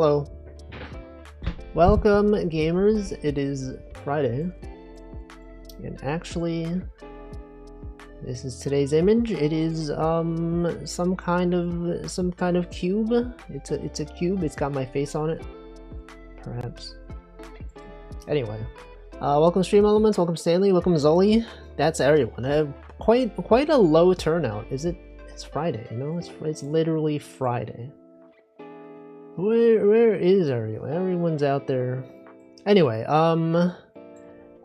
Hello. Welcome, gamers. It is Friday. And actually, this is today's image. It is some kind of cube. It's a cube. It's got my face on it. Perhaps. Anyway. Welcome Stream Elements, welcome Stanley, welcome Zoli. That's everyone. Quite a low turnout. It's Friday, you know? It's literally Friday. Where is everyone? Everyone's out there. Anyway,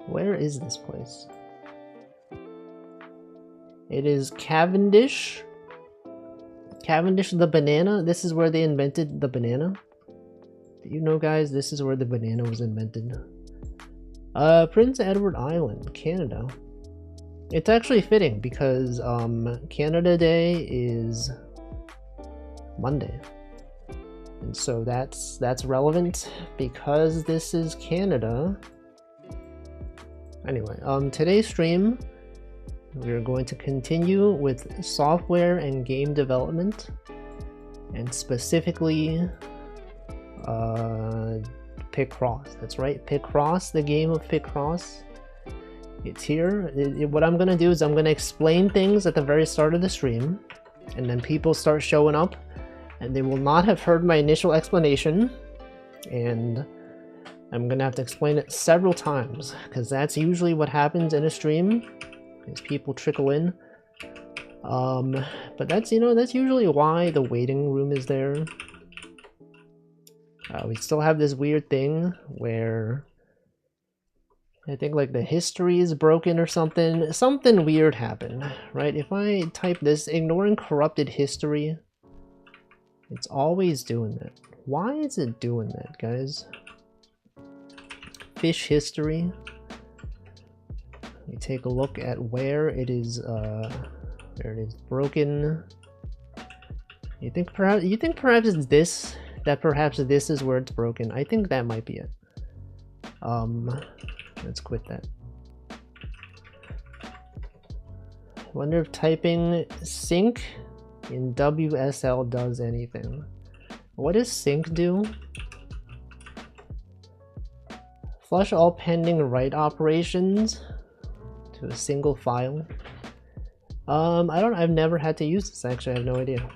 where is this place? It is Cavendish. Cavendish the banana. This is where they invented the banana. Do you know, guys? This is where the banana was invented. Prince Edward Island, Canada. It's actually fitting because Canada Day is Monday. And so that's relevant because this is Canada. Anyway, today's stream we're going to continue with software and game development, and specifically picross. That's right, picross, the game of picross. It's here. What I'm gonna do is I'm gonna explain things at the very start of the stream, and then people start showing up and they will not have heard my initial explanation, and I'm gonna have to explain it several times because that's usually what happens in a stream, is people trickle in. But that's usually why the waiting room is there. We still have this weird thing where I think like the history is broken or something. Something weird happened, right? If I type this, ignoring corrupted history, it's always doing that. Why is it doing that, guys? Fish history. We take a look at where it is broken. You think perhaps it's this? That perhaps this is where it's broken. I think that might be it. Let's quit that. Wonder if typing sync in WSL does anything. What does sync do? Flush all pending write operations to a single file. I've never had to use this actually, I have no idea.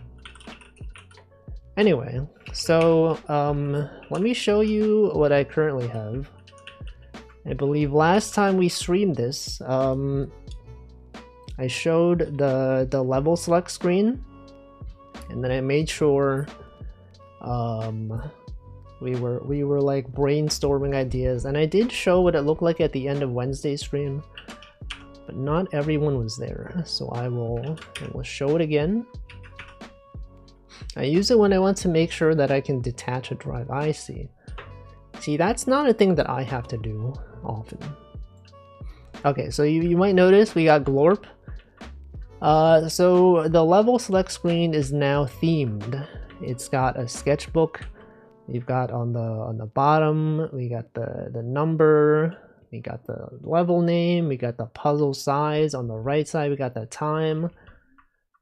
Anyway, so let me show you what I currently have. I believe last time we streamed this, I showed the level select screen, and then I made sure we were like brainstorming ideas, and I did show what it looked like at the end of Wednesday's stream, but not everyone was there, so I will show it again. I use it when I want to make sure that I can detach a drive. I see. See, that's not a thing that I have to do often. Okay, so you might notice we got glorp. So the level select screen is now themed. It's got a sketchbook. We've got on the bottom, we got the number, we got the level name, we got the puzzle size. On the right side, we got the time.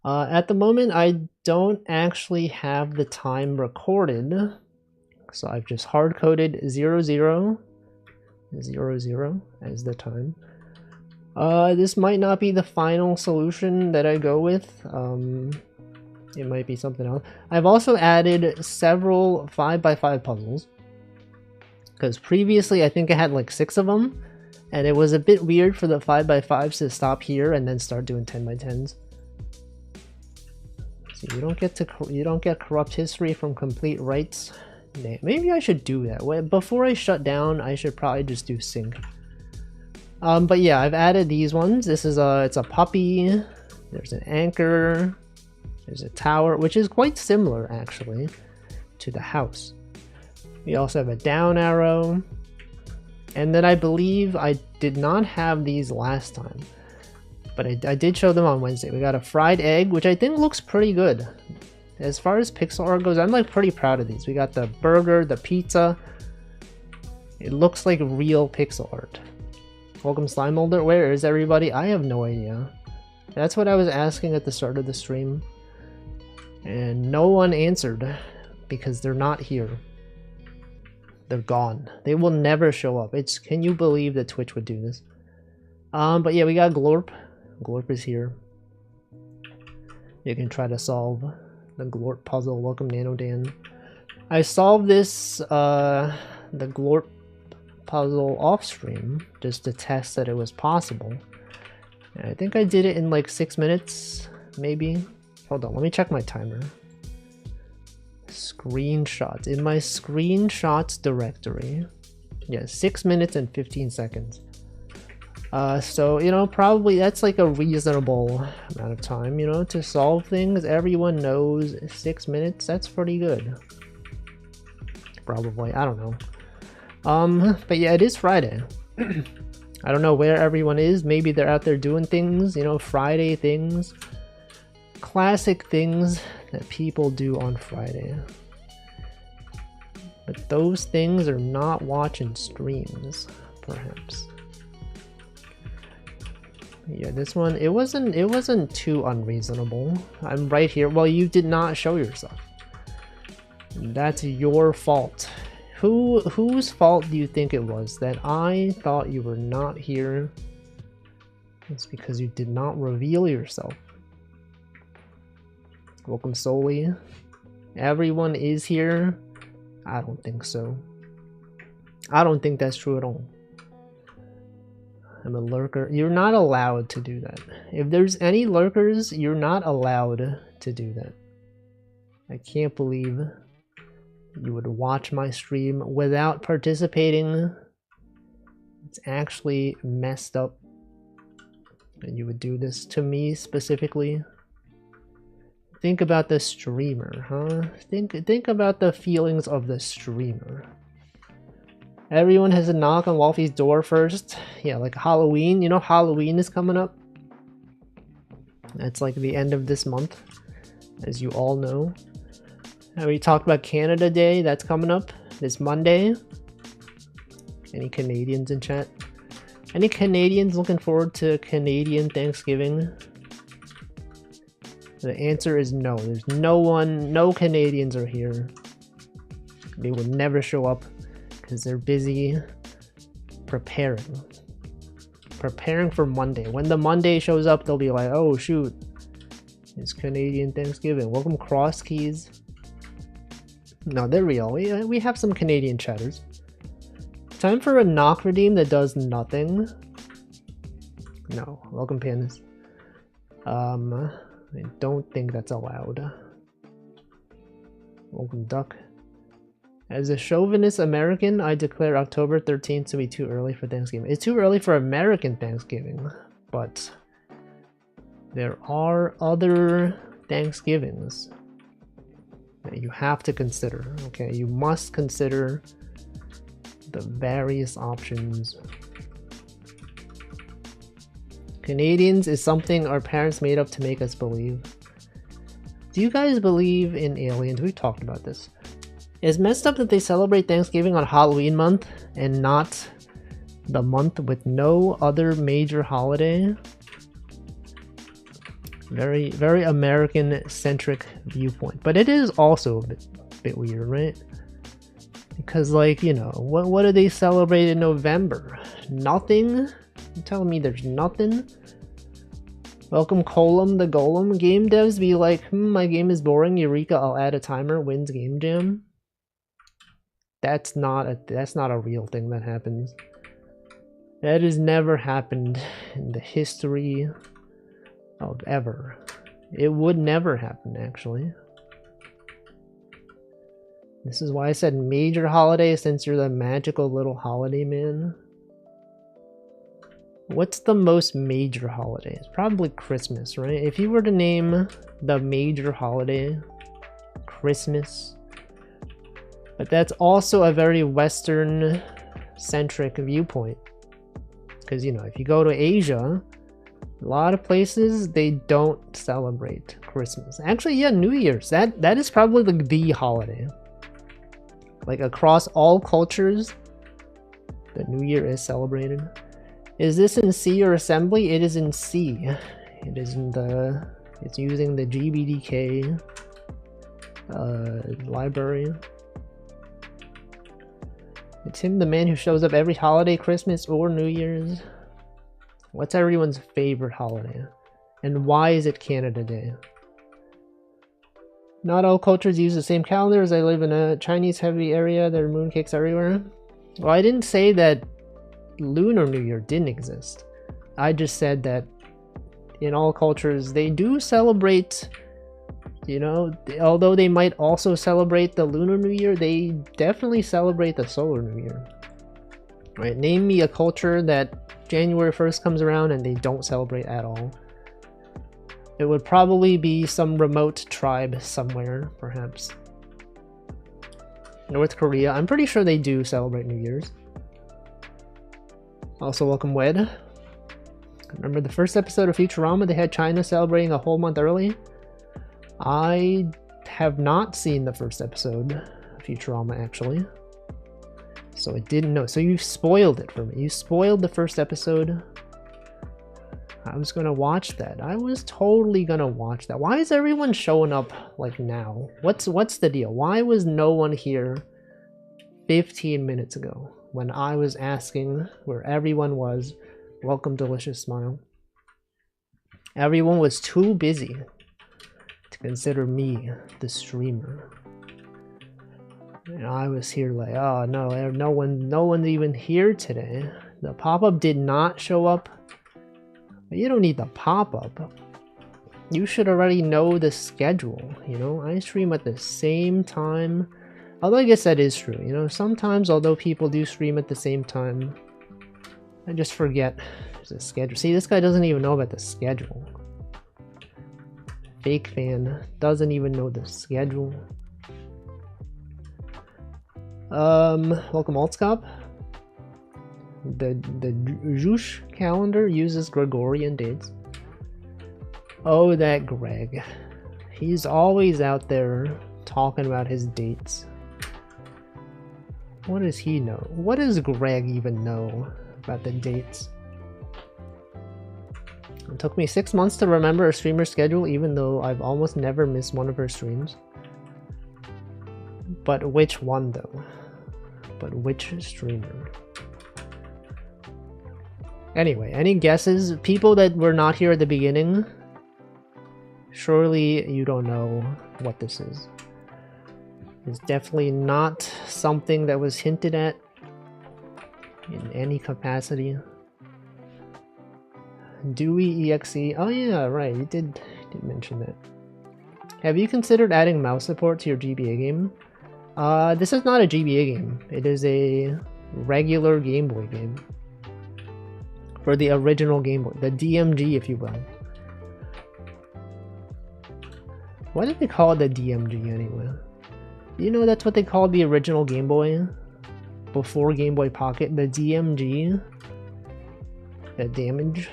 At the moment, I don't actually have the time recorded, so I've just hard-coded 0000 as the time. This might not be the final solution that I go with. It might be something else. I've also added several 5x5 puzzles, because previously I think I had like 6 of them, and it was a bit weird for the 5x5s to stop here and then start doing 10x10s. So you don't get corrupt history from complete writes. Maybe I should do that. Before I shut down, I should probably just do sync. But yeah, I've added these ones. This is it's a puppy. There's an anchor. There's a tower, which is quite similar actually to the house. We also have a down arrow. And then I believe I did not have these last time, but I did show them on Wednesday. We got a fried egg, which I think looks pretty good. As far as pixel art goes, I'm like pretty proud of these. We got the burger, the pizza. It looks like real pixel art. Welcome Slime Molder. Where is everybody? I have no idea. That's what I was asking at the start of the stream, and no one answered because they're not here. They're gone. They will never show up. It's, can you believe that Twitch would do this? But yeah, we got Glorp. Glorp is here. You can try to solve the Glorp puzzle. Welcome, NanoDan. I solved this, the Glorp puzzle off stream just to test that it was possible. And I think I did it in like 6 minutes, maybe. Hold on, let me check my timer. Screenshots. In my screenshots directory. Yeah, 6 minutes and 15 seconds. So, you know, probably that's like a reasonable amount of time, you know, to solve things. Everyone knows 6 minutes, that's pretty good. Probably, I don't know. But yeah, it is Friday. I don't know where everyone is. Maybe they're out there doing things, you know, Friday things. Classic things that people do on Friday. But those things are not watching streams, perhaps. Yeah, this one, it wasn't too unreasonable. I'm right here. Well, you did not show yourself. That's your fault. Whose fault do you think it was that I thought you were not here? It's because you did not reveal yourself. Welcome, Soli. Everyone is here. I don't think so. I don't think that's true at all. I'm a lurker. You're not allowed to do that. If there's any lurkers, you're not allowed to do that. I can't believe you would watch my stream without participating. It's actually messed up. And you would do this to me specifically. Think about the streamer, huh? Think about the feelings of the streamer. Everyone has a knock on Wolfie's door first. Yeah, like Halloween. You know Halloween is coming up. That's like the end of this month, as you all know. And we talked about Canada Day. That's coming up this Monday. Any Canadians in chat? Any Canadians looking forward to Canadian Thanksgiving? The answer is no. There's no one, no Canadians are here. They will never show up because they're busy preparing for Monday. When the Monday shows up, they'll be like, oh shoot, it's Canadian Thanksgiving. Welcome, Cross Keys. No, they're real. We have some Canadian chatters. Time for a knock redeem that does nothing. No, welcome, Pandas. I don't think that's allowed. Welcome, Duck. As a chauvinist American, I declare October 13th to be too early for Thanksgiving. It's too early for American Thanksgiving, but there are other Thanksgivings that you have to consider, okay? You must consider the various options. Canadians is something our parents made up to make us believe. Do you guys believe in aliens? We've talked about this. It's messed up that they celebrate Thanksgiving on Halloween month and not the month with no other major holiday. Very, very American-centric viewpoint. But it is also a bit weird, right? Because, like, you know, what do they celebrate in November? Nothing? You're telling me there's nothing? Welcome, Colum the Golem. Game devs be like, my game is boring. Eureka, I'll add a timer. Wins game jam. That's not a real thing that happens. That has never happened in the history of ever. It would never happen, actually. This is why I said major holiday, since you're the magical little holiday man. What's the most major holiday? It's probably Christmas, right? If you were to name the major holiday, Christmas. But that's also a very Western-centric viewpoint. Because, you know, if you go to Asia, a lot of places, they don't celebrate Christmas. Actually, yeah, New Year's. That is probably the holiday. Like, across all cultures, the New Year is celebrated. Is this in C or assembly? It is in C. It is in the... It's using the GBDK library. It's him, the man who shows up every holiday, Christmas or New Year's. What's everyone's favorite holiday? And why is it Canada Day? Not all cultures use the same calendar, as I live in a Chinese heavy area. There are mooncakes everywhere. Well, I didn't say that Lunar New Year didn't exist. I just said that in all cultures they do celebrate, you know, although they might also celebrate the Lunar New Year, they definitely celebrate the Solar New Year. Right? Name me a culture that January 1st comes around and they don't celebrate at all. It would probably be some remote tribe somewhere, perhaps. North Korea, I'm pretty sure they do celebrate New Year's. Also, welcome Wed. Remember the first episode of Futurama, they had China celebrating a whole month early? I have not seen the first episode of Futurama, actually. So I didn't know. So you spoiled it for me. You spoiled the first episode. I was gonna watch that. I was totally gonna watch that. Why is everyone showing up like now? What's the deal? Why was no one here 15 minutes ago when I was asking where everyone was? Welcome, Delicious Smile. Everyone was too busy to consider me the streamer. And I was here like, oh no, no one's even here today. The pop-up did not show up. But you don't need the pop-up. You should already know the schedule, you know? I stream at the same time. Although I guess that is true, you know? Sometimes, although people do stream at the same time, I just forget the schedule. See, this guy doesn't even know about the schedule. Fake fan doesn't even know the schedule. Welcome Altscop. The Juche calendar uses Gregorian dates. Oh, that Greg. He's always out there talking about his dates. What does he know? What does Greg even know about the dates? It took me 6 months to remember her streamer schedule, even though I've almost never missed one of her streams. But which one though? But which streamer? Anyway, any guesses? People that were not here at the beginning, surely you don't know what this is. It's definitely not something that was hinted at in any capacity. Dewey EXE. Oh yeah, right, you did mention that. Have you considered adding mouse support to your GBA game? This is not a GBA game. It is a regular Game Boy game. For the original Game Boy, the DMG, if you will. Why did they call it the DMG anyway? You know that's what they called the original Game Boy before Game Boy Pocket, the DMG. The damage.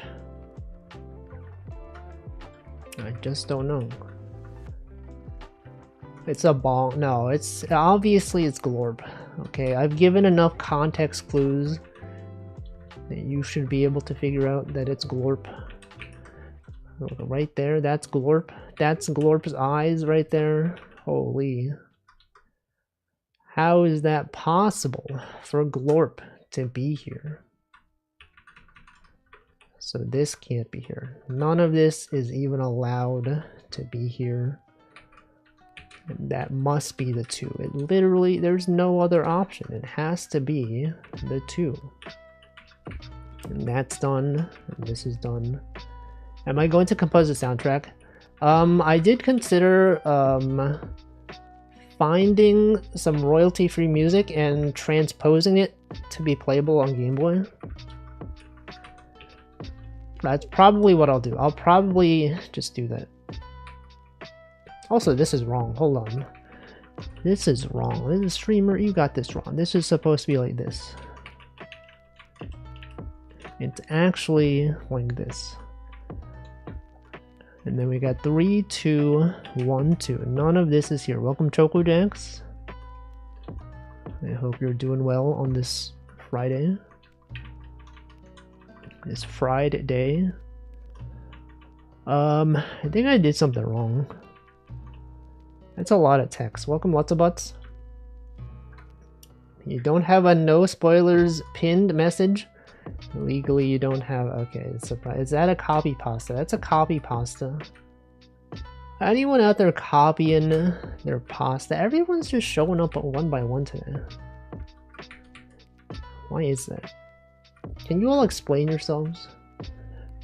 I just don't know. It's a ball. No, it's obviously it's glorp. Okay, I've given enough context clues that you should be able to figure out that it's glorp. Right there, that's glorp. That's glorp's eyes right there. Holy. How is that possible for glorp to be here? So this can't be here. None of this is even allowed to be here. And that must be the two. It literally, there's no other option. It has to be the two. And that's done. And this is done. Am I going to compose a soundtrack? I did consider finding some royalty-free music and transposing it to be playable on Game Boy. That's probably what I'll do. I'll probably just do that. Also, this is wrong. Hold on. This is wrong. This is streamer. You got this wrong. This is supposed to be like this. It's actually like this. And then we got 3, 2, 1, 2. None of this is here. Welcome, Choco Jacks. I hope you're doing well on this Friday. This Friday. I think I did something wrong. That's a lot of text. Welcome, lots of butts. You don't have a no spoilers pinned message? Legally, you don't have... Okay, surprise. Is that a copy pasta? That's a copy pasta. Anyone out there copying their pasta? Everyone's just showing up one by one today. Why is that? Can you all explain yourselves?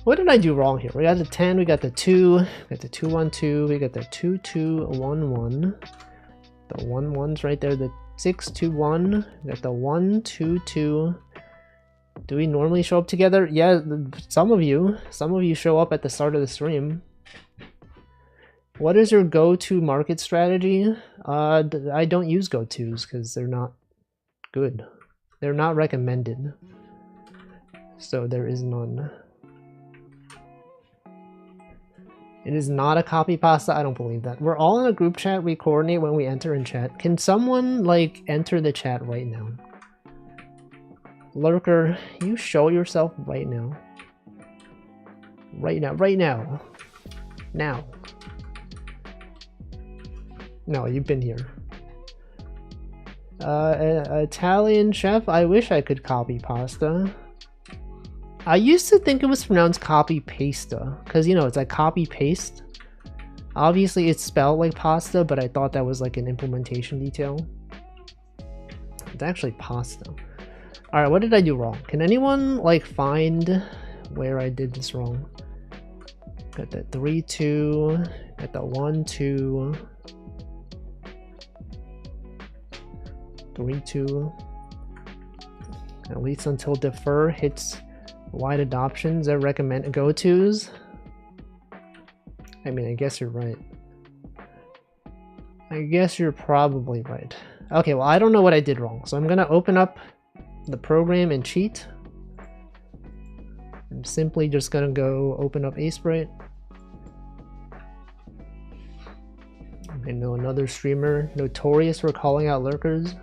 What did I do wrong here? We got the 10, we got the 2, we got the 2, 1, 2, we got the 2, 2, 1, 1. The 1, 1's right there, the 6, 2, 1. We got the 1, 2, 2. Do we normally show up together? Yeah, some of you show up at the start of the stream. What is your go-to market strategy? I don't use go-tos because they're not good. They're not recommended. So there is none. It is not a copy pasta. I don't believe that. We're all in a group chat. We coordinate when we enter in chat. Can someone like enter the chat right now? Lurker, you show yourself right now. Right now. Right now. Now. No, you've been here. Italian chef, I wish I could copy pasta. I used to think it was pronounced copy pasta, because you know, it's like copy paste. Obviously it's spelled like pasta, but I thought that was like an implementation detail. It's actually pasta. Alright, what did I do wrong? Can anyone like find where I did this wrong? Got the 3, 2, got the 1, 2. 3, 2. At least until defer hits wide adoptions that recommend go-tos. I mean, I guess you're right. I guess you're probably right. Okay, well, I don't know what I did wrong, so I'm gonna open up the program and cheat. I'm simply just gonna go open up Sprite. I know another streamer notorious for calling out lurkers.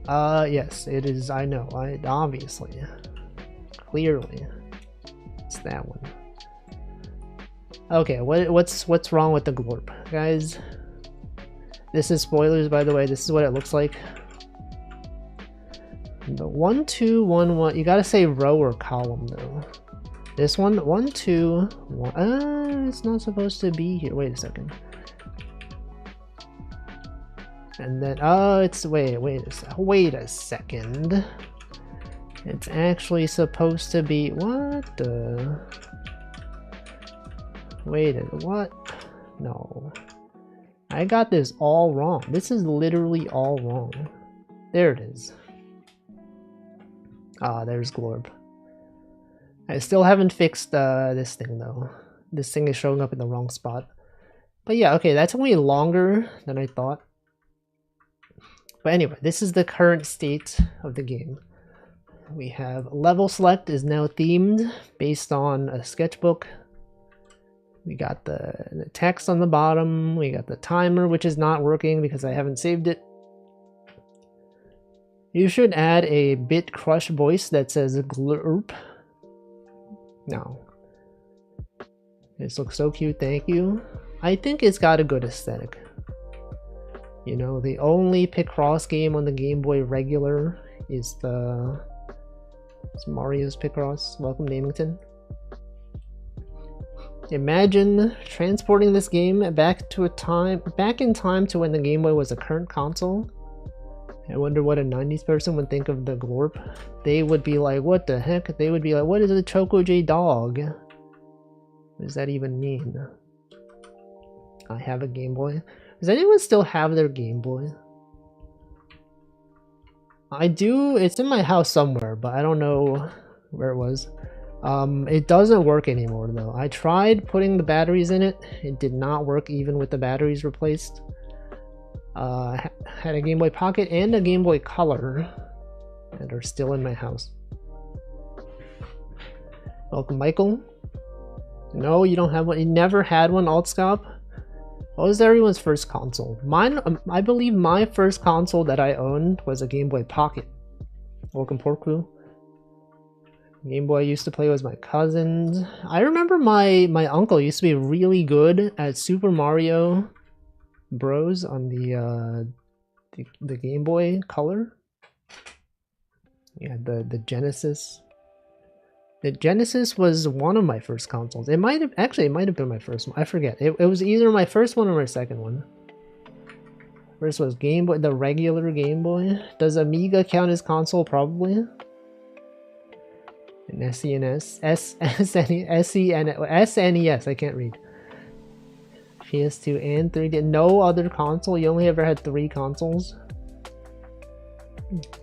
Yes, it is. I know. Obviously, clearly, it's that one. Okay, what's wrong with the glorp, guys? This is spoilers, by the way. This is what it looks like. The 1, 2, 1, 1. You gotta say row or column though. This one, 1, 2, 1. It's not supposed to be here. Wait a second. And then, oh, it's wait a second. It's actually supposed to be what the? Wait, what? No, I got this all wrong. This is literally all wrong. There it is. Ah, there's glorp. I still haven't fixed this thing though. This thing is showing up in the wrong spot. But yeah, okay, that's only longer than I thought. But anyway, this is the current state of the game. We have level select is now themed based on a sketchbook. We got the text on the bottom. We got the timer, which is not working because I haven't saved it. You should add a bit crush voice that says glorp. No. This looks so cute, thank you. I think it's got a good aesthetic. You know, the only picross game on the Game Boy regular is it's Mario's Picross. Welcome, Namington. Imagine transporting this game back in time to when the Game Boy was a current console. I wonder what a 90s person would think of the glorp. They would be like, what the heck? They would be like, what is a Choco J dog? What does that even mean? I have a Game Boy. Does anyone still have their Game Boy? I do. It's in my house somewhere, but I don't know where it was. It doesn't work anymore though. I tried putting the batteries in it. It did not work even with the batteries replaced. Had a Game Boy Pocket and a Game Boy Color that are still in my house. Welcome, Michael. No, you don't have one. You never had one, Altscop? What was everyone's first console? Mine, I believe my first console that I owned was a Game Boy Pocket. Welcome, Porku. Game Boy I used to play with my cousins. I remember my uncle used to be really good at Super Mario Bros on the the Game Boy Color. Yeah, the Genesis. The Genesis was one of my first consoles. It might have been my first one. I forget. It was either my first one or my second one. First was Game Boy, the regular Game Boy. Does Amiga count as console? Probably. And SNES, SNES. I can't read. PS2 and 3D. No other console. You only ever had 3 consoles.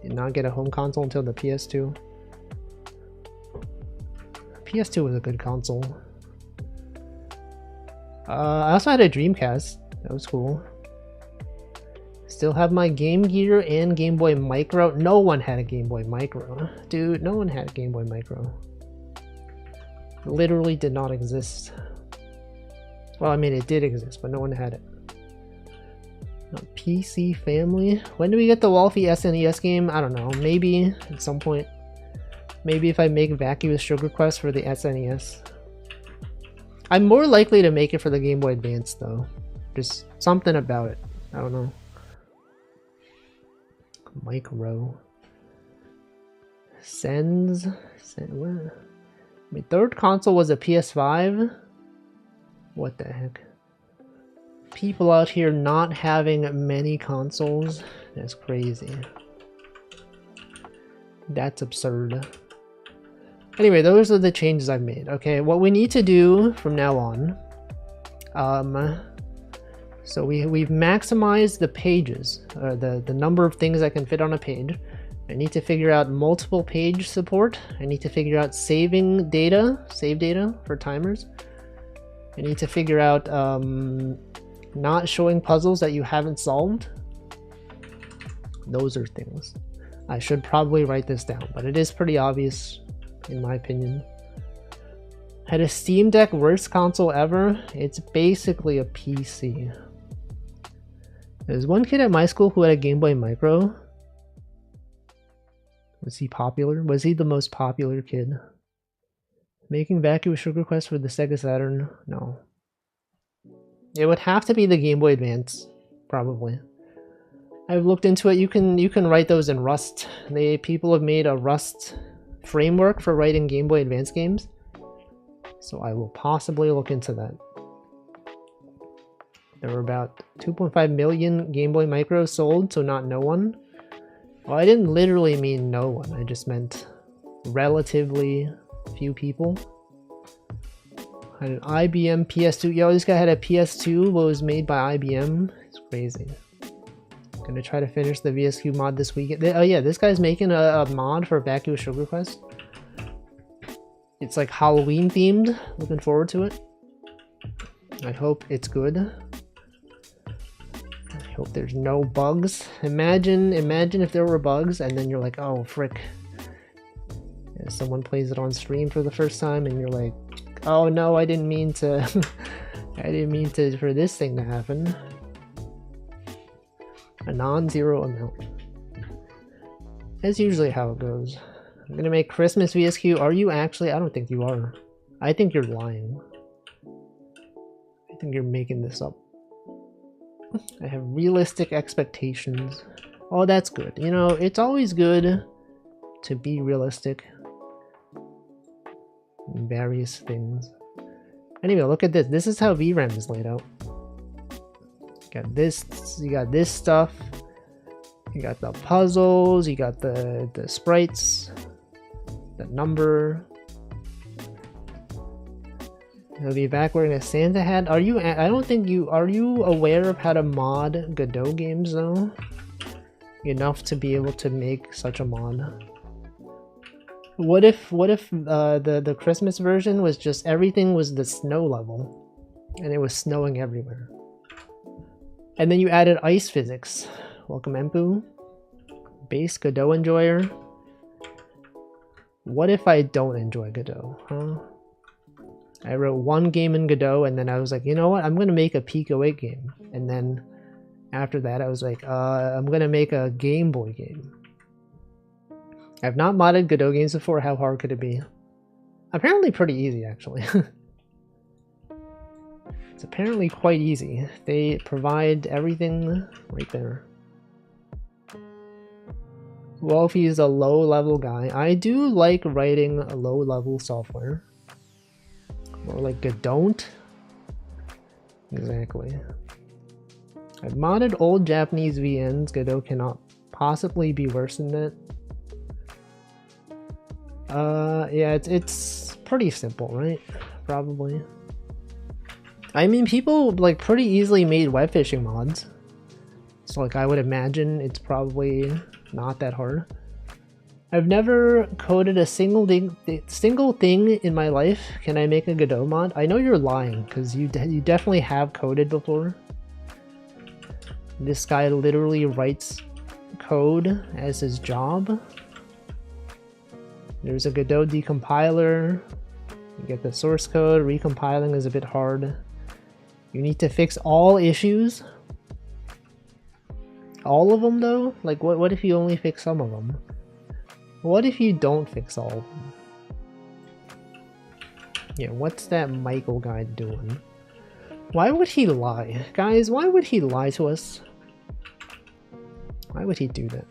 Did not get a home console until the PS2. PS2 was a good console. I also had a Dreamcast. That was cool. Still have my Game Gear and Game Boy Micro. No one had a Game Boy Micro. Dude, no one had a Game Boy Micro. Literally did not exist. Well, I mean, it did exist, but no one had it. PC Family. When do we get the Wolfie SNES game? I don't know. Maybe at some point. Maybe if I make Vacuous Sugar Quest for the SNES. I'm more likely to make it for the Game Boy Advance, though. Just something about it. I don't know. Micro. Sends. What? My third console was a PS5. What the heck? People out here not having many consoles. That's crazy. That's absurd. Anyway, those are the changes I've made. Okay, what we need to do from now on. So we've maximized the pages, the number of things that can fit on a page. I need to figure out multiple page support. I need to figure out save data for timers. I need to figure out not showing puzzles that you haven't solved. Those are things. I should probably write this down, but it is pretty obvious in my opinion. Had a Steam Deck worst console ever? It's basically a PC. There's one kid at my school who had a Game Boy Micro. Was he popular? Was he the most popular kid? Making Vacuous Sugar Quest for the Sega Saturn? No. It would have to be the Game Boy Advance, probably. I've looked into it. You can write those in Rust. People have made a Rust framework for writing Game Boy Advance games. So I will possibly look into that. There were about 2.5 million Game Boy Micros sold, so not no one. Well, I didn't literally mean no one. I just meant relatively few people. Had an IBM PS2. Yo, this guy had a PS2 what was made by IBM. It's crazy. Gonna try to finish the VSQ mod this weekend. Oh yeah, this guy's making a mod for Vacuous Sugar Quest. It's like Halloween themed. Looking forward to it. I hope it's good. I hope there's no bugs. Imagine if there were bugs and then you're like, oh frick. And someone plays it on stream for the first time and you're like, oh no, I didn't mean to I didn't mean for this thing to happen. A non-zero amount. That's usually how it goes. I'm gonna make Christmas VSQ. Are you actually? I don't think you are. I think you're lying. I think you're making this up. I have realistic expectations. Oh, that's good. You know, it's always good to be realistic in various things. Anyway, look at this. This is how VRAM is laid out. You got this stuff, you got the puzzles, you got the sprites, the number. He'll be back wearing a Santa hat. Are you? I don't think you are. You aware of how to mod Godot games though? Enough to be able to make such a mod. What if the Christmas version was just everything was the snow level, and it was snowing everywhere? And then you added ice physics. Welcome, Empu. Base Godot enjoyer. What if I don't enjoy Godot, huh? I wrote one game in Godot and then I was like, you know what? I'm gonna make a Pico 8 game. And then after that I was like, I'm gonna make a Game Boy game. I've not modded Godot games before. How hard could it be? Apparently pretty easy, actually. It's apparently quite easy. They provide everything right there. Well, if he's a low-level guy, I do like writing low-level software. Or like Godot. Exactly. I've modded old Japanese VNs. Godot cannot possibly be worse than that. Yeah, it's pretty simple, right? Probably. I mean, people like pretty easily made web fishing mods. So like I would imagine it's probably not that hard. I've never coded a single thing in my life. Can I make a Godot mod? I know you're lying because you definitely have coded before. This guy literally writes code as his job. There's a Godot decompiler. You get the source code. Recompiling is a bit hard. You need to fix all issues. All of them though? Like what if you only fix some of them? What if you don't fix all of them? Yeah, what's that Michael guy doing? Why would he lie? Guys, why would he lie to us? Why would he do that?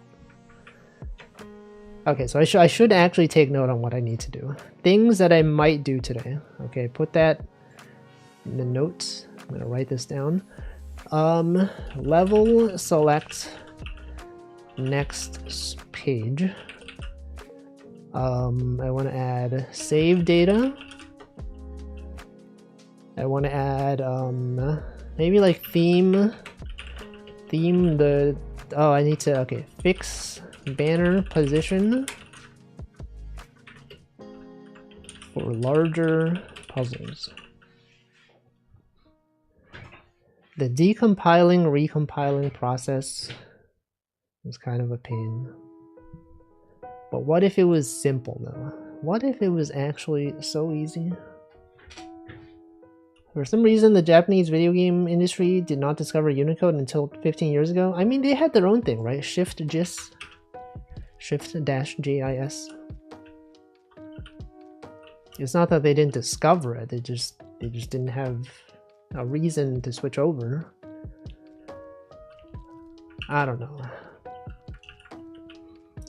Okay, so I should actually take note on what I need to do. Things that I might do today. Okay, put that in the notes. I'm gonna write this down. Level select next page. I want to add save data. I want to add maybe like theme the oh I need to okay fix banner position for larger puzzles. The decompiling recompiling process is kind of a pain. But what if it was simple though? What if it was actually so easy? For some reason, the Japanese video game industry did not discover Unicode until 15 years ago. I mean, they had their own thing, right? Shift-JIS. Shift-JIS. It's not that they didn't discover it, they just didn't have a reason to switch over. I don't know.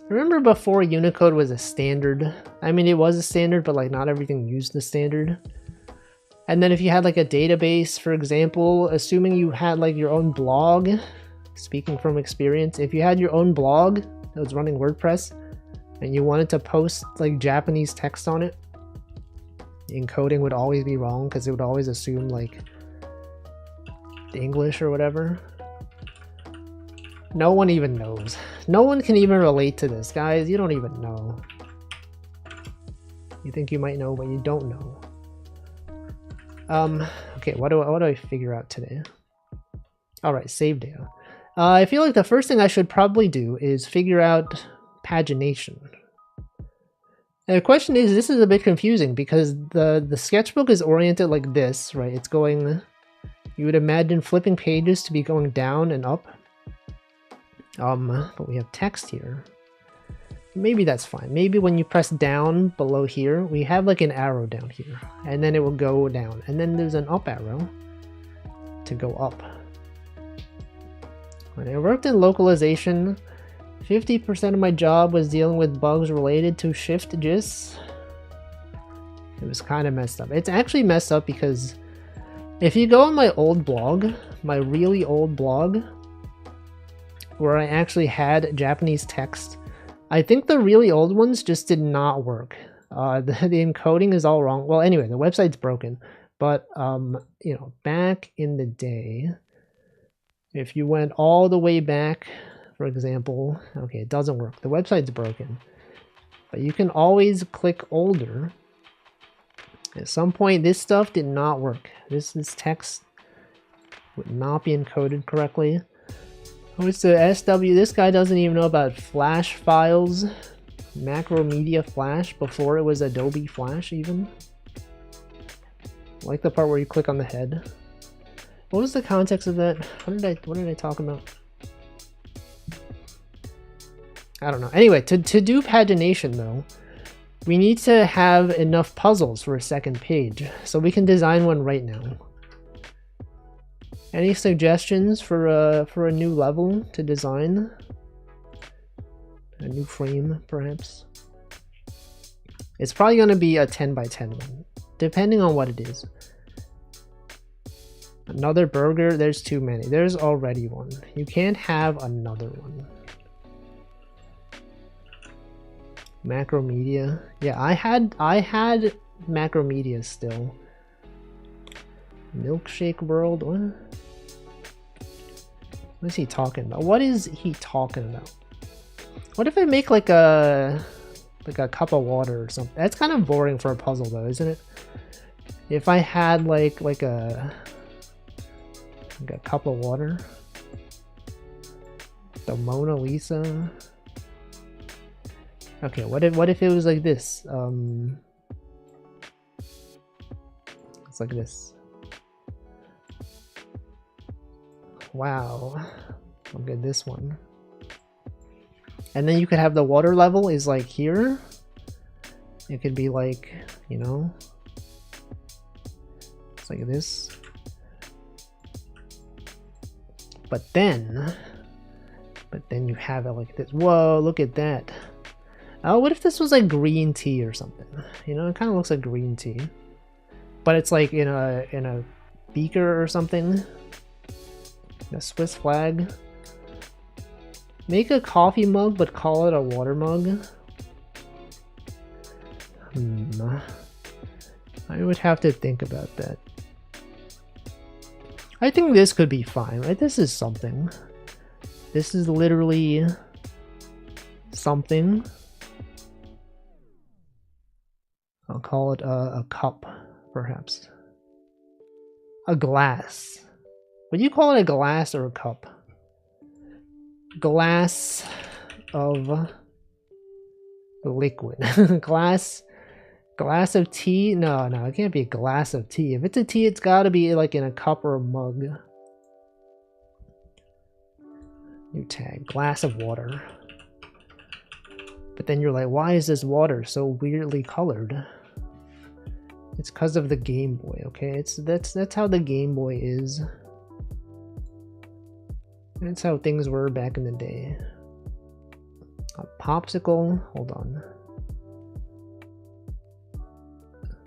Remember before Unicode was a standard? I mean, it was a standard, but like not everything used the standard. And then if you had like a database, for example, assuming you had like your own blog, speaking from experience, if you had your own blog that was running WordPress and you wanted to post like Japanese text on it, encoding would always be wrong because it would always assume like English or whatever. No one even knows. No one can even relate to this, guys. You don't even know. You think you might know, but you don't know. Okay, what do I figure out today? Alright, save data. I feel like the first thing I should probably do is figure out pagination. And the question is, this is a bit confusing because the sketchbook is oriented like this, right? It's going, you would imagine flipping pages to be going down and up. But we have text here. Maybe that's fine. Maybe when you press down below here, we have like an arrow down here, and then it will go down, and then there's an up arrow to go up. When I worked in localization, 50% of my job was dealing with bugs related to Shift-JIS. It was kind of messed up. It's actually messed up because if you go on my old blog, my really old blog, where I actually had Japanese text, I think the really old ones just did not work. The encoding is all wrong. Well, anyway, the website's broken. But, you know, back in the day, if you went all the way back, for example, okay, it doesn't work. The website's broken. But you can always click older. At some point, this stuff did not work. This text would not be encoded correctly. What's the SW? This guy doesn't even know about Flash files, Macromedia Flash, before it was Adobe Flash even. I like the part where you click on the head. What was the context of that? What did I talk about? I don't know. Anyway, to do pagination though, we need to have enough puzzles for a second page, so we can design one right now. Any suggestions for a new level to design? A new frame, perhaps. It's probably going to be a 10 by 10 one, depending on what it is. Another burger, there's too many. There's already one. You can't have another one. Macromedia. Yeah, I had Macromedia still. Milkshake World. What is he talking about? What is he talking about? What if I make like a cup of water or something? That's kind of boring for a puzzle though, isn't it? If I had like a cup of water. The Mona Lisa. Okay, what if it was like this? It's like this. Wow. Look at this one. And then you could have the water level is like here. It could be like, you know, it's like this. But then you have it like this. Whoa, look at that. Oh, what if this was like green tea or something? You know, it kind of looks like green tea. But it's like in a beaker or something. A Swiss flag. Make a coffee mug, but call it a water mug. I would have to think about that. I think this could be fine, right? This is something. This is literally something. I'll call it a cup, perhaps. A glass. Would you call it a glass or a cup? Glass of liquid. glass of tea? No, it can't be a glass of tea. If it's a tea, it's gotta be like in a cup or a mug. New tag. Glass of water. But then you're like, why is this water so weirdly colored? It's because of the Game Boy, okay? That's how the Game Boy is. That's how things were back in the day. A popsicle. Hold on.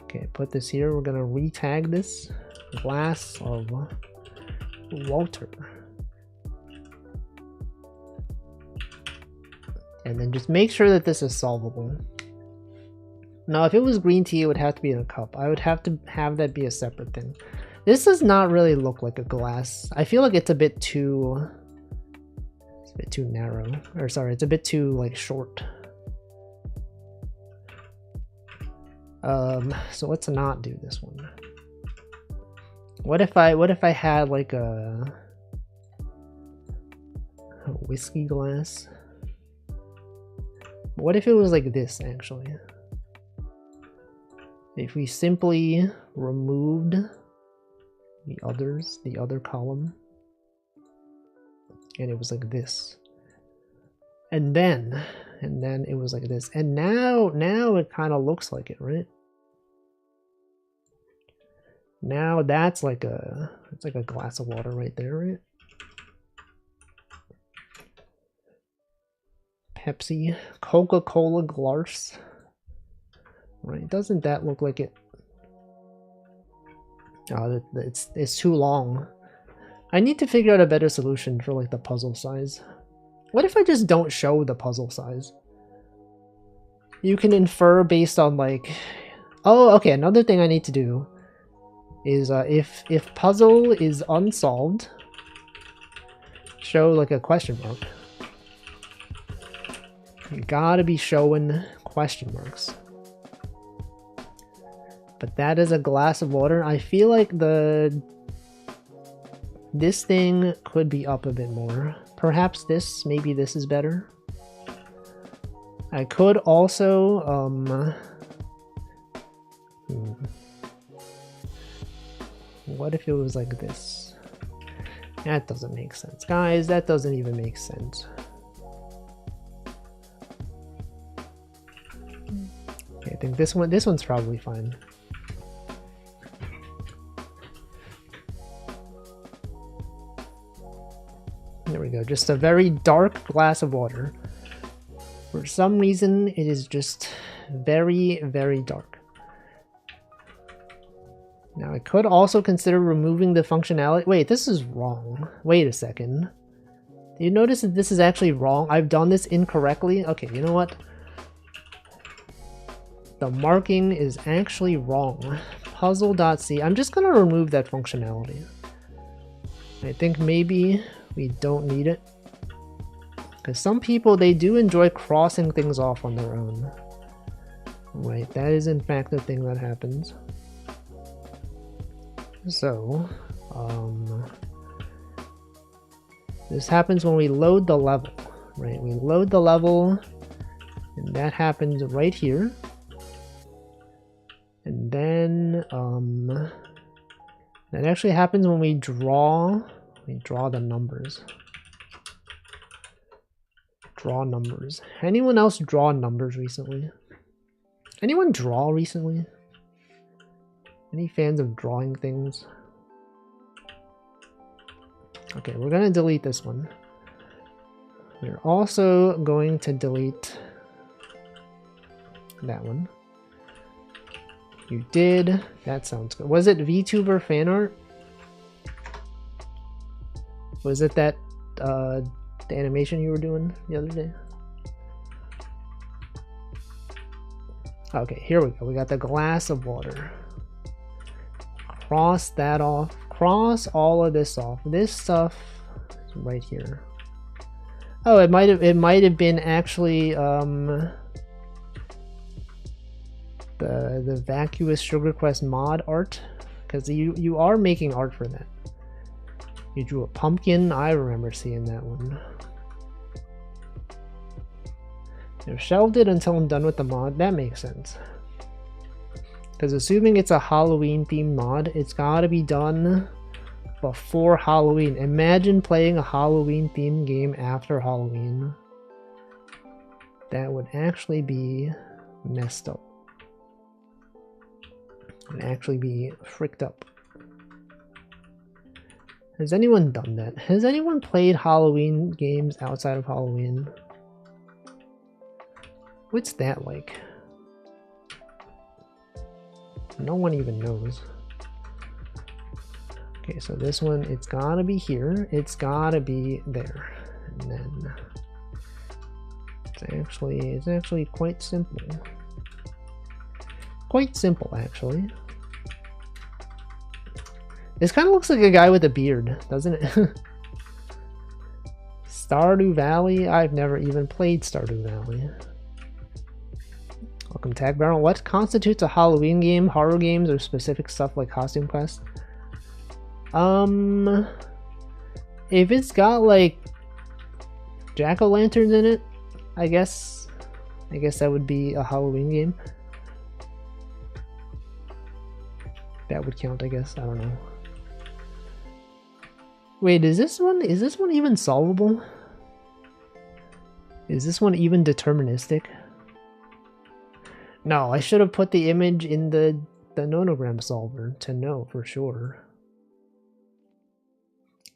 Okay, put this here. We're gonna re-tag this. Glass of water. And then just make sure that this is solvable. Now, if it was green tea, it would have to be in a cup. I would have to have that be a separate thing. This does not really look like a glass. I feel like it's a bit too... It's a bit too narrow. Or sorry, it's a bit too, like, short. So let's not do this one. What if I had, like, a whiskey glass? What if it was like this, actually? If we simply removed the other column, and it was like this, and then it was like this, and now it kind of looks like it, right? Now that's like it's like a glass of water right there, right? Pepsi, Coca-Cola glorps. Right, doesn't that look like it? Oh, it's too long. I need to figure out a better solution for like the puzzle size. What if I just don't show the puzzle size? You can infer based on like... Oh, okay, another thing I need to do is if puzzle is unsolved, show like a question mark. You gotta be showing question marks. But that is a glass of water. I feel like this thing could be up a bit more. Perhaps maybe this is better. I could also, what if it was like this? That doesn't make sense. Guys, that doesn't even make sense. Okay, I think this one's probably fine. There we go, just a very dark glass of water. For some reason, it is just very, very dark. Now, I could also consider removing the functionality. Wait, this is wrong. Wait a second. Do you notice that this is actually wrong? I've done this incorrectly? Okay, you know what? The marking is actually wrong. Puzzle.c. I'm just gonna remove that functionality. I think maybe we don't need it. Because some people, they do enjoy crossing things off on their own. Right, that is in fact the thing that happens. So, this happens when we load the level, right? We load the level, and that happens right here. And then, that actually happens when we draw the numbers. Draw numbers. Anyone else draw numbers recently? Anyone draw recently? Any fans of drawing things? Okay, we're gonna delete this one. We're also going to delete that one. You did. That sounds good. Was it VTuber fan art? Was it that the animation you were doing the other day? Okay, here we go. We got the glass of water. Cross that off. Cross all of this off. This stuff is right here. Oh, it might have been actually the vacuous sugar quest mod art, because you are making art for that. You drew a pumpkin. I remember seeing that one. I've shelved it until I'm done with the mod. That makes sense. Because assuming it's a Halloween themed mod, it's gotta be done before Halloween. Imagine playing a Halloween themed game after Halloween. That would actually be messed up. It would actually be fricked up. Has anyone done that? Has anyone played Halloween games outside of Halloween? What's that like? No one even knows. Okay, so this one, it's gotta be here. It's gotta be there. And then it's actually quite simple. Quite simple, actually. This kind of looks like a guy with a beard, doesn't it? Stardew Valley? I've never even played Stardew Valley. Welcome, Tag Barrel. What constitutes a Halloween game? Horror games or specific stuff like Costume Quest? If it's got like jack-o'-lanterns in it, I guess that would be a Halloween game. That would count, I guess. I don't know. Wait, is this one even solvable? Is this one even deterministic? No, I should have put the image in the nonogram solver to know for sure.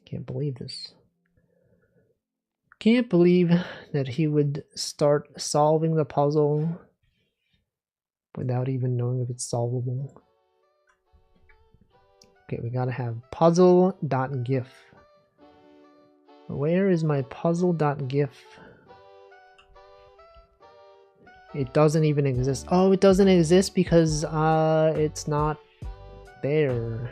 Can't believe this. Can't believe that he would start solving the puzzle without even knowing if it's solvable. Okay, we gotta have puzzle.gif. Where is my puzzle.gif? It doesn't even exist. Oh, it doesn't exist because it's not there.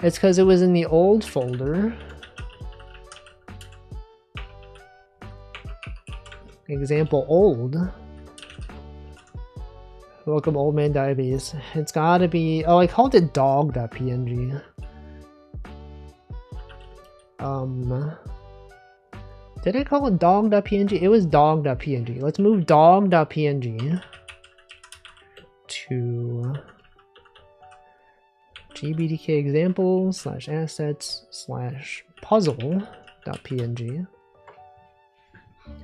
It's because it was in the old folder. Example old. Welcome, Old Man Diabetes. It's gotta be. Oh, I called it dog.png. Did I call it dog.png? It was dog.png. Let's move dog.png to gbdk examples / assets / puzzle.png.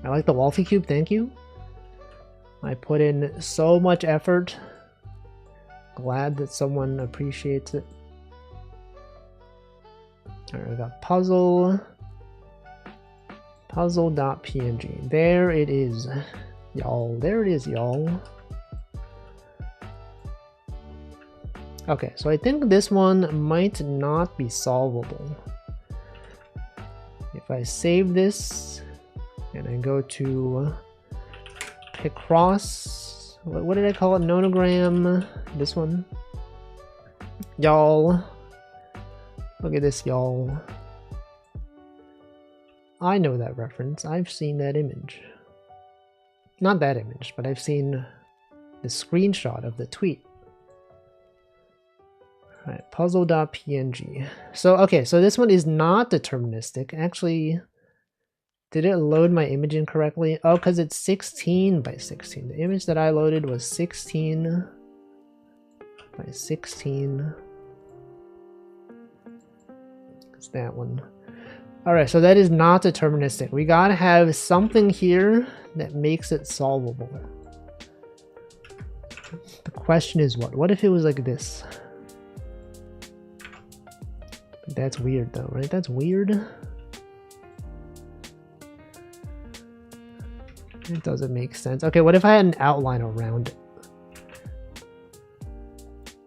I like the Wolfie Cube, thank you. I put in so much effort. Glad that someone appreciates it. Alright, I got puzzle. Puzzle.png. There it is, y'all. There it is, y'all. Okay, so I think this one might not be solvable. If I save this and I go to picross, what did I call it? Nonogram, this one. Y'all, look at this, y'all. I know that reference. I've seen that image. Not that image, but I've seen the screenshot of the tweet. Alright, puzzle.png. So, okay, so this one is not deterministic. Actually, did it load my image incorrectly? Oh, because it's 16 by 16. The image that I loaded was 16 by 16. It's that one. Alright, so that is not deterministic. We gotta have something here that makes it solvable. The question is what? What if it was like this? That's weird though, right? That's weird. It doesn't make sense. Okay, what if I had an outline around it?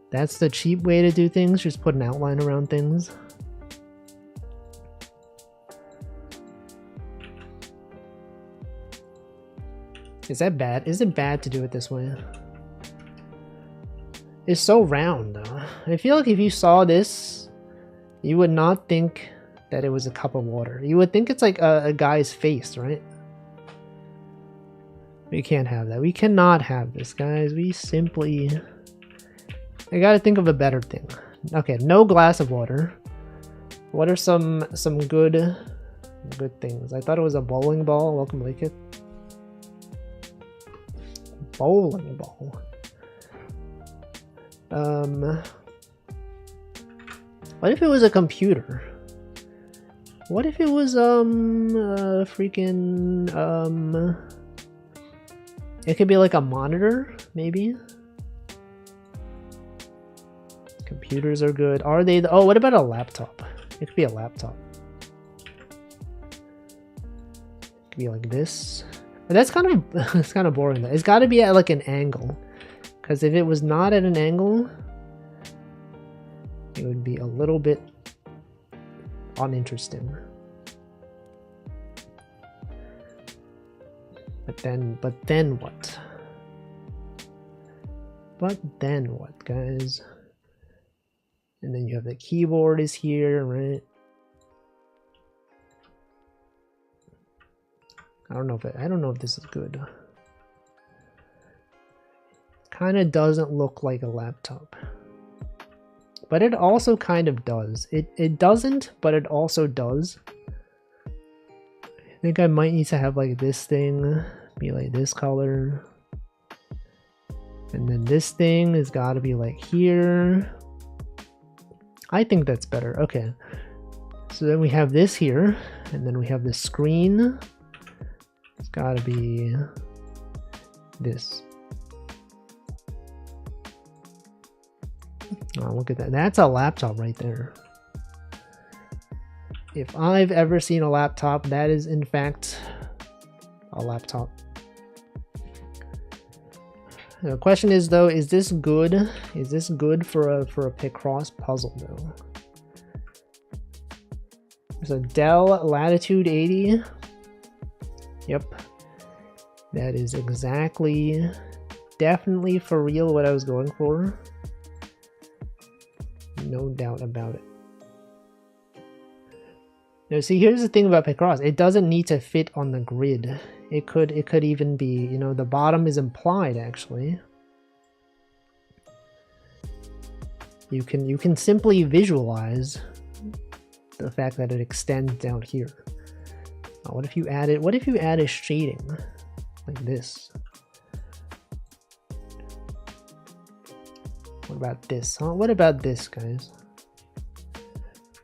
That's the cheap way to do things, just put an outline around things. Is that bad? Is it bad to do it this way? It's so round though. I feel like if you saw this, you would not think that it was a cup of water. You would think it's like a guy's face, right? We can't have that. We cannot have this, guys. We simply... I gotta think of a better thing. Okay, no glass of water. What are some good things? I thought it was a bowling ball. Welcome, Laketh. Bowling ball. What if it was a computer? What if it was it could be like a monitor, maybe? Computers are good. Are they? Oh, what about a laptop? It could be a laptop. It could be like this. But that's kind of it's kind of boring though. It's got to be at like an angle, because if it was not at an angle, it would be a little bit uninteresting. But then what? But then what, guys? And then you have the keyboard is here, right? I don't know if this is good. Kind of doesn't look like a laptop. But it also kind of does. It doesn't, but it also does. I think I might need to have like this thing be like this color. And then this thing has got to be like here. I think that's better. Okay. So then we have this here, and then we have this screen. It's got to be this. Oh, look at that. That's a laptop right there. If I've ever seen a laptop, that is in fact a laptop. The question is though, is this good? Is this good for a picross puzzle though? There's a Dell Latitude 80. Yep. That is exactly, definitely for real what I was going for. No doubt about it. Now see, here's the thing about picross. It doesn't need to fit on the grid. It could even be, you know, the bottom is implied actually. You can simply visualize the fact that it extends down here. What if you added shading like this? What about this? Huh? What about this, guys?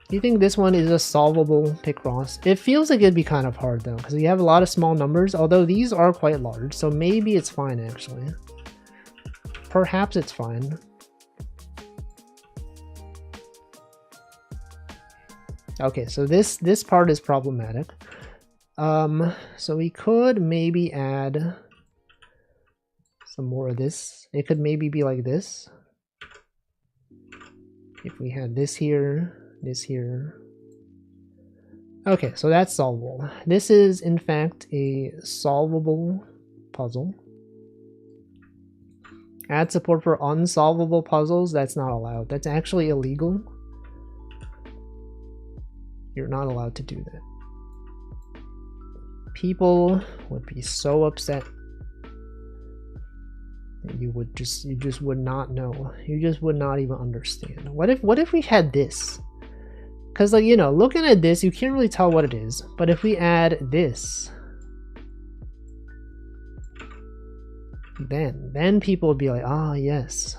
Do you think this one is a solvable picross? It feels like it'd be kind of hard though, because we have a lot of small numbers, although these are quite large, so maybe it's fine actually. Perhaps it's fine. Okay, so this part is problematic. So we could maybe add some more of this. It could maybe be like this. If we had this here, this here. Okay, so that's solvable. This is in fact a solvable puzzle. Add support for unsolvable puzzles. That's not allowed. That's actually illegal. You're not allowed to do that. People would be so upset. You just would not know. You just would not even understand. What if we had this? Because, like, you know, looking at this, you can't really tell what it is. But if we add this, then people would be like, ah, yes,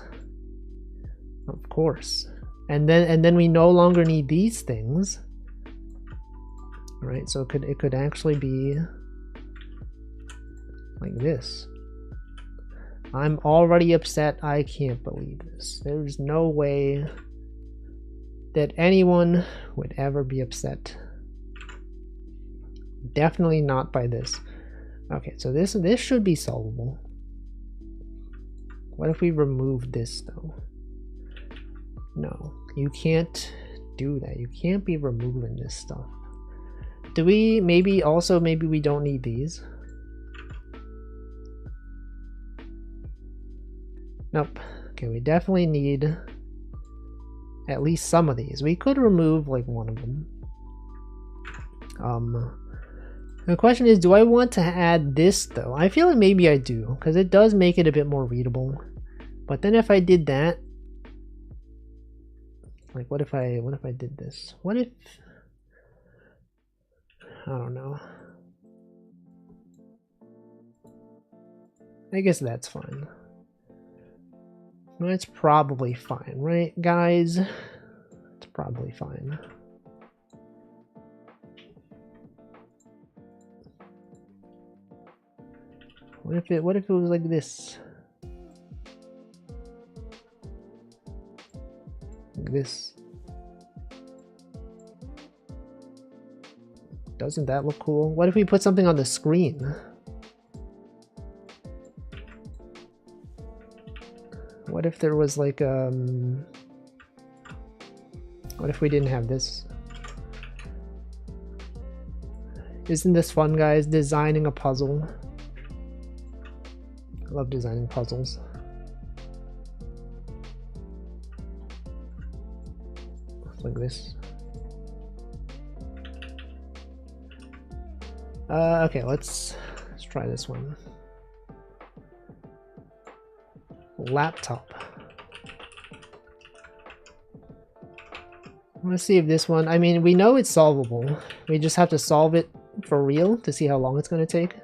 of course. And then we no longer need these things, right? So it could actually be like this. I'm already upset. I can't believe this. There's no way that anyone would ever be upset. Definitely not by this. Okay, so this should be solvable. What if we remove this though? No, you can't do that. You can't be removing this stuff. Do we maybe we don't need these? Nope. Okay, we definitely need at least some of these. We could remove like one of them. The question is, do I want to add this though? I feel like maybe I do, because it does make it a bit more readable. But then if I did that, like what if I did this? What if, I don't know. I guess that's fine. It's probably fine, right, guys? It's probably fine. What if it was like this? Like this. Doesn't that look cool? What if we put something on the screen? What if there was like what if we didn't have this? Isn't this fun, guys? Designing a puzzle. I love designing puzzles. Like this. Okay, let's try this one. Laptop. Let's see if this one, I mean, we know it's solvable. We just have to solve it for real to see how long it's going to take.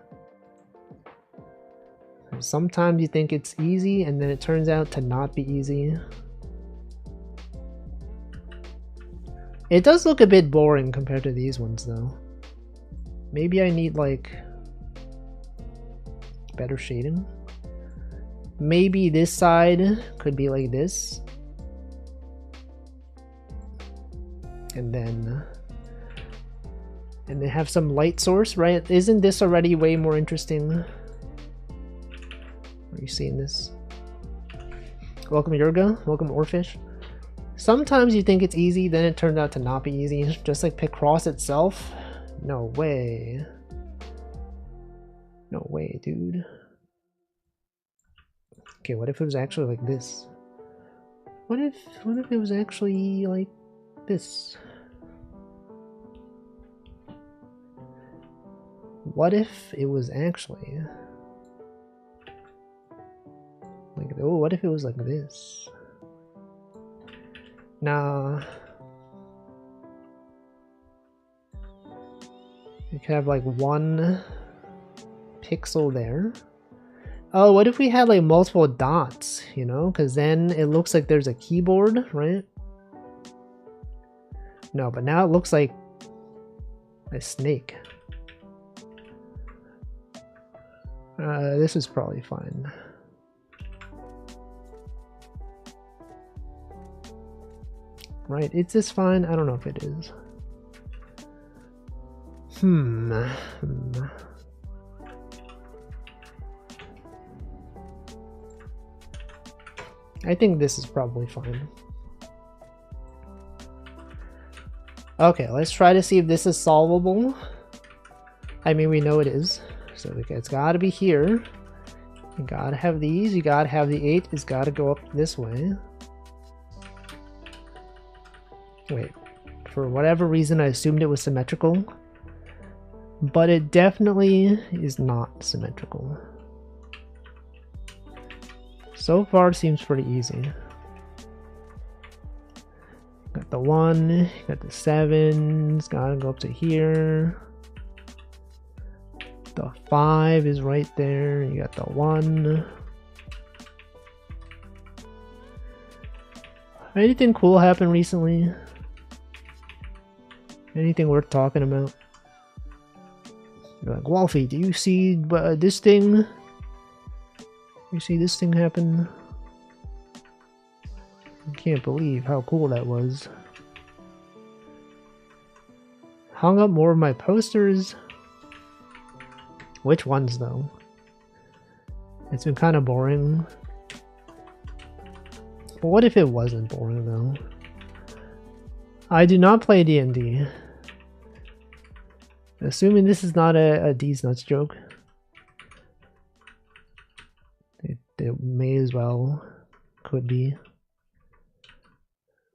Sometimes you think it's easy and then it turns out to not be easy. It does look a bit boring compared to these ones though. Maybe I need like better shading. Maybe this side could be like this. And then have some light source, right? Isn't this already way more interesting? Are you seeing this? Welcome Yurga, welcome Orfish. Sometimes you think it's easy, then it turned out to not be easy. Just like picross itself. No way. No way, dude. Okay, what if it was actually like this? What if it was actually like this? What if it was actually like, oh, what if it was like this? Nah. You could have like one pixel there. Oh, what if we had like multiple dots, you know? Because then it looks like there's a keyboard, right? No, but now it looks like a snake. This is probably fine. Right, is this fine? I don't know if it is. I think this is probably fine. Okay, let's try to see if this is solvable. I mean, we know it is. So it's gotta be here. You gotta have these. You gotta have the 8. It's gotta go up this way. Wait. For whatever reason, I assumed it was symmetrical. But it definitely is not symmetrical. So far, it seems pretty easy. Got the 1, got the 7, it's gotta go up to here. The 5 is right there, you got the 1. Anything cool happen recently? Anything worth talking about? You're like, Wolfie, do you see this thing? You see this thing happen? I can't believe how cool that was. Hung up more of my posters. Which ones though? It's been kind of boring. But what if it wasn't boring though? I do not play D&D. Assuming this is not a D's Nuts joke. It may as well. Could be.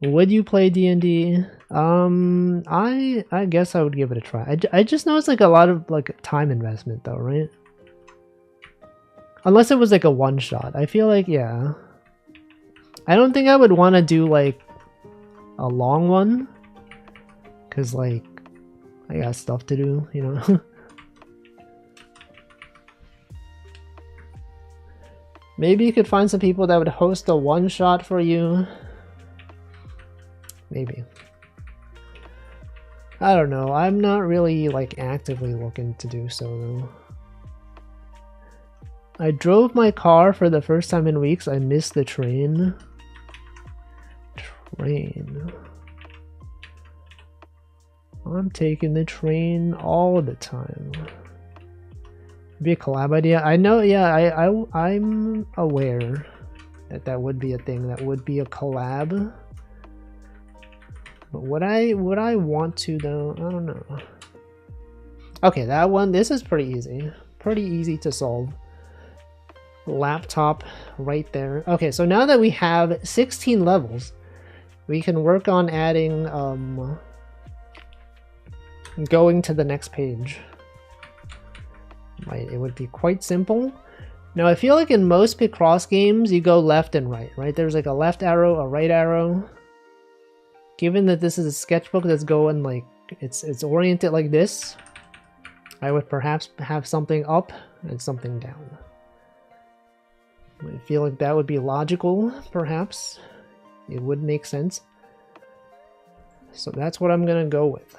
Would you play D&D? I guess I would give it a try. I just know it's like a lot of like time investment though, right? Unless it was like a one-shot. I feel like, yeah. I don't think I would want to do like a long one. Cause like, I got stuff to do, you know? Maybe you could find some people that would host a one-shot for you. Maybe. I don't know. I'm not really like actively looking to do so though. I drove my car for the first time in weeks. I missed the train. I'm taking the train all the time. Be a collab idea. I know, yeah, I'm aware that that would be a thing. That would be a collab. But would I want to though? I don't know. Okay, that one, this is pretty easy. Pretty easy to solve. Laptop right there. Okay, so now that we have 16 levels, we can work on adding, going to the next page. Right, it would be quite simple. Now I feel like in most picross games you go left and right, right? There's like a left arrow, a right arrow. Given that this is a sketchbook that's going like, it's oriented like this, I would perhaps have something up and something down. I feel like that would be logical, perhaps. It would make sense. So that's what I'm gonna go with.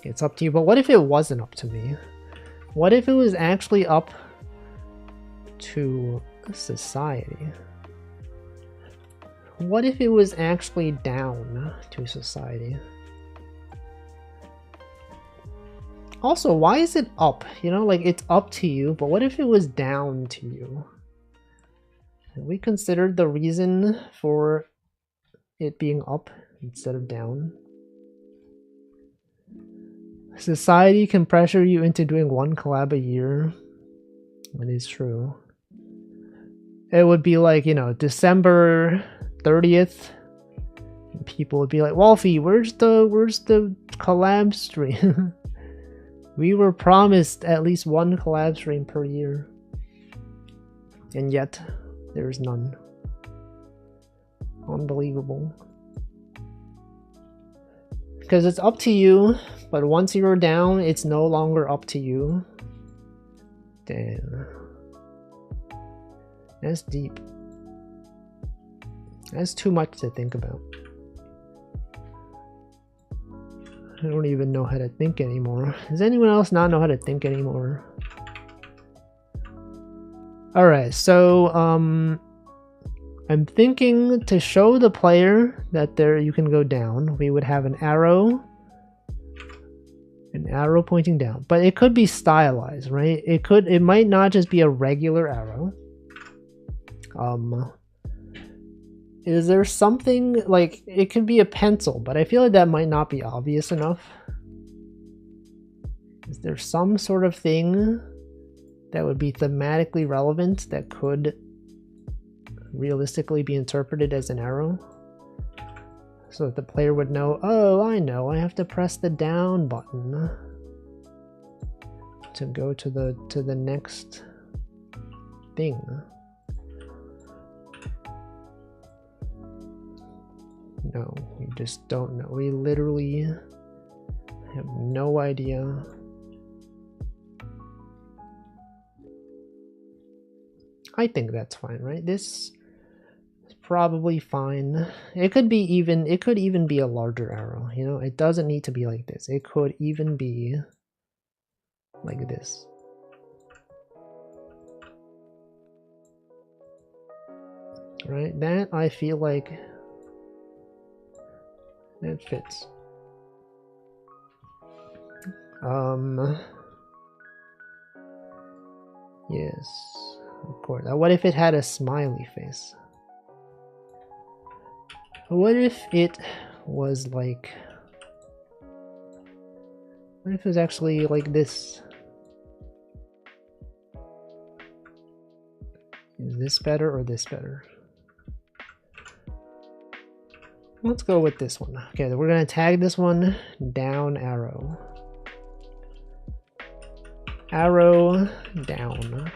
It's up to you, but what if it wasn't up to me? What if it was actually up to society? What if it was actually down to society? Also, why is it up? You know, like it's up to you, but what if it was down to you? Have we considered the reason for it being up instead of down? Society can pressure you into doing one collab a year. That is true. It would be like, you know, December 30th. And people would be like, Wolfie, where's the collab stream? We were promised at least one collab stream per year. And yet, there's none. Unbelievable. Because it's up to you, but once you're down, it's no longer up to you. Damn. That's deep. That's too much to think about. I don't even know how to think anymore. Does anyone else not know how to think anymore? Alright, so I'm thinking to show the player that there you can go down, we would have an arrow An arrow pointing down, but it could be stylized, right? It might not just be a regular arrow. Is there something like it could be a pencil, but I feel like that might not be obvious enough. Is there some sort of thing that would be thematically relevant that could realistically be interpreted as an arrow? So that the player would know, oh, I know, I have to press the down button to go to the next thing. No, we just don't know. We literally have no idea. I think that's fine, right? This probably fine. It could even be a larger arrow, you know. It doesn't need to be like this. It could even be like this. Right? That I feel like that fits. Yes, of course. Now what if it had a smiley face? What if it was like... What if it was actually like this? Is this better or this better? Let's go with this one. Okay, we're gonna tag this one down arrow. Arrow down.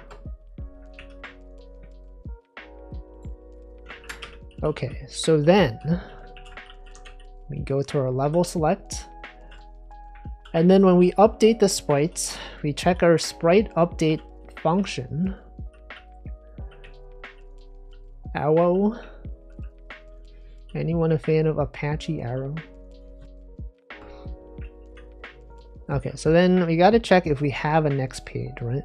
Okay, so then we go to our level select, and then when we update the sprites, we check our sprite update function. Arrow. Anyone a fan of Apache Arrow? Okay, so then we got to check if we have a next page, right?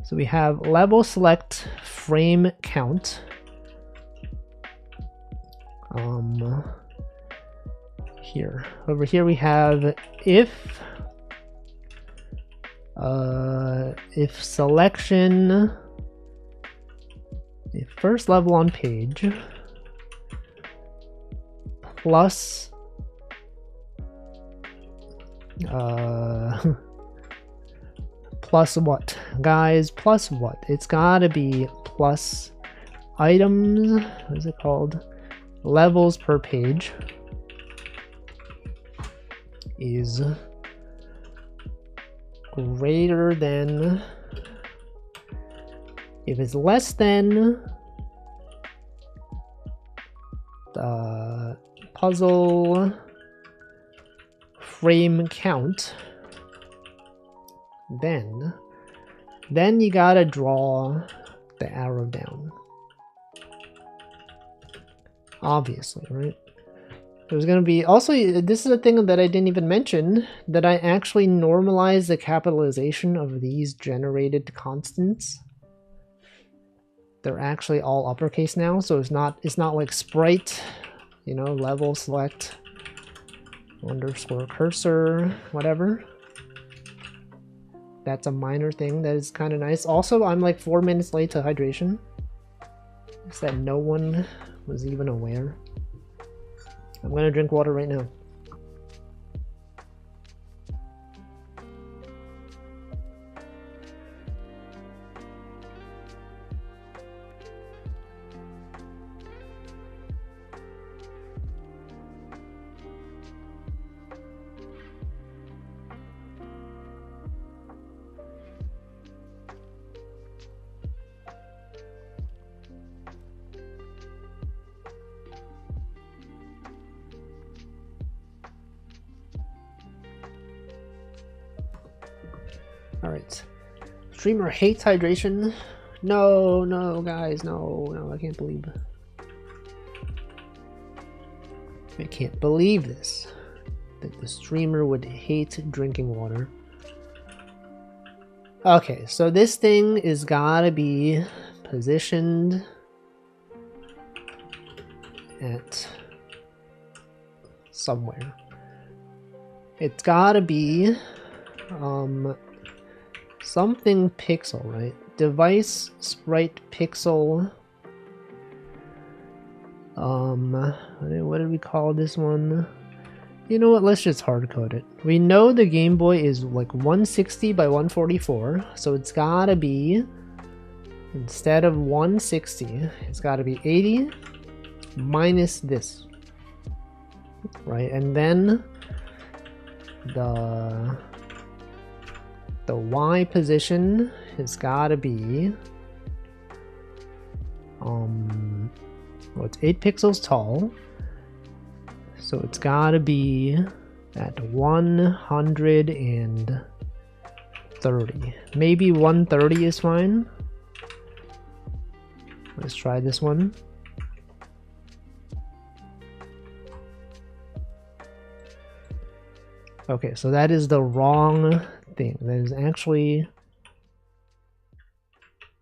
So we have level select frame count. Here, over here we have if selection, if first level on page plus plus what, guys? Plus what? It's gotta be plus items. What is it called? Levels per page is greater than, if it's less than the puzzle frame count, then you gotta draw the arrow down. Obviously, right? There's gonna be also, this is a thing that I didn't even mention, that I actually normalize the capitalization of these generated constants. They're actually all uppercase now, so it's not like sprite, you know, level select underscore cursor, whatever. That's a minor thing that is kind of nice. Also, I'm like 4 minutes late to hydration. Is that no one was even aware? I'm gonna drink water right now. Alright. Streamer hates hydration. No, guys, no, I can't believe. I can't believe this. That the streamer would hate drinking water. Okay, so this thing is gotta be positioned at somewhere. It's gotta be something pixel, right? Device sprite pixel. What did we call this one? You know what, let's just hard code it. We know the Game Boy is like 160 by 144, so it's gotta be, instead of 160, it's gotta be 80 minus this, right? And then the Y position has gotta be, well, it's 8 pixels tall. So it's gotta be at 130. Maybe 130 is fine. Let's try this one. Okay, so that is the wrong thing. That is actually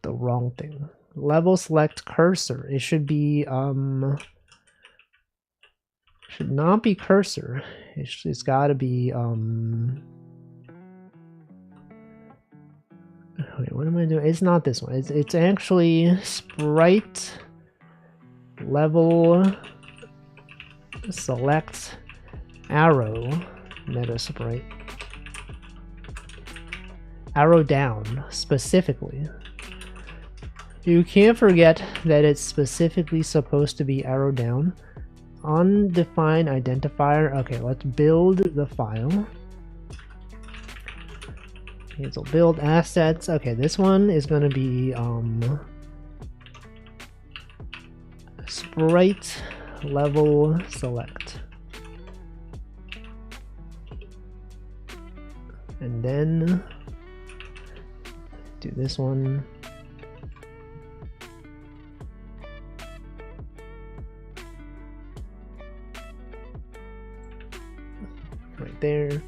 the wrong thing. Level select cursor. It should be should not be cursor. It's got to be wait, what am I doing? It's not this one. It's actually sprite level select arrow meta sprite. Arrow down specifically. You can't forget that it's specifically supposed to be arrow down. Undefined identifier. Okay, let's build the file. Okay, so build assets. Okay, this one is going to be sprite level select. And then do this one. Right there.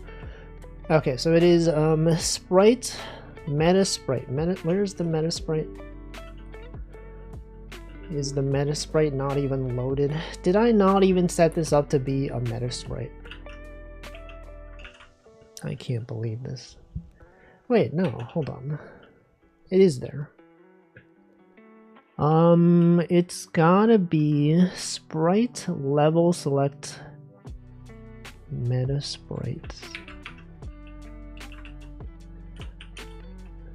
Okay, so it is sprite meta sprite. Where's the meta sprite? Is the meta sprite not even loaded? Did I not even set this up to be a meta sprite? I can't believe this. Wait, no, hold on. It is there. It's gotta be sprite level select meta sprites.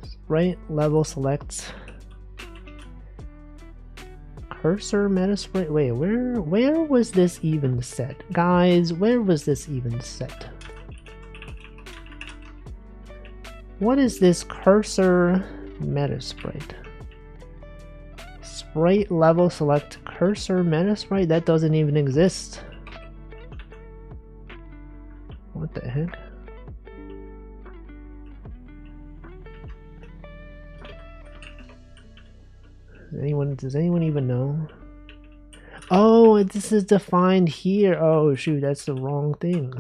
Sprite level select cursor meta sprite. Wait, where was this even set? Guys, where was this even set? What is this cursor meta sprite? Sprite level select cursor meta sprite? That doesn't even exist. What the heck? Does anyone even know? Oh, this is defined here. Oh shoot, that's the wrong thing.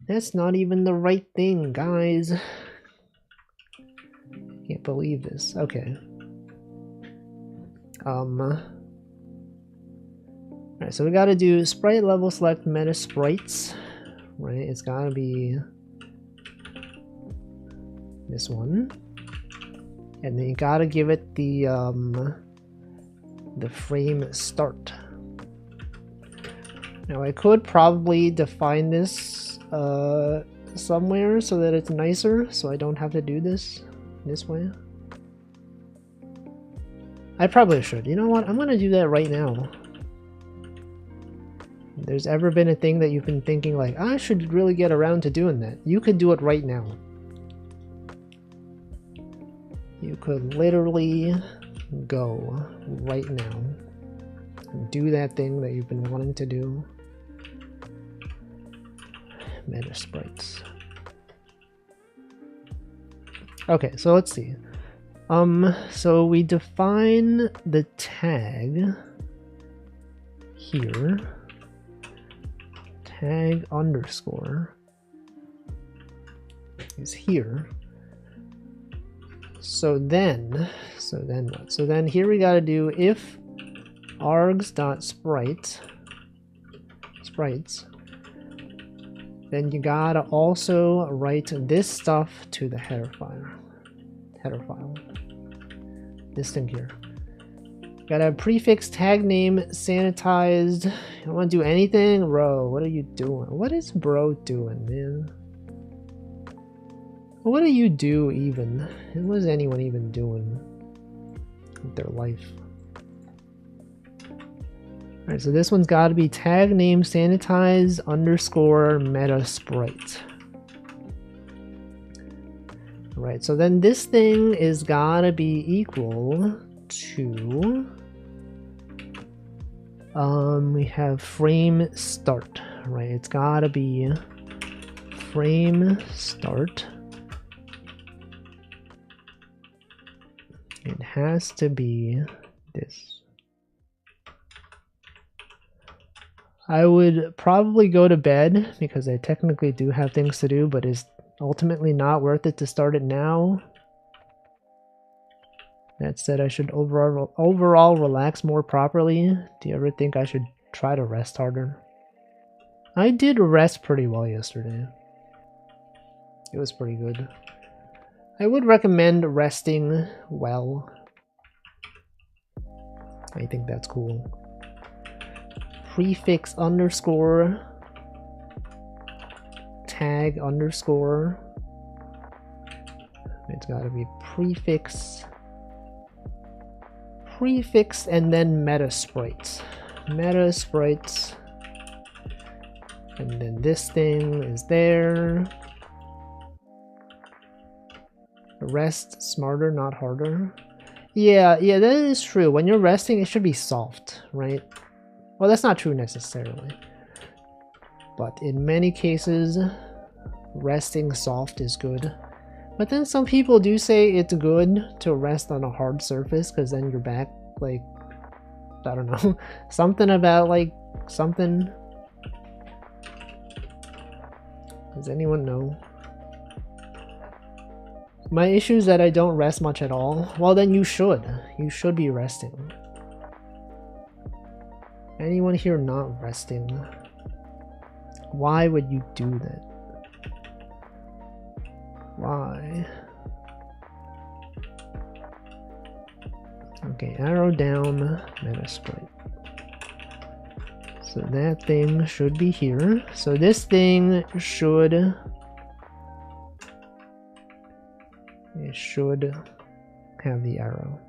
That's not even the right thing, guys. Can't believe this. Okay. Alright, so we gotta do sprite level select meta sprites. Right, it's gotta be this one. And then you gotta give it the frame start. Now I could probably define this somewhere so that it's nicer, so I don't have to do this way. I probably should. You know what? I'm gonna do that right now. If there's ever been a thing that you've been thinking like, I should really get around to doing that, you could do it right now. You could literally go right now and do that thing that you've been wanting to do. Meta sprites. Okay, so let's see. So we define the tag here. Tag underscore is here. So then what? So then here we gotta do if args.sprite sprites then you gotta also write this stuff to the header file. This thing here. Gotta have prefix, tag name, sanitized. You don't want to do anything? Bro, what are you doing? What is bro doing, man? What do you do even? What is anyone even doing with their life? Alright, so this one's gotta be tag name, sanitize, underscore, meta sprite. Right, so then this thing is gotta be equal to we have frame start, right? It's gotta be frame start. It has to be this. I would probably go to bed because I technically do have things to do, but it's ultimately not worth it to start it now. That said, I should overall relax more properly. Do you ever think I should try to rest harder? I did rest pretty well yesterday. It was pretty good. I would recommend resting well. I think that's cool. Prefix underscore tag underscore. It's got to be prefix and then meta sprites, and then this thing is there. Rest smarter, not harder. Yeah, that is true. When you're resting, it should be soft, right? Well, that's not true necessarily, but in many cases resting soft is good. But then some people do say it's good to rest on a hard surface because then your back, like, I don't know, something about like something. Does anyone know? My issue is that I don't rest much at all. Well, then you should be resting. Anyone here not resting? Why would you do that? Why? Okay, arrow down, meta sprite. So that thing should be here. So this thing should... it should have the arrow.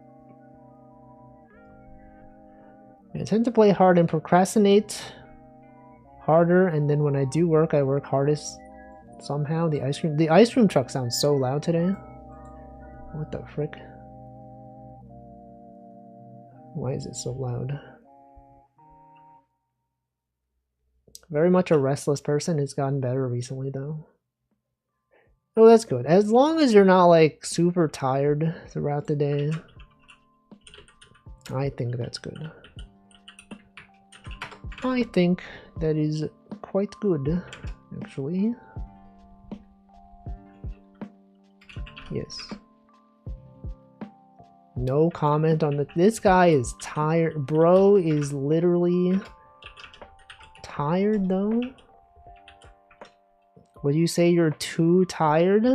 I tend to play hard and procrastinate harder, and then when I do work, I work hardest somehow. The ice cream truck sounds so loud today. What the frick? Why is it so loud? Very much a restless person. It's gotten better recently though. Oh, that's good. As long as you're not like super tired throughout the day, I think that's good. I think that is quite good, actually. Yes. No comment on that. This guy is tired. Bro is literally tired though. Would you say you're too tired?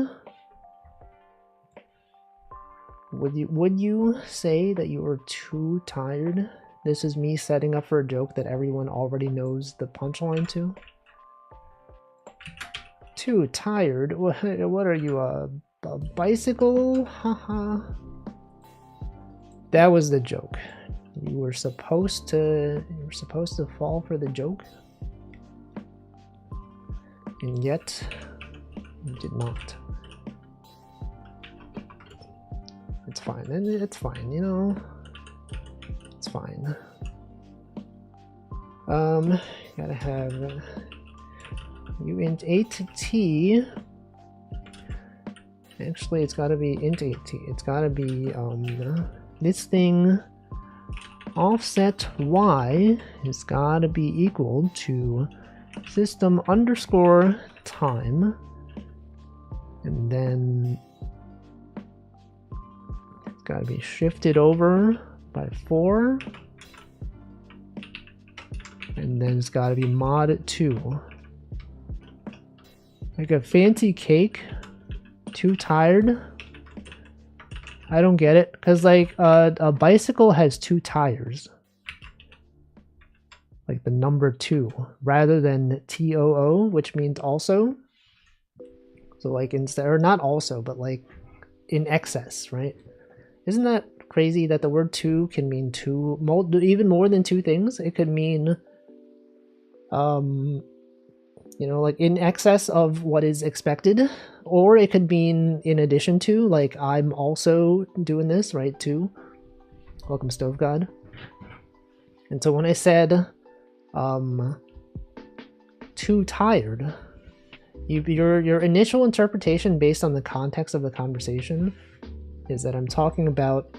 Would you say that you are too tired? This is me setting up for a joke that everyone already knows the punchline to. Too tired? What are you, a bicycle? Haha. That was the joke. You were supposed to fall for the joke. And yet, you did not. It's fine. It's fine, you know. It's fine. Gotta have you int 8t. Actually, it's gotta be int 8t. It's gotta be this thing offset y is gotta be equal to system underscore time, and then it's gotta be shifted over by 4, and then it's got to be mod 2. Like a fancy cake. Too tired. I don't get it. Because like a bicycle has 2 tires. Like the number 2. Rather than TOO, which means also. So like instead, or not also, but like in excess, right? Isn't that crazy that the word 2 can mean 2, even more than 2 things? It could mean, you know, like in excess of what is expected, or it could mean in addition to, like I'm also doing this, right, too. Welcome, Stove God. And so when I said, too tired, your initial interpretation based on the context of the conversation is that I'm talking about,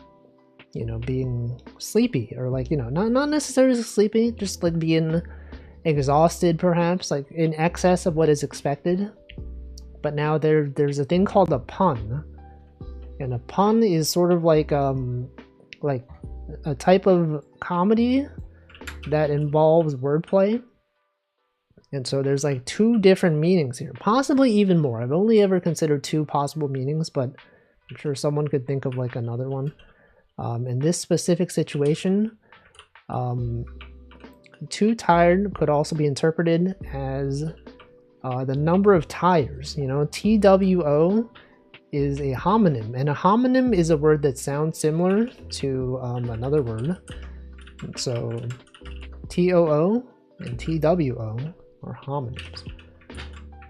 you know, being sleepy, or like, you know, not necessarily sleepy, just like being exhausted, perhaps, like in excess of what is expected. But now there's a thing called a pun, and a pun is sort of like a type of comedy that involves wordplay. And so there's like 2 different meanings here, possibly even more. I've only ever considered 2 possible meanings, but I'm sure someone could think of like another one. In this specific situation, too tired could also be interpreted as the number of tires. You know, TWO is a homonym, and a homonym is a word that sounds similar to another word. And so TOO and TWO are homonyms.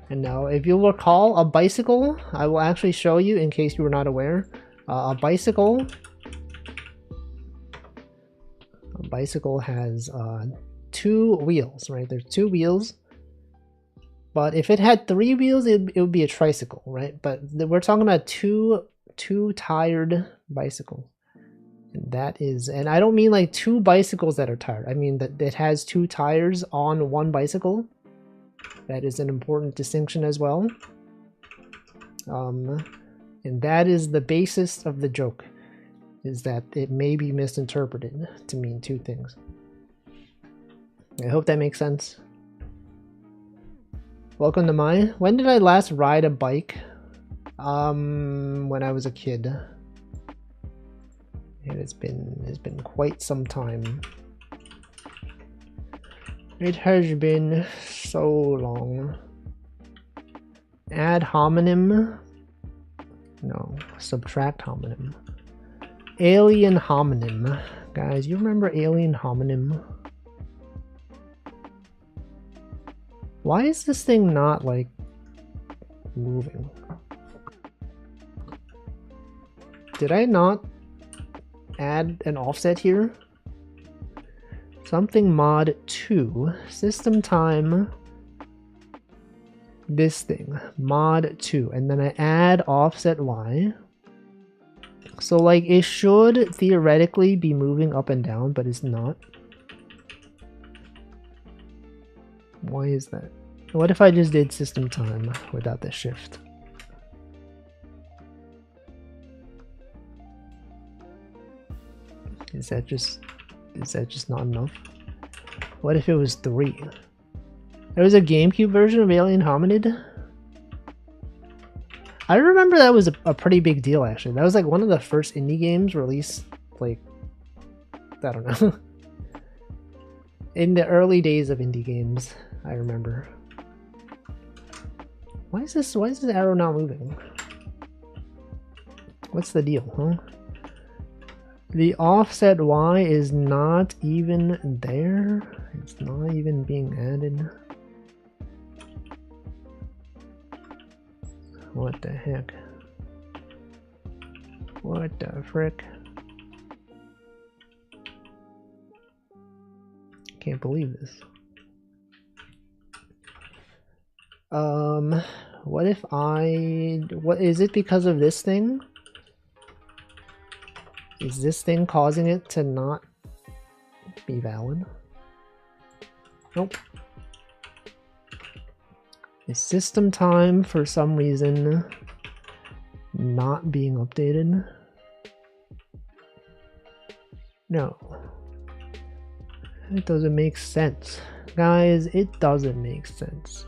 And now, if you'll recall, a bicycle, I will actually show you in case you were not aware. A bicycle has 2 wheels, right? There's 2 wheels. But if it had 3 wheels, it would be a tricycle, right? But we're talking about two tired bicycles. And that is, and I don't mean like 2 bicycles that are tired. I mean that it has 2 tires on 1 bicycle. That is an important distinction as well. And that is the basis of the joke, is that it may be misinterpreted to mean 2 things. I hope that makes sense. Welcome to mine. When did I last ride a bike? When I was a kid. And it's been quite some time. It has been so long. Add homonym. No, subtract homonym. Alien homonym. Guys, you remember alien homonym? Why is this thing not, like, moving? Did I not add an offset here? Something mod 2. System time. This thing. Mod 2. And then I add offset Y. So, like, it should theoretically be moving up and down, but it's not. Why is that? What if I just did system time without the shift? Is that just not enough? What if it was 3? There was a GameCube version of Alien Hominid? I remember that was a pretty big deal, actually. That was like one of the first indie games released, like, I don't know. In the early days of indie games, I remember. Why is this arrow not moving? What's the deal, huh? The offset Y is not even there. It's not even being added. What the heck? What the frick? Can't believe this. What if what is it because of this thing? Is this thing causing it to not be valid? Nope. Is system time for some reason not being updated? No. It doesn't make sense. Guys, it doesn't make sense.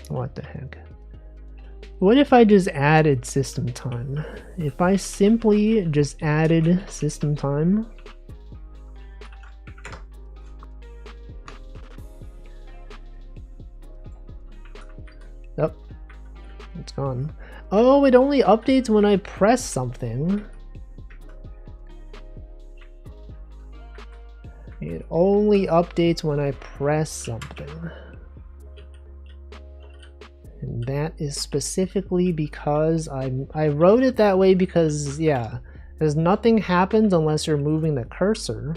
What the heck? What if I just added system time? If I simply just added system time. Oh, it's gone. Oh, it only updates when I press something. It only updates when I press something. And that is specifically because I wrote it that way because, yeah, because nothing happens unless you're moving the cursor.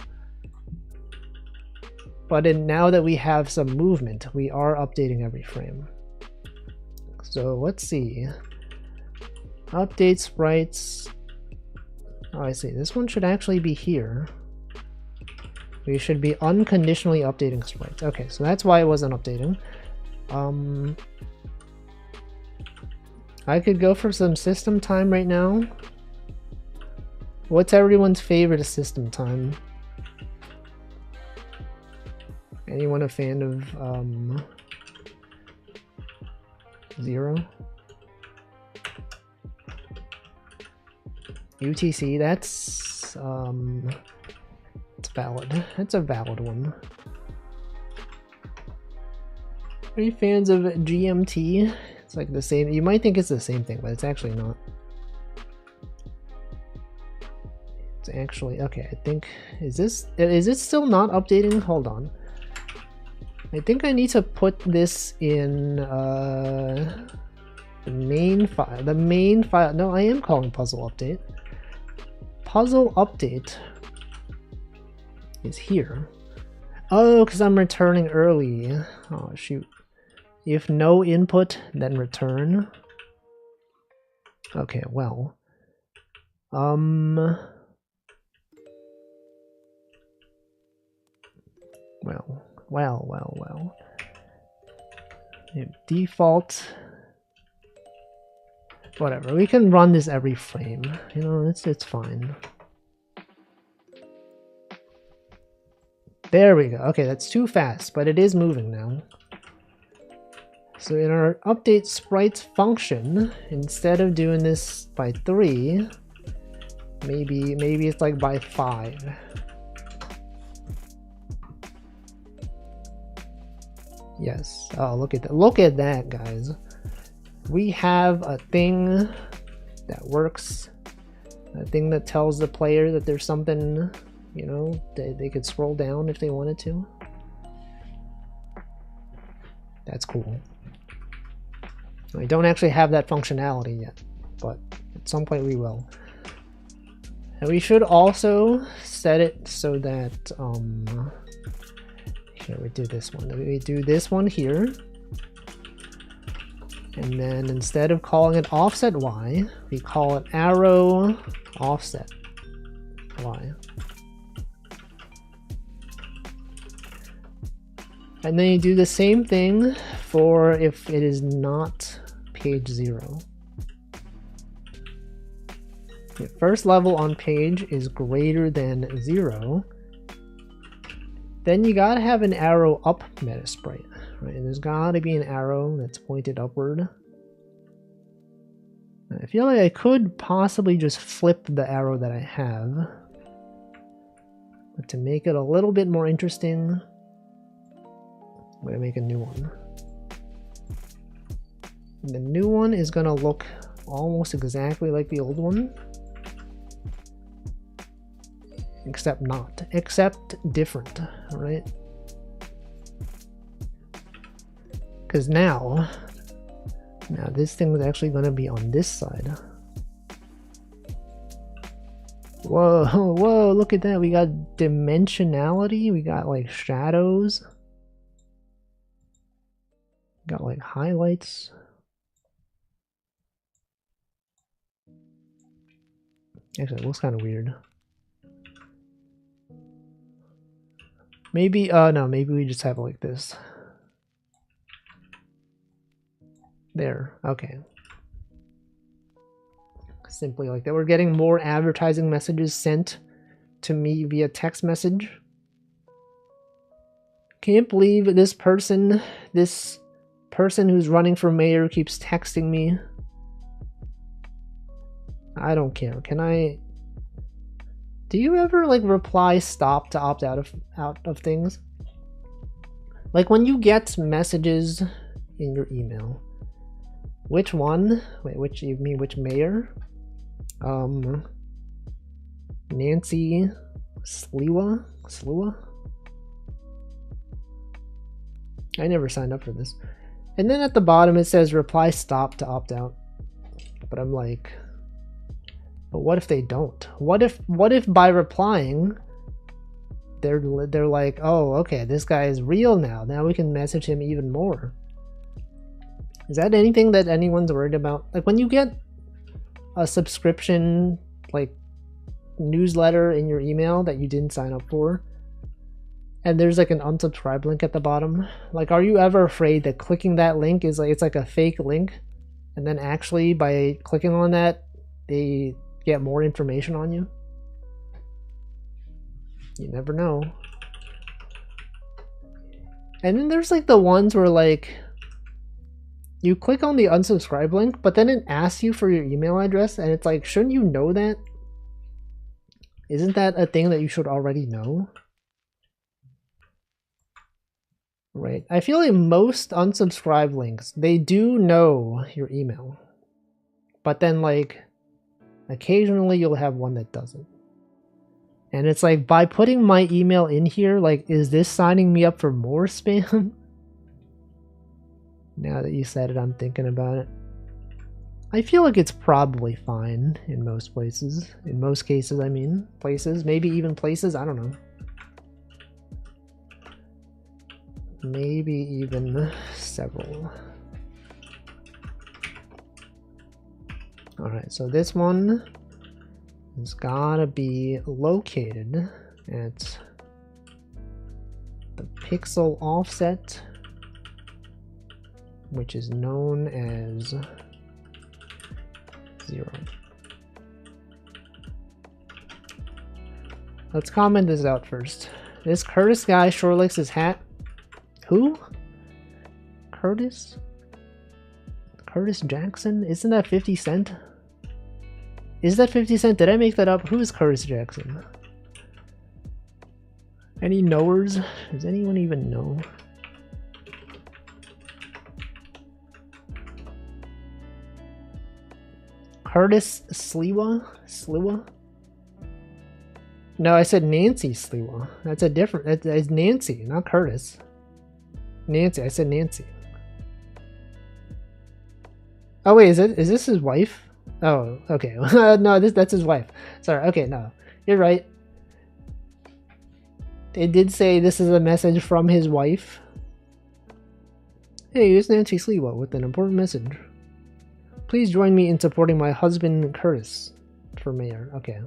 But now that we have some movement, we are updating every frame. So let's see. Update sprites. Oh, I see. This one should actually be here. We should be unconditionally updating sprites. Okay, so that's why it wasn't updating. I could go for some system time right now. What's everyone's favorite system time? Anyone a fan of 0? UTC, that's it's valid. That's a valid one. Are you fans of GMT? It's like the same. You might think it's the same thing, but it's actually not. It's actually okay. I think is it still not updating? Hold on. I think I need to put this in the main file. The main file. No, I am calling puzzle update. Puzzle update is here. Oh, because I'm returning early. Oh shoot. If no input, then return. Okay, well. Well. Default. Whatever, we can run this every frame. You know, it's fine. There we go. Okay, that's too fast, but it is moving now. So in our update sprites function, instead of doing this by 3, maybe it's like by 5. Yes. Oh, look at that. Look at that, guys. We have a thing that works. A thing that tells the player that there's something, you know, they could scroll down if they wanted to. That's cool. We don't actually have that functionality yet, but at some point we will. And we should also set it so that here we do this one. We do this one here. And then instead of calling it offset Y, we call it arrow offset Y. And then you do the same thing for if it is not page 0. The first level on page is greater than 0. Then you gotta have an arrow up meta sprite, right? And there's gotta be an arrow that's pointed upward. I feel like I could possibly just flip the arrow that I have. But to make it a little bit more interesting, I'm gonna make a new one. And the new one is gonna look almost exactly like the old one. Except not. Except different, right? Because now this thing is actually gonna be on this side. Whoa, whoa, look at that. We got dimensionality, we got like shadows. Got like highlights. Actually, it looks kind of weird. Maybe, no, maybe we just have it like this. There, okay. Simply like that. We're getting more advertising messages sent to me via text message. Can't believe this person person who's running for mayor keeps texting me. I don't care. Can I... Do you ever like reply stop to opt out of things? Like when you get messages in your email. Which one? Wait, which you mean which mayor? Nancy Sliwa? I never signed up for this. And then at the bottom it says reply stop to opt out. But I'm like, but what if they don't? What if by replying they're like, oh, okay, this guy is real now. Now we can message him even more. Is that anything that anyone's worried about? Like when you get a subscription like newsletter in your email that you didn't sign up for, and there's like an unsubscribe link at the bottom, like are you ever afraid that clicking that link is like, it's like a fake link, and then actually by clicking on that they get more information on you? You never know. And then there's like the ones where like you click on the unsubscribe link, but then it asks you for your email address, and it's like, shouldn't you know that? Isn't that a thing that you should already know? Right. I feel like most unsubscribe links, they do know your email. But then like occasionally you'll have one that doesn't. And it's like, by putting my email in here, like, is this signing me up for more spam? Now that you said it, I'm thinking about it. I feel like it's probably fine in most places. In most cases, I mean. Places, maybe even places, I don't know. Maybe even several. Alright, so this one has gotta be located at the pixel offset, which is known as 0. Let's comment this out first. This Curtis guy sure likes his hat. Who? Curtis? Curtis Jackson? Isn't that 50 Cent? Is that 50 Cent? Did I make that up? Who is Curtis Jackson? Any knowers? Does anyone even know? Curtis Sliwa? Sliwa? No, I said Nancy Sliwa. That's a different... That's Nancy, not Curtis. Nancy, I said Nancy. Oh wait, is this his wife? Oh, okay. No, that's his wife. Sorry, okay, no. You're right. It did say this is a message from his wife. Hey, it's Nancy Sliwa with an important message. Please join me in supporting my husband Curtis for mayor. Okay.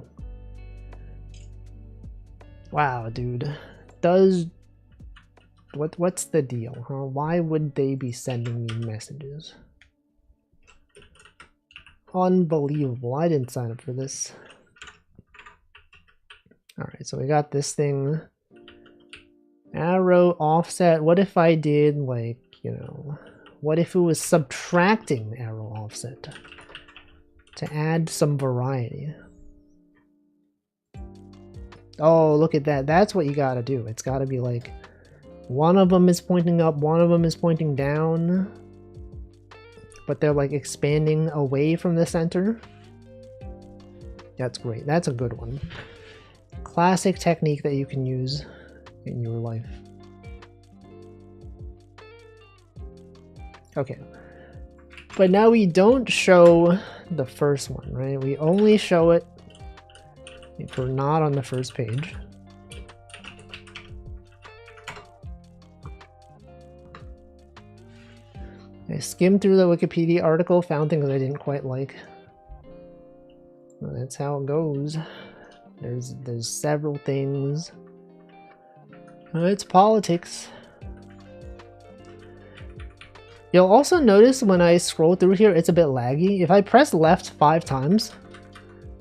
Wow, dude. What's the deal, huh? Why would they be sending me messages? Unbelievable. I didn't sign up for this. Alright, so we got this thing. Arrow offset. What if I did, like, you know, what if it was subtracting arrow offset to add some variety? Oh, look at that. That's what you gotta do. It's gotta be like, one of them is pointing up, one of them is pointing down, but they're like expanding away from the center. That's great. That's a good one. Classic technique that you can use in your life. Okay. But now we don't show the first one, right? We only show it if we're not on the first page. I skimmed through the Wikipedia article, found things I didn't quite like. Well, that's how it goes. There's several things. It's politics. You'll also notice when I scroll through here, it's a bit laggy. If I press left 5 times...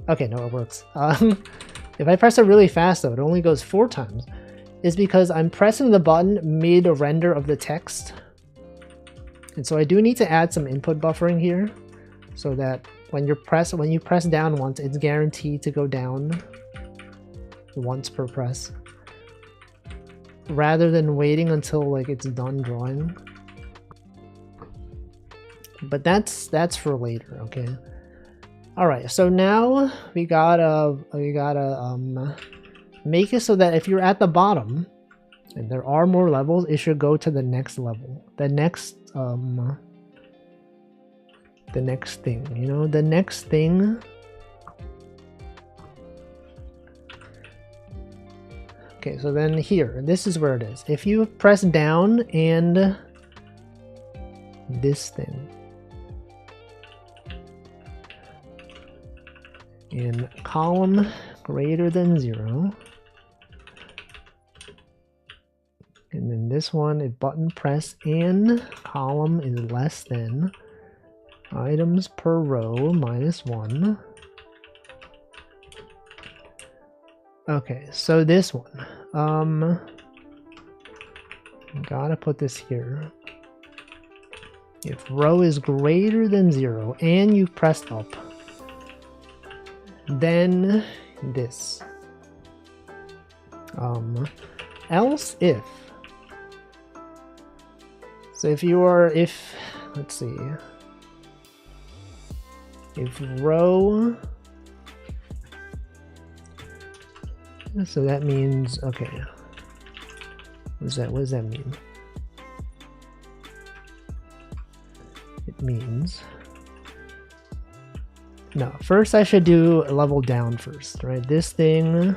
Okay, no, it works. If I press it really fast, though, it only goes 4 times. It's because I'm pressing the button mid-render of the text. And so I do need to add some input buffering here so that when you press down once, it's guaranteed to go down once per press, rather than waiting until like it's done drawing. But that's for later, okay? All right, so now we gotta make it so that if you're at the bottom and there are more levels, it should go to the next level, the next thing, you know, the next thing. Okay, so then here, this is where it is. If you press down and this thing, in column greater than 0, and then this one, if button press and column is less than items per row -1. Okay, so this one, gotta put this here. If row is greater than 0 and you've pressed up, then this. Else if. So let's see. If row, so that means, okay. What does that mean? It means, no, first I should do a level down first, right? This thing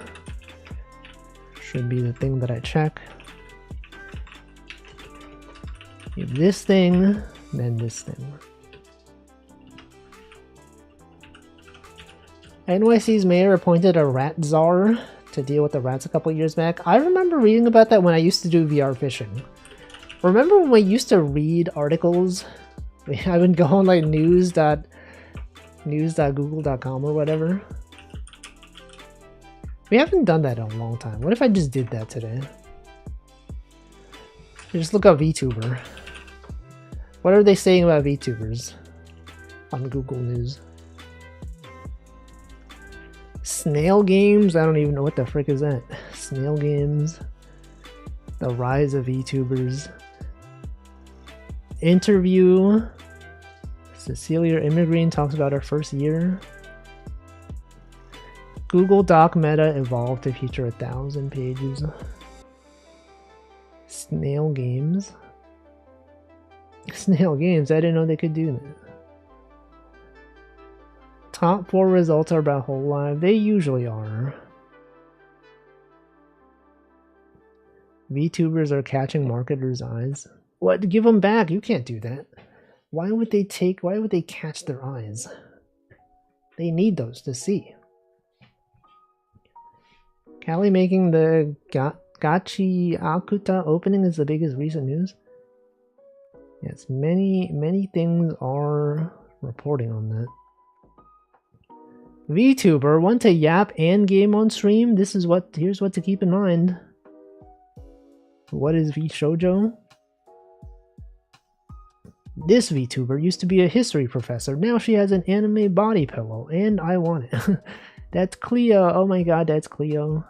should be the thing that I check. If this thing, then this thing. NYC's mayor appointed a rat czar to deal with the rats a couple years back. I remember reading about that when I used to do VR fishing. Remember when we used to read articles? I would go on like news.google.com or whatever. We haven't done that in a long time. What if I just did that today? Just look up VTuber. What are they saying about VTubers on Google News? Snail games? I don't even know what the frick is that. Snail games. The rise of VTubers. Interview. Cecilia Immergreen talks about her first year. Google Doc Meta evolved to feature 1,000 pages. Snail games. Snail games, I didn't know they could do that. Top 4 results are about whole life. They usually are. VTubers are catching marketers' eyes. What? Give them back. You can't do that. Why would they catch their eyes? They need those to see. Callie making the Gachi Akuta opening is the biggest recent news. Yes, many things are reporting on that. VTuber want to yap and game on stream? Here's what to keep in mind. What is VShojo? This VTuber used to be a history professor. Now she has an anime body pillow, and I want it. That's Cleo. Oh my god, that's Cleo.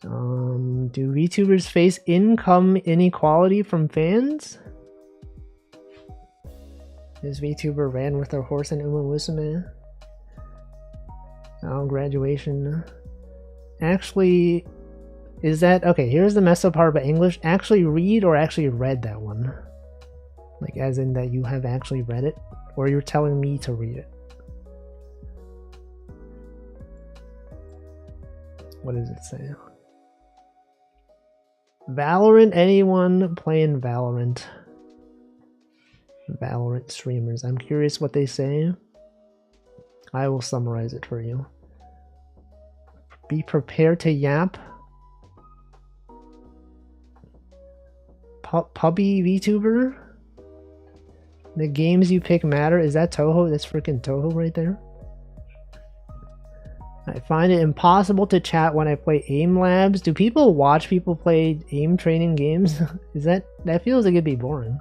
Do VTubers face income inequality from fans? This VTuber ran with her horse and Uma Musume. Oh, graduation. Actually, is that... Okay, here's the messed up part about English. Actually read or actually read that one? Like, as in that you have actually read it? Or you're telling me to read it? What does it say? Valorant, anyone playing Valorant? Valorant streamers. I'm curious what they say. I will summarize it for you. Be prepared to yap. Pubby VTuber? The games you pick matter. Is that Toho? That's freaking Toho right there. I find it impossible to chat when I play aim labs. Do people watch people play aim training games? Is that feels like it'd be boring.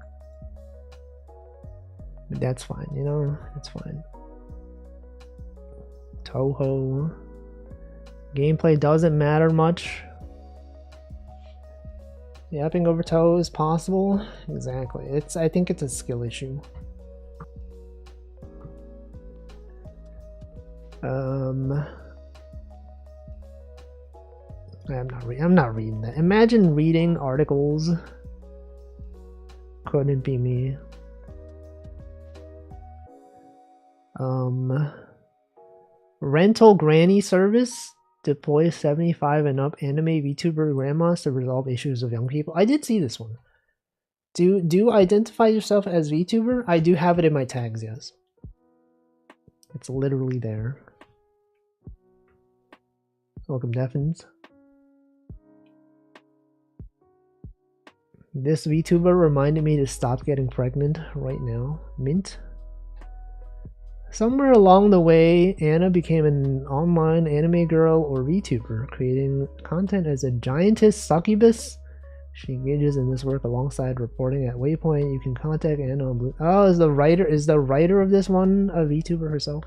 But that's fine, you know, it's fine. Toho. Gameplay doesn't matter much. Yapping over Toho is possible. Exactly. I think it's a skill issue. I'm not reading that. Imagine reading articles. Couldn't be me. Rental granny service deploys 75 and up anime VTuber grandmas to resolve issues of young people. I did see this one. Do identify yourself as VTuber? I do have it in my tags, yes. It's literally there. Welcome, Deffins. This VTuber reminded me to stop getting pregnant right now. Mint. Somewhere along the way, Anna became an online anime girl or VTuber, creating content as a giantess succubus. She engages in this work alongside reporting at Waypoint. You can contact Anna on Blue. Oh, is the writer of this one a VTuber herself?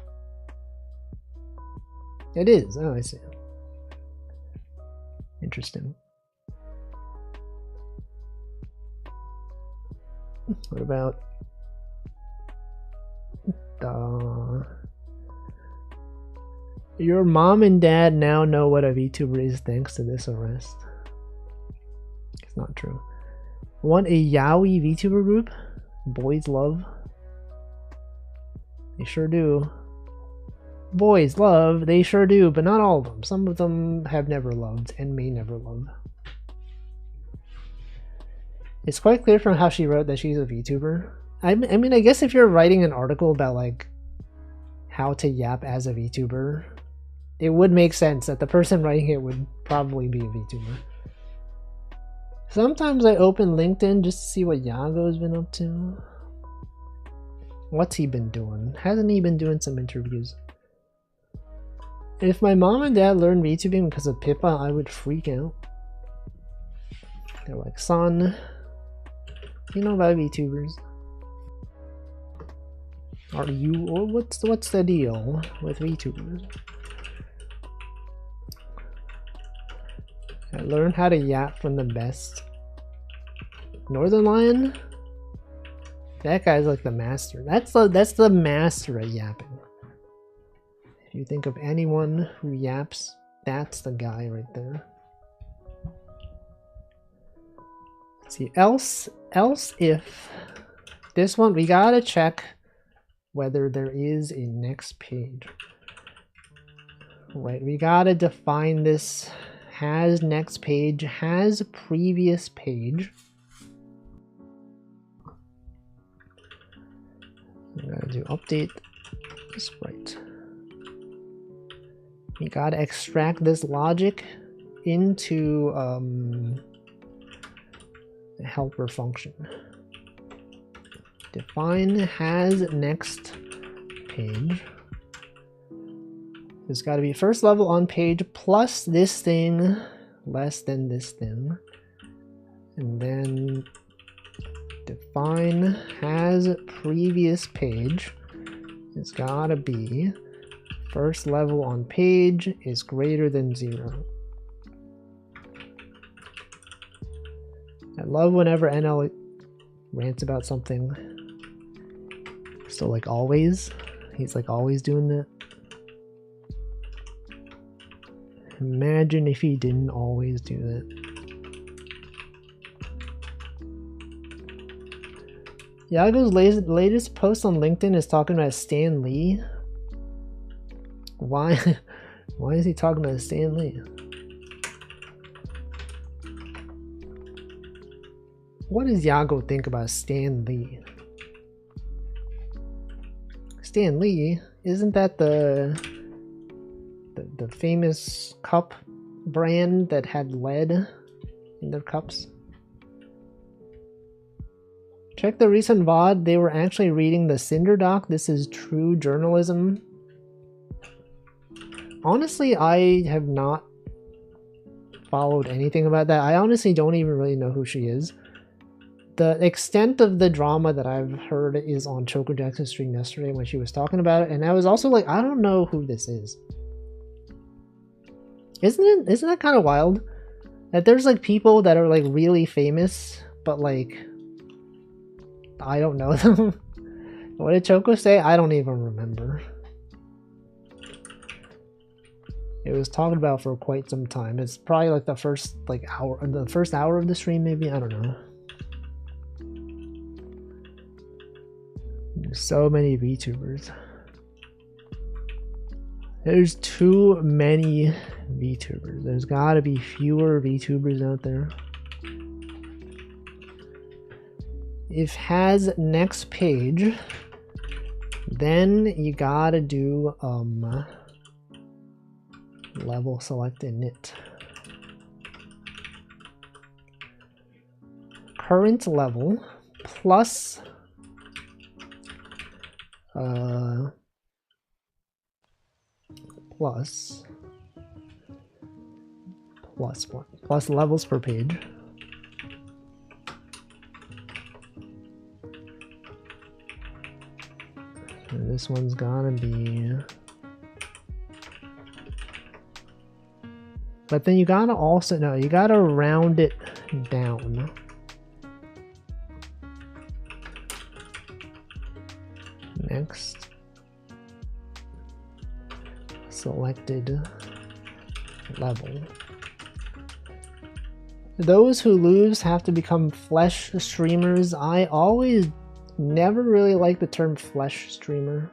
It is. Oh, I see. Interesting. What about your mom and dad now know what a VTuber is thanks to this arrest? It's not true. Want a yaoi VTuber group? Boys love. They sure do. Boys love, they sure do, but not all of them. Some of them have never loved and may never love. It's quite clear from how she wrote that she's a VTuber. I mean, I guess if you're writing an article about like how to yap as a VTuber, it would make sense that the person writing it would probably be a VTuber. Sometimes I open LinkedIn just to see what Yago's been up to. What's he been doing? Hasn't he been doing some interviews? If my mom and dad learned VTubing because of Pippa, I would freak out. They're like, son, you know about VTubers? Are you, or what's the deal with VTubers? I learned how to yap from the best. Northern Lion? That guy's like the master. That's the master at yapping. If you think of anyone who yaps, that's the guy right there. Let's see, else if this one, we gotta check whether there is a next page. Right, we gotta define this. Has next page, has previous page. I'm gonna do update sprite. You gotta extract this logic into a helper function. Define has next page. There's got to be first level on page plus this thing less than this thing. And then define has previous page. It's got to be first level on page is greater than 0. I love whenever NL rants about something. So like always, he's like always doing that. Imagine if he didn't always do that. Yago's latest post on LinkedIn is talking about Stan Lee. Why is he talking about Stan Lee? What does Yago think about Stan Lee? Stan Lee, isn't that the famous cup brand that had lead in their cups? Check the recent VOD. They were actually reading the Cinder doc. This is true journalism. honestly, I have not followed anything about that. I honestly don't even really know who she is. The extent of the drama that I've heard is on Choco Jackson's stream yesterday when she was talking about it, and I was also like, I don't know who this is. Isn't that kind of wild? That there's like people that are like really famous, but like I don't know them. What did Choco say? I don't even remember. It was talked about for quite some time. It's probably like the first hour of the stream, maybe. I don't know. There's so many VTubers. There's too many VTubers. There's gotta be fewer VTubers out there. If has next page, then you gotta do level select init. Current level plus plus what? Plus levels per page. And this one's gonna be... But then you gotta also... No, you gotta round it down. Next. Selected level. Those who lose have to become flesh streamers. I always never really liked the term flesh streamer.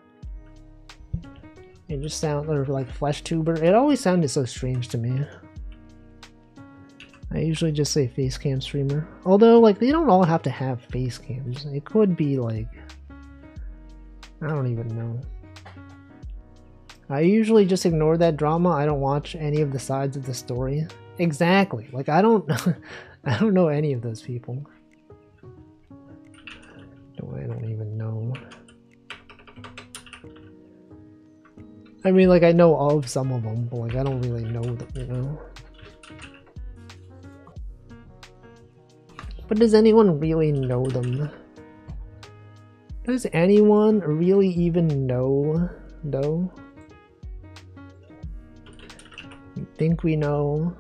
It just sounded like flesh tuber. It always sounded so strange to me. I usually just say face cam streamer. Although, like, they don't all have to have face cams. It could be like... I don't even know. I usually just ignore that drama. I don't watch any of the sides of the story. Exactly. Like, I don't know any of those people. I don't even know. I mean, like, I know of some of them, but like, I don't really know them, you know? But does anyone really know them? Does anyone really even know, though? We think we know,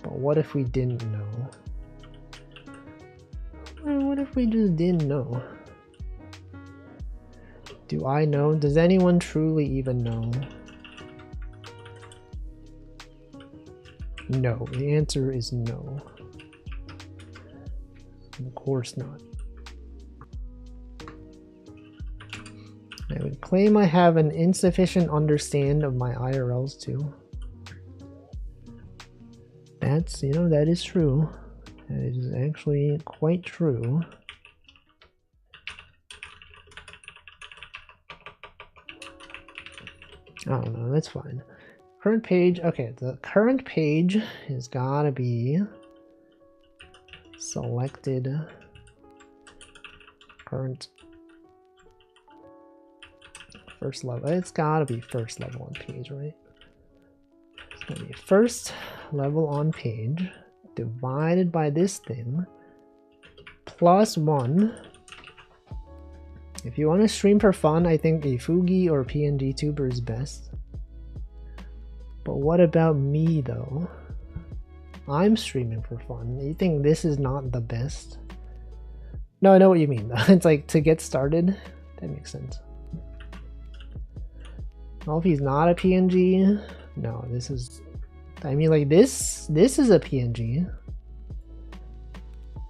but what if we didn't know? What if we just didn't know? Do I know? Does anyone truly even know? No. The answer is no. Of course not. I would claim I have an insufficient understanding of my IRLs too. That's, you know, that is true. That is actually quite true. I don't know, that's fine. Current page, okay, the current page has gotta be selected current first level. It's gotta be first level on page, right? It's gonna be first level on page divided by this thing plus 1. If you want to stream for fun, I think a Fugi or PNG tuber is best. But what about me though? I'm streaming for fun. You think this is not the best? No, I know what you mean though. It's like to get started. That makes sense. Well, if he's not a PNG, no, this is... I mean, like, this is a PNG.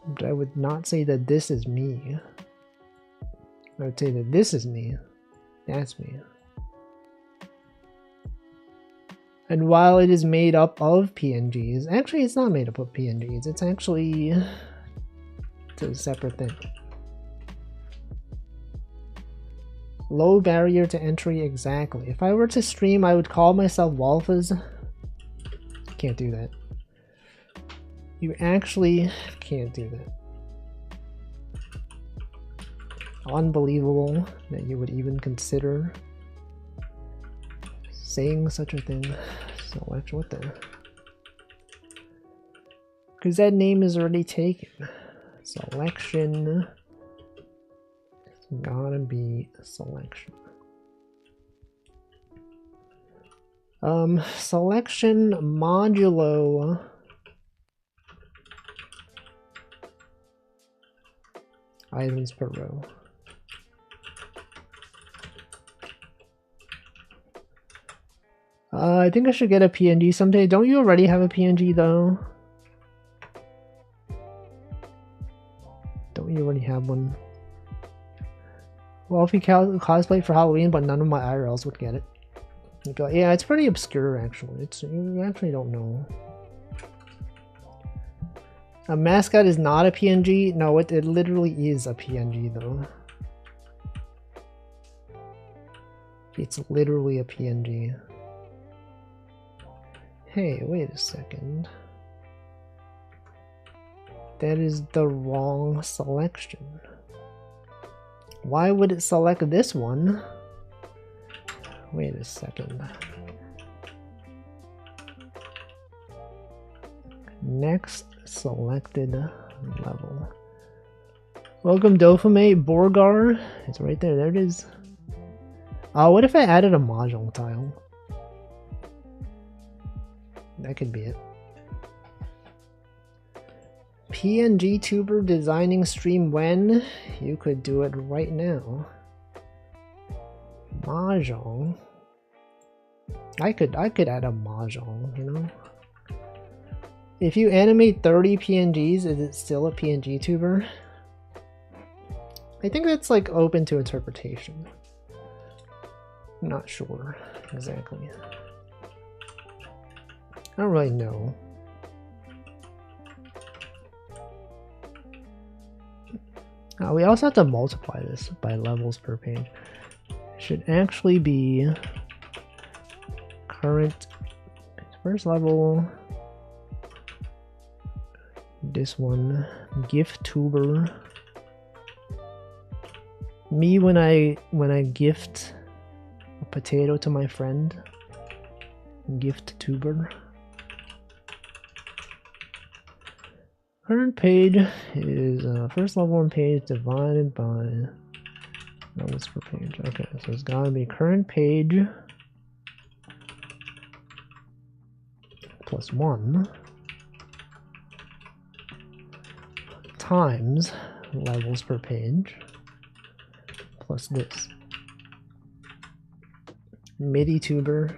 But I would not say that this is me. I would say that this is me. That's me. And while it is made up of PNGs, actually it's not made up of PNGs. It's actually... it's a separate thing. Low barrier to entry, exactly. If I were to stream, I would call myself Walfas. Can't do that. You actually can't do that. Unbelievable that you would even consider saying such a thing. Select what the? Because that name is already taken. Selection. It's gotta be selection. Selection modulo items per row. I think I should get a PNG someday. Don't you already have a PNG though? Don't you already have one? Well, if you cosplay for Halloween, but none of my IRLs would get it. Like, yeah, it's pretty obscure actually. You actually don't know. A mascot is not a PNG? No, it literally is a PNG though. It's literally a PNG. Hey, wait a second. That is the wrong selection. Why would it select this one? Wait a second. Next selected level. Welcome Dopamate Borgar. It's right there. There it is. What if I added a module tile? That could be it. PNG tuber designing stream when? You could do it right now. Mahjong. I could add a mahjong, you know? If you animate 30 PNGs, is it still a PNG tuber? I think that's like open to interpretation. I'm not sure exactly. I don't really know. We also have to multiply this by levels per page. Should actually be current first level. This one, gift tuber. Me when I gift a potato to my friend. Gift tuber. Current page is first level on page divided by levels per page. Okay, so it's gotta be current page plus 1 times levels per page plus this. MIDI tuber.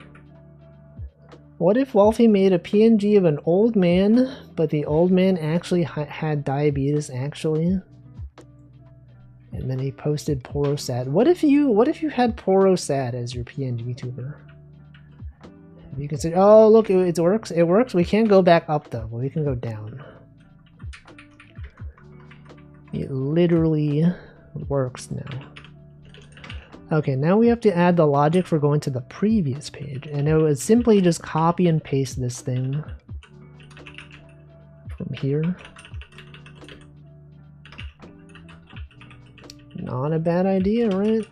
What if Wolfie made a PNG of an old man, but the old man actually had diabetes actually? And then he posted Porosad. What if you had Porosad as your PNG tuber? You can say, oh look, it works. It works. We can't go back up though, but we can go down. It literally works now. Okay, now we have to add the logic for going to the previous page, and it was simply just copy and paste this thing from here. Not a bad idea, right?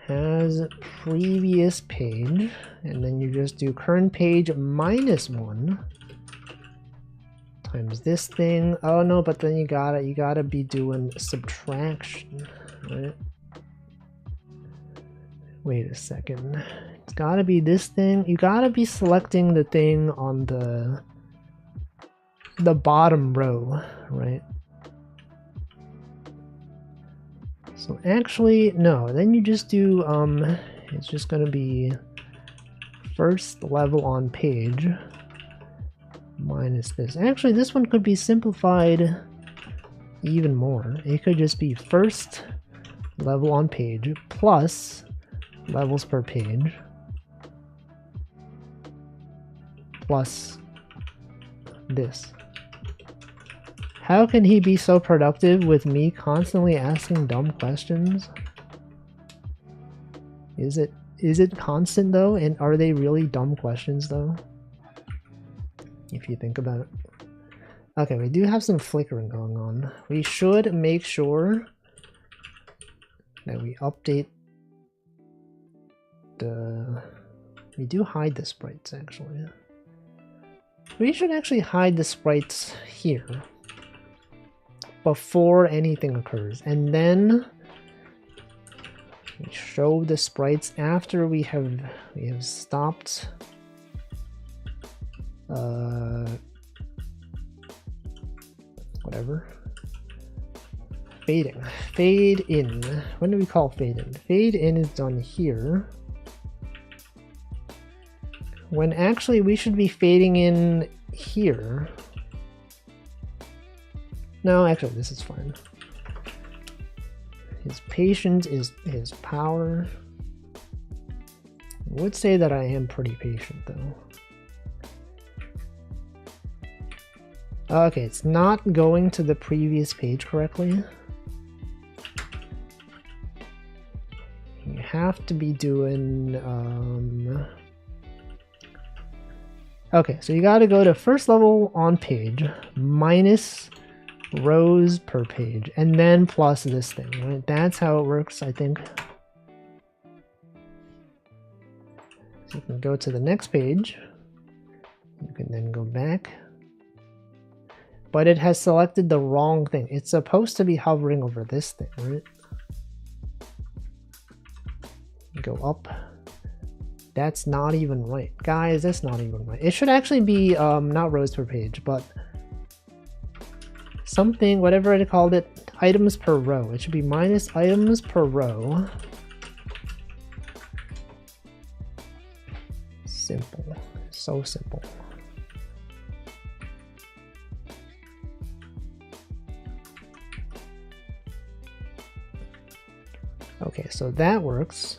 Has previous page, and then you just do current page minus 1 times this thing. Oh no, but then you gotta be doing subtraction, right? Wait a second. It's gotta be this thing. You gotta be selecting the thing on the bottom row, right? So actually, no, then you just do, it's just gonna be first level on page minus this. Actually, this one could be simplified even more. It could just be first level on page plus levels per page plus this. How can he be so productive with me constantly asking dumb questions? Is it constant though? And are they really dumb questions though? If you think about it. Okay, we do have some flickering going on. We should make sure that we update we do hide the sprites actually. We should actually hide the sprites here before anything occurs, and then we show the sprites after we have stopped whatever. Fading. Fade in. When do we call fade in? Fade in is done here. When actually we should be fading in here. No, actually this is fine. His patience is his power. I would say that I am pretty patient though. Okay, it's not going to the previous page correctly. You have to be doing okay, so you gotta go to first level on page minus rows per page and then plus this thing, right? That's how it works, I think. So you can go to the next page. You can then go back. But it has selected the wrong thing. It's supposed to be hovering over this thing, right? Go up. That's not even right. Guys, that's not even right. It should actually be not rows per page, but something, whatever I called it, items per row. It should be minus items per row. Simple. So simple. Okay, so that works.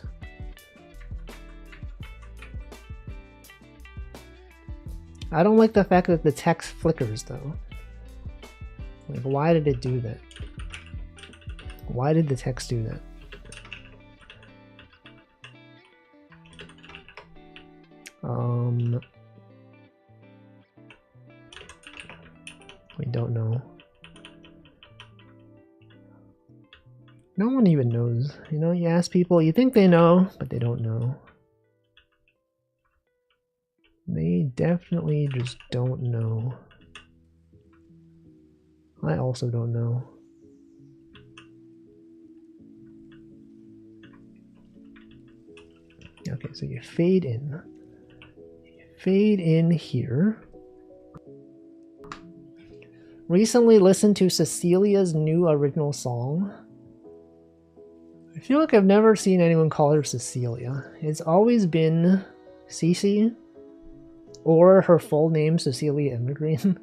I don't like the fact that the text flickers though. Like, why did it do that? Why did the text do that? We don't know. No one even knows. You know, you ask people, you think they know, but they don't know. They definitely just don't know. I also don't know. Okay, so you fade in. You fade in here. Recently listened to Cecilia's new original song. I feel like I've never seen anyone call her Cecilia. It's always been Cece, or her full name, Cecilia Evergreen.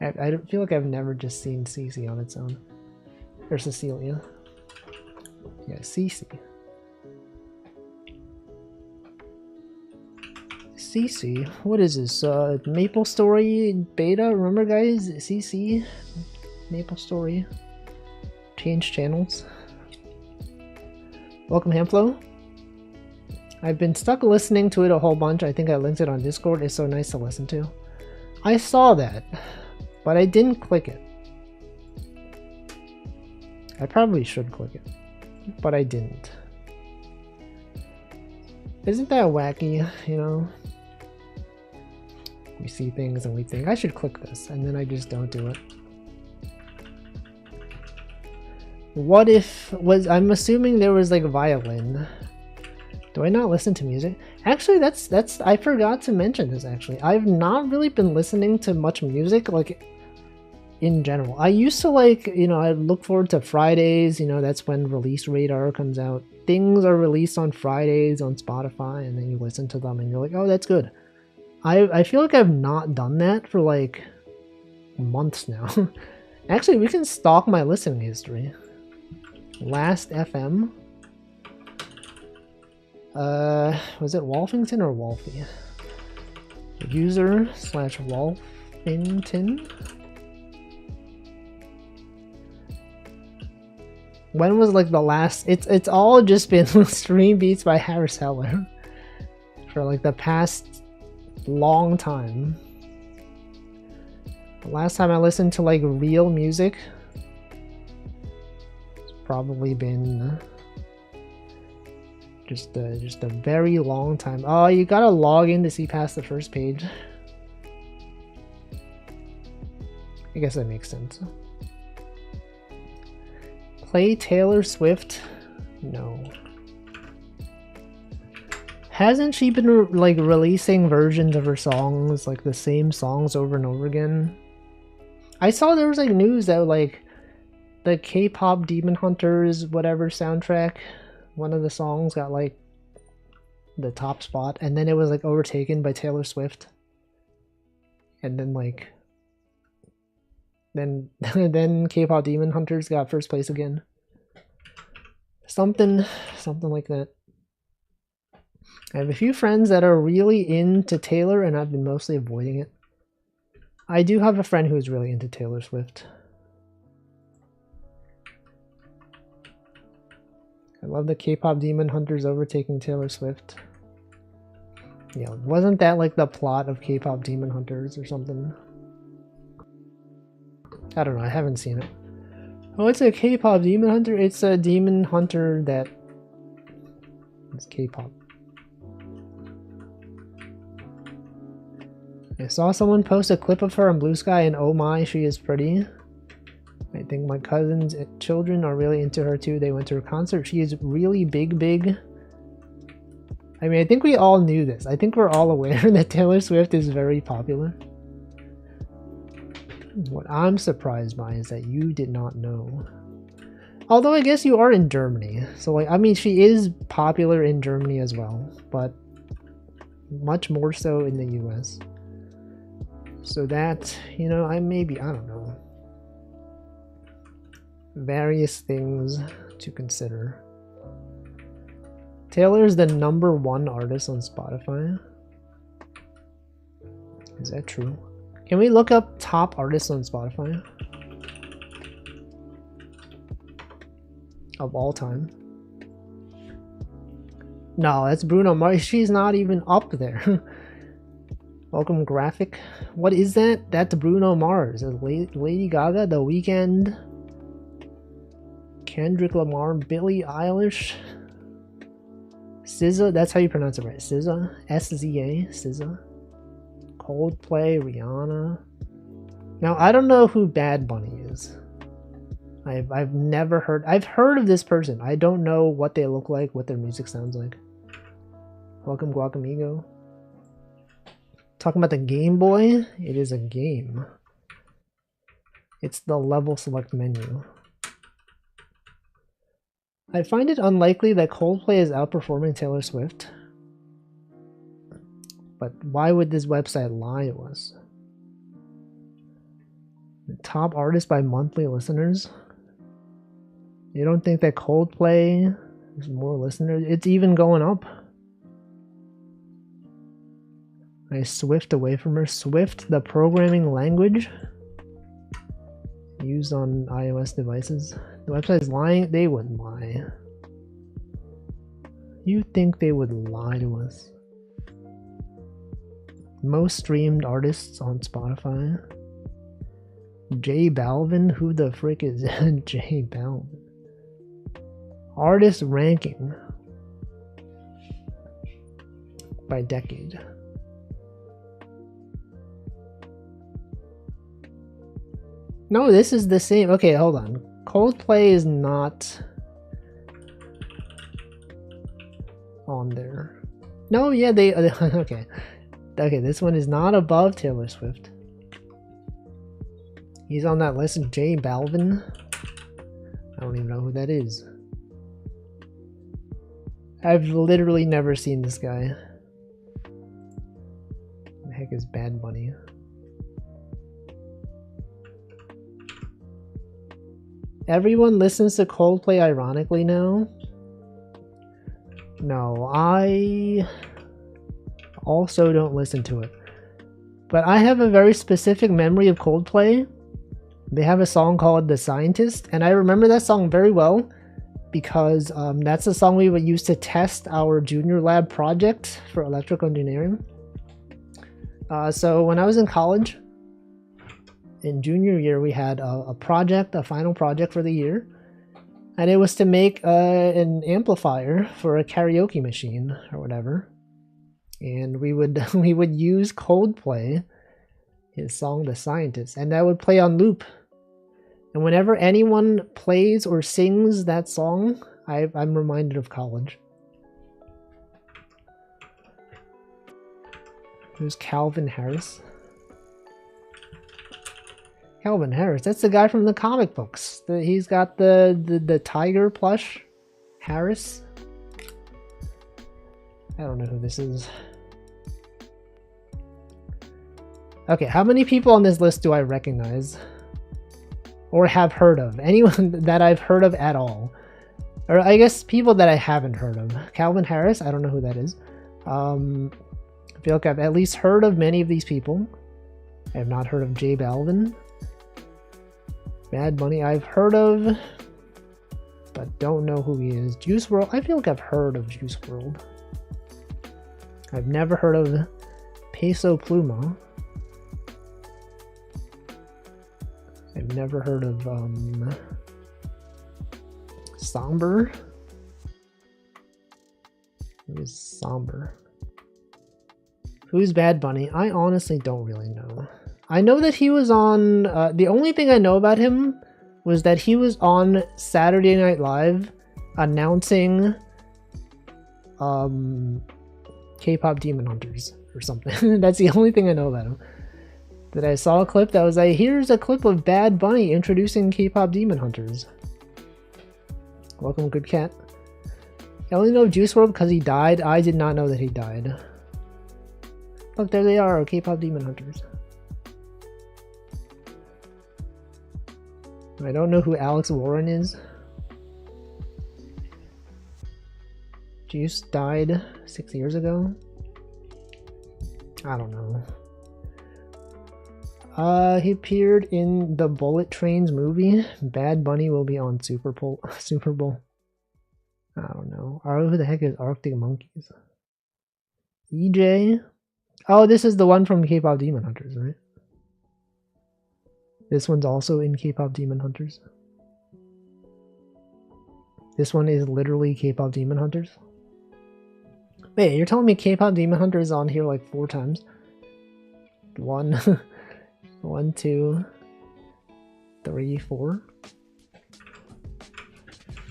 I feel like I've never just seen Cece on its own. Or Cecilia. Yeah, Cece. Cece? What is this? Maple Story beta? Remember guys? Cece? Maple Story. Change channels. Welcome Hamflo. I've been stuck listening to it a whole bunch. I think I linked it on Discord. It's so nice to listen to. I saw that, but I didn't click it. I probably should click it, but I didn't. Isn't that wacky, you know? We see things and we think, I should click this, and then I just don't do it. What if I'm assuming there was like a violin. Do I not listen to music? Actually, that's I forgot to mention this actually. I've not really been listening to much music like in general. I used to like, you know, I look forward to Fridays, you know, that's when Release Radar comes out. Things are released on Fridays on Spotify and then you listen to them and you're like, "Oh, that's good." I feel like I've not done that for like months now. Actually, we can stalk my listening history. Last FM. Was it Wolfington or Wolfie? User / Wolfington. When was like the last? It's all just been stream beats by Harris Heller for like the past long time. The last time I listened to like real music, it's probably been Just a very long time. Oh, you gotta log in to see past the first page. I guess that makes sense. Play Taylor Swift? No. Hasn't she been like releasing versions of her songs, like the same songs over and over again? I saw there was like news that like the K-pop Demon Hunters whatever soundtrack, one of the songs got like the top spot, and then it was like overtaken by Taylor Swift, and then like then K-pop Demon Hunters got first place again. Something like that. I have a few friends that are really into Taylor, and I've been mostly avoiding it. I do have a friend who's really into Taylor Swift. I love the K-pop Demon Hunters overtaking Taylor Swift. Yeah, wasn't that like the plot of K-pop Demon Hunters or something? I don't know, I haven't seen it. Oh, it's a K-pop Demon Hunter? It's a Demon Hunter that is K-pop. I saw someone post a clip of her on Blue Sky, and oh my, she is pretty. I think my cousin's children are really into her too. They went to her concert. She is really big. I mean, I think we all knew this. I think we're all aware that Taylor Swift is very popular. What I'm surprised by is that you did not know. Although I guess you are in Germany. So like, I mean, she is popular in Germany as well, but much more so in the US. So that, you know, I don't know. Various things to consider. Taylor is the #1 artist on Spotify. Is that true? Can we look up top artists on Spotify? Of all time. No, that's Bruno Mars. She's not even up there. Welcome graphic. What is that? That's Bruno Mars. Lady Gaga, The Weeknd, Kendrick Lamar, Billie Eilish, SZA. That's how you pronounce it, right? SZA. SZA. SZA. Coldplay, Rihanna. Now I don't know who Bad Bunny is. I've never heard. I've heard of this person. I don't know what they look like, what their music sounds like. Welcome Guacamigo. Talking about the Game Boy, it is a game. It's the level select menu. I find it unlikely that Coldplay is outperforming Taylor Swift. But why would this website lie to us? The top artist by monthly listeners? You don't think that Coldplay has more listeners? It's even going up. I Swift away from her. Swift, the programming language used on iOS devices. The website is lying. They wouldn't lie. You think they would lie to us? Most streamed artists on Spotify. J Balvin? Who the frick is J Balvin? Artist ranking by decade. No, this is the same. Okay, hold on. Coldplay is not on there. No, yeah, they okay. Okay, this one is not above Taylor Swift. He's on that list. J Balvin. I don't even know who that is. I've literally never seen this guy. Who the heck is Bad Bunny? Everyone listens to Coldplay ironically now. No, I also don't listen to it. But I have a very specific memory of Coldplay. They have a song called The Scientist, and I remember that song very well because that's the song we would use to test our junior lab project for electrical engineering. So when I was in college, in junior year, we had a project, a final project for the year. And it was to make an amplifier for a karaoke machine or whatever. And we would use Coldplay, his song "The Scientist," and that would play on loop. And whenever anyone plays or sings that song, I'm reminded of college. Who's Calvin Harris? Calvin Harris, that's the guy from the comic books. He's got the tiger plush. Harris? I don't know who this is. Okay, how many people on this list do I recognize? Or have heard of? Anyone that I've heard of at all? Or I guess people that I haven't heard of. Calvin Harris, I don't know who that is. I feel like I've at least heard of many of these people. I have not heard of J Balvin. Bad Bunny I've heard of, but don't know who he is. Juice WRLD, I feel like I've heard of Juice WRLD. I've never heard of Peso Pluma. I've never heard of Somber. Who's Somber? Who's Bad Bunny? I honestly don't really know. I know that he was on, the only thing I know about him was that he was on Saturday Night Live announcing K-pop Demon Hunters or something. That's the only thing I know about him. That I saw a clip that was like, here's a clip of Bad Bunny introducing K-pop Demon Hunters. Welcome, good cat. I only know Juice WRLD because he died. I did not know that he died. Look, there they are, K-pop Demon Hunters. I don't know who Alex Warren is. Juice died 6 years ago. I don't know. He appeared in the Bullet Trains movie. Bad Bunny will be on Super Bowl. I don't know. Who the heck is Arctic Monkeys? EJ? Oh, this is the one from K-pop Demon Hunters, right? This one's also in K-pop Demon Hunters. This one is literally K-pop Demon Hunters. Wait, you're telling me K-pop Demon Hunters is on here like 4 times? 1, 1, 2, 3, 4.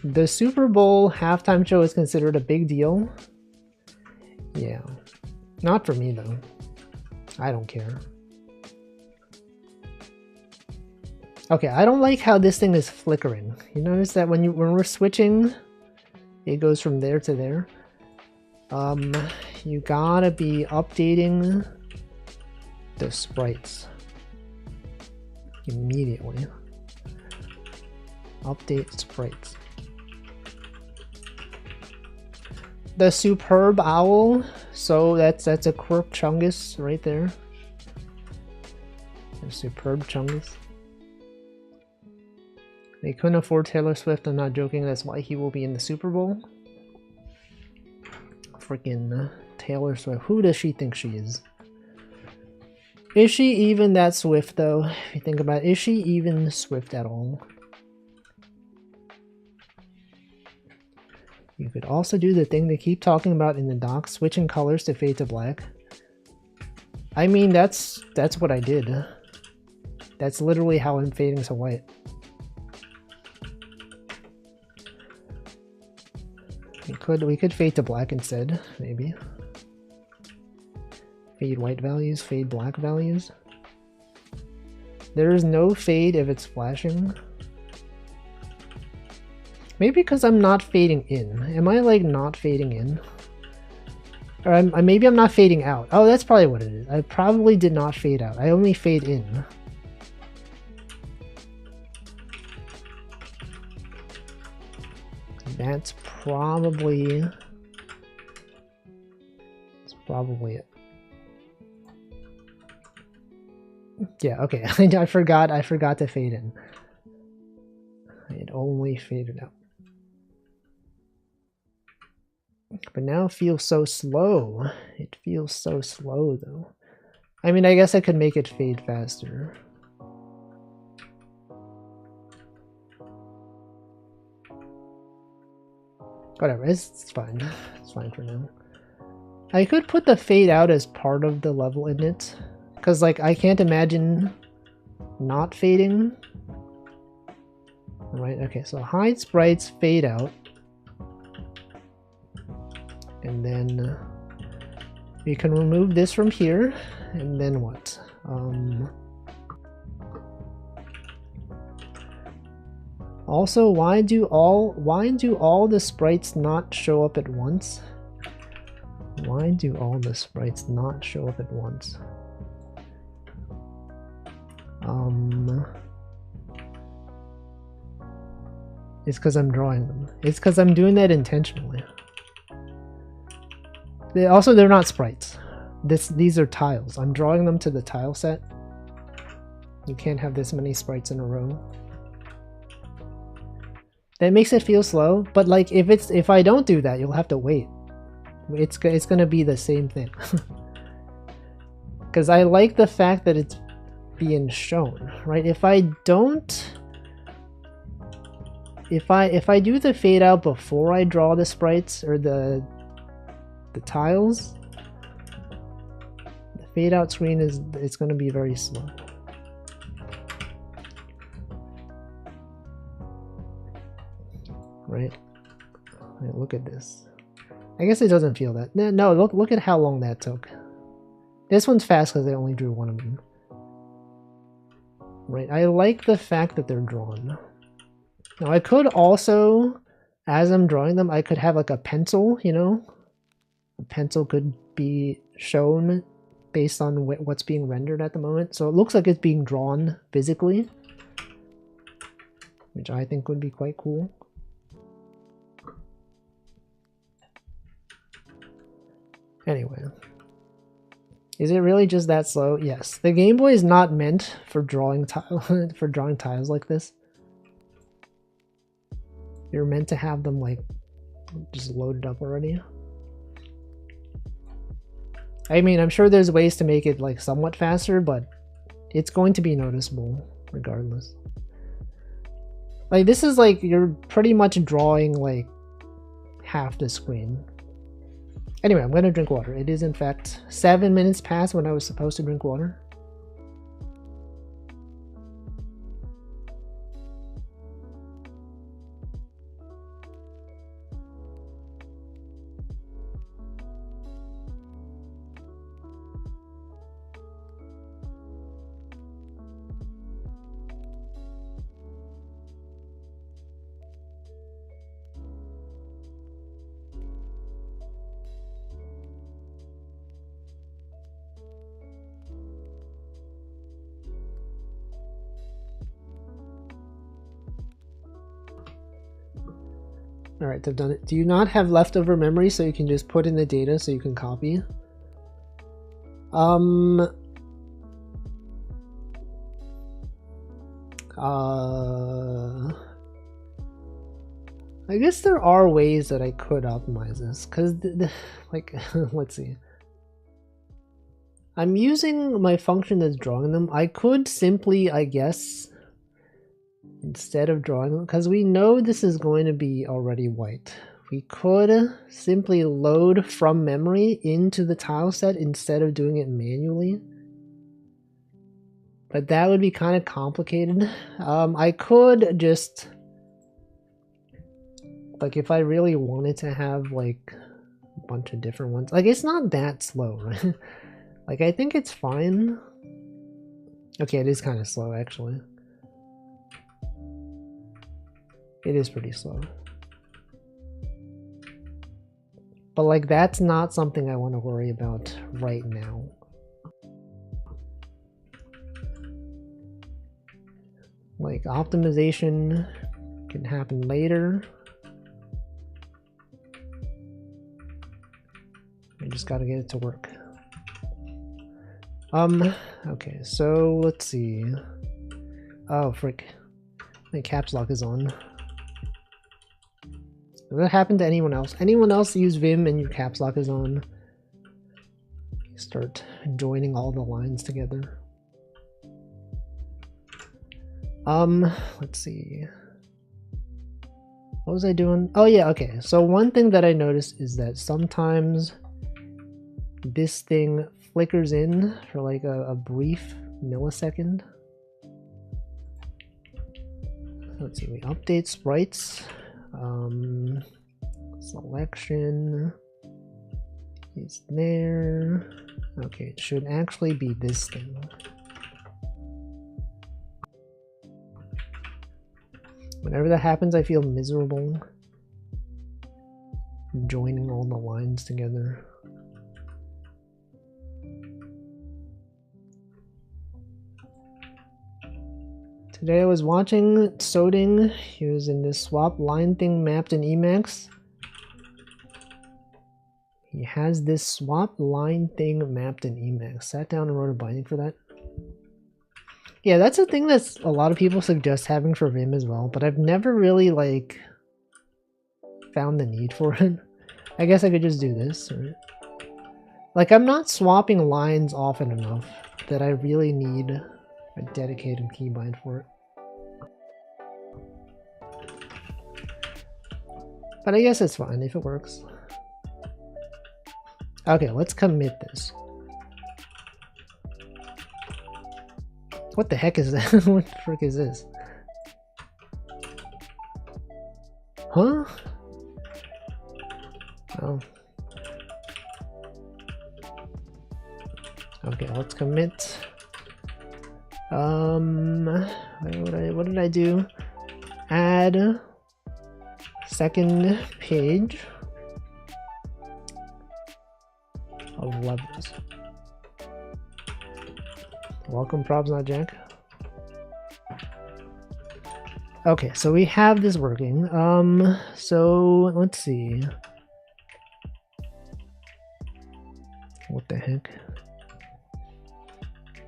The Super Bowl halftime show is considered a big deal. Yeah. Not for me though. I don't care. Okay, I don't like how this thing is flickering. You notice that when we're switching, it goes from there to there. You gotta be updating the sprites immediately. Update sprites. The Superb Owl. So that's a Quirk Chungus right there. The Superb Chungus. They couldn't afford Taylor Swift, I'm not joking, that's why he will be in the Super Bowl. Freaking Taylor Swift, who does she think she is? Is she even that Swift though? If you think about it, is she even Swift at all? You could also do the thing they keep talking about in the doc, switching colors to fade to black. I mean, that's what I did. That's literally how I'm fading to white. We could fade to black instead, maybe. Fade white values, fade black values. There is no fade if it's flashing. Maybe because I'm not fading in. Am I like not fading in? Or maybe I'm not fading out. Oh, that's probably what it is. I probably did not fade out. I only fade in. That's probably it. Yeah, okay. I forgot to fade in. It only faded out. But now it feels so slow. It feels so slow though. I mean, I guess I could make it fade faster. Whatever, it's fine. It's fine for now. I could put the fade out as part of the level in it, because like I can't imagine not fading. Right, okay, so hide sprites, fade out. And then we can remove this from here, and then what? Also, why do all the sprites not show up at once? Why do all the sprites not show up at once? It's because I'm drawing them. It's because I'm doing that intentionally. They're not sprites. These are tiles. I'm drawing them to the tile set. You can't have this many sprites in a row. That makes it feel slow, but like if I don't do that, you'll have to wait. It's gonna be the same thing. Because I like the fact that it's being shown, right? If I don't, if I do the fade out before I draw the sprites or the tiles, the fade out screen it's gonna be very slow. Right? Look at this. I guess it doesn't feel that. No, look at how long that took. This one's fast because I only drew one of them. Right, I like the fact that they're drawn. Now I could also, as I'm drawing them, I could have like a pencil, you know? A pencil could be shown based on what's being rendered at the moment. So it looks like it's being drawn physically, which I think would be quite cool. Anyway, is it really just that slow? Yes. The Game Boy is not meant for drawing tiles like this. You're meant to have them like just loaded up already. I mean, I'm sure there's ways to make it like somewhat faster, but it's going to be noticeable regardless. Like this is like you're pretty much drawing like half the screen. Anyway, I'm gonna drink water. It is in fact 7 minutes past when I was supposed to drink water. Alright, I've done it. Do you not have leftover memory so you can just put in the data so you can copy? I guess there are ways that I could optimize this, because like, let's see. I'm using my function that's drawing them. I could simply, I guess, instead of drawing them, because we know this is going to be already white, we could simply load from memory into the tile set instead of doing it manually. But that would be kind of complicated. I could just, like, if I really wanted to have like a bunch of different ones, like it's not that slow, right? Like I think it's fine. Okay, it is kind of slow actually. It is pretty slow. But like that's not something I want to worry about right now. Like optimization can happen later. I just gotta get it to work. Okay, so let's see. Oh frick. My caps lock is on. Does that happen to anyone else? Anyone else use Vim and your caps lock is on? Start joining all the lines together. Let's see. What was I doing? Oh yeah, okay. So one thing that I noticed is that sometimes this thing flickers in for like a brief millisecond. Let's see, we update sprites. Selection is there. Okay, it should actually be this thing. Whenever that happens, I feel miserable. Joining all the lines together. Today I was watching Soding. He was in this swap line thing mapped in Emacs. He has this swap line thing mapped in Emacs. Sat down and wrote a binding for that. Yeah, that's a thing that a lot of people suggest having for Vim as well, but I've never really like found the need for it. I guess I could just do this, right? Like, I'm not swapping lines often enough that I really need a dedicated keybind for it. But I guess it's fine if it works. Okay, let's commit this. What the heck is that? What the frick is this? Huh? Oh. Okay, let's commit. What did I do? Add second page of levels. Welcome, probs not Jack. Okay, so we have this working. So let's see. What the heck?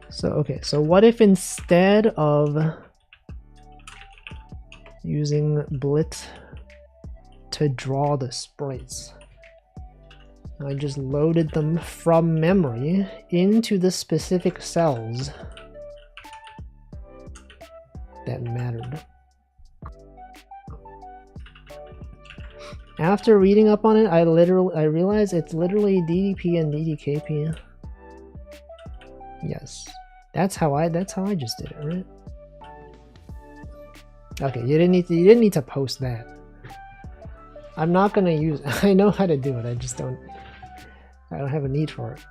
So okay, so what if instead of using Blit to draw the sprites, I just loaded them from memory into the specific cells that mattered. After reading up on it, I realized it's literally DDP and DDKP. Yes, that's how I just did it, right? Okay, you didn't need to post that. I'm not gonna use. I know how to do it. I just don't. I don't have a need for it.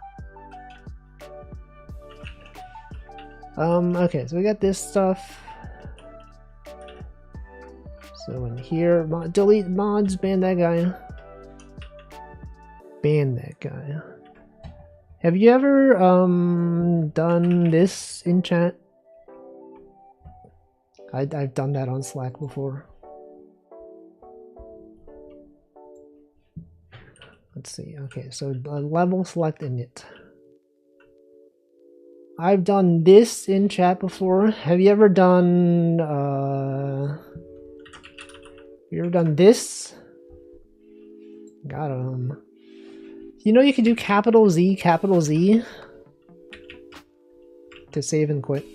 Okay, so we got this stuff. So in here, delete mods, ban that guy. Ban that guy. Have you ever done this in chat? I've done that on Slack before. Let's see. Okay, so level select init. I've done this in chat before. Have you ever done this? Got him. You know you can do capital Z to save and quit.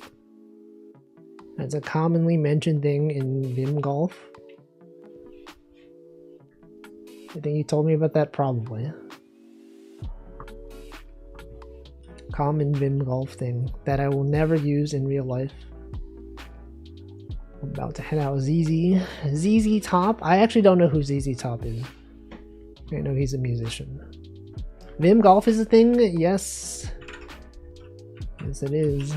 That's a commonly mentioned thing in Vim Golf. I think you told me about that probably. Common Vim Golf thing that I will never use in real life. I'm about to head out ZZ Top. I actually don't know who ZZ Top is. I know he's a musician. Vim Golf is a thing? Yes. Yes, it is.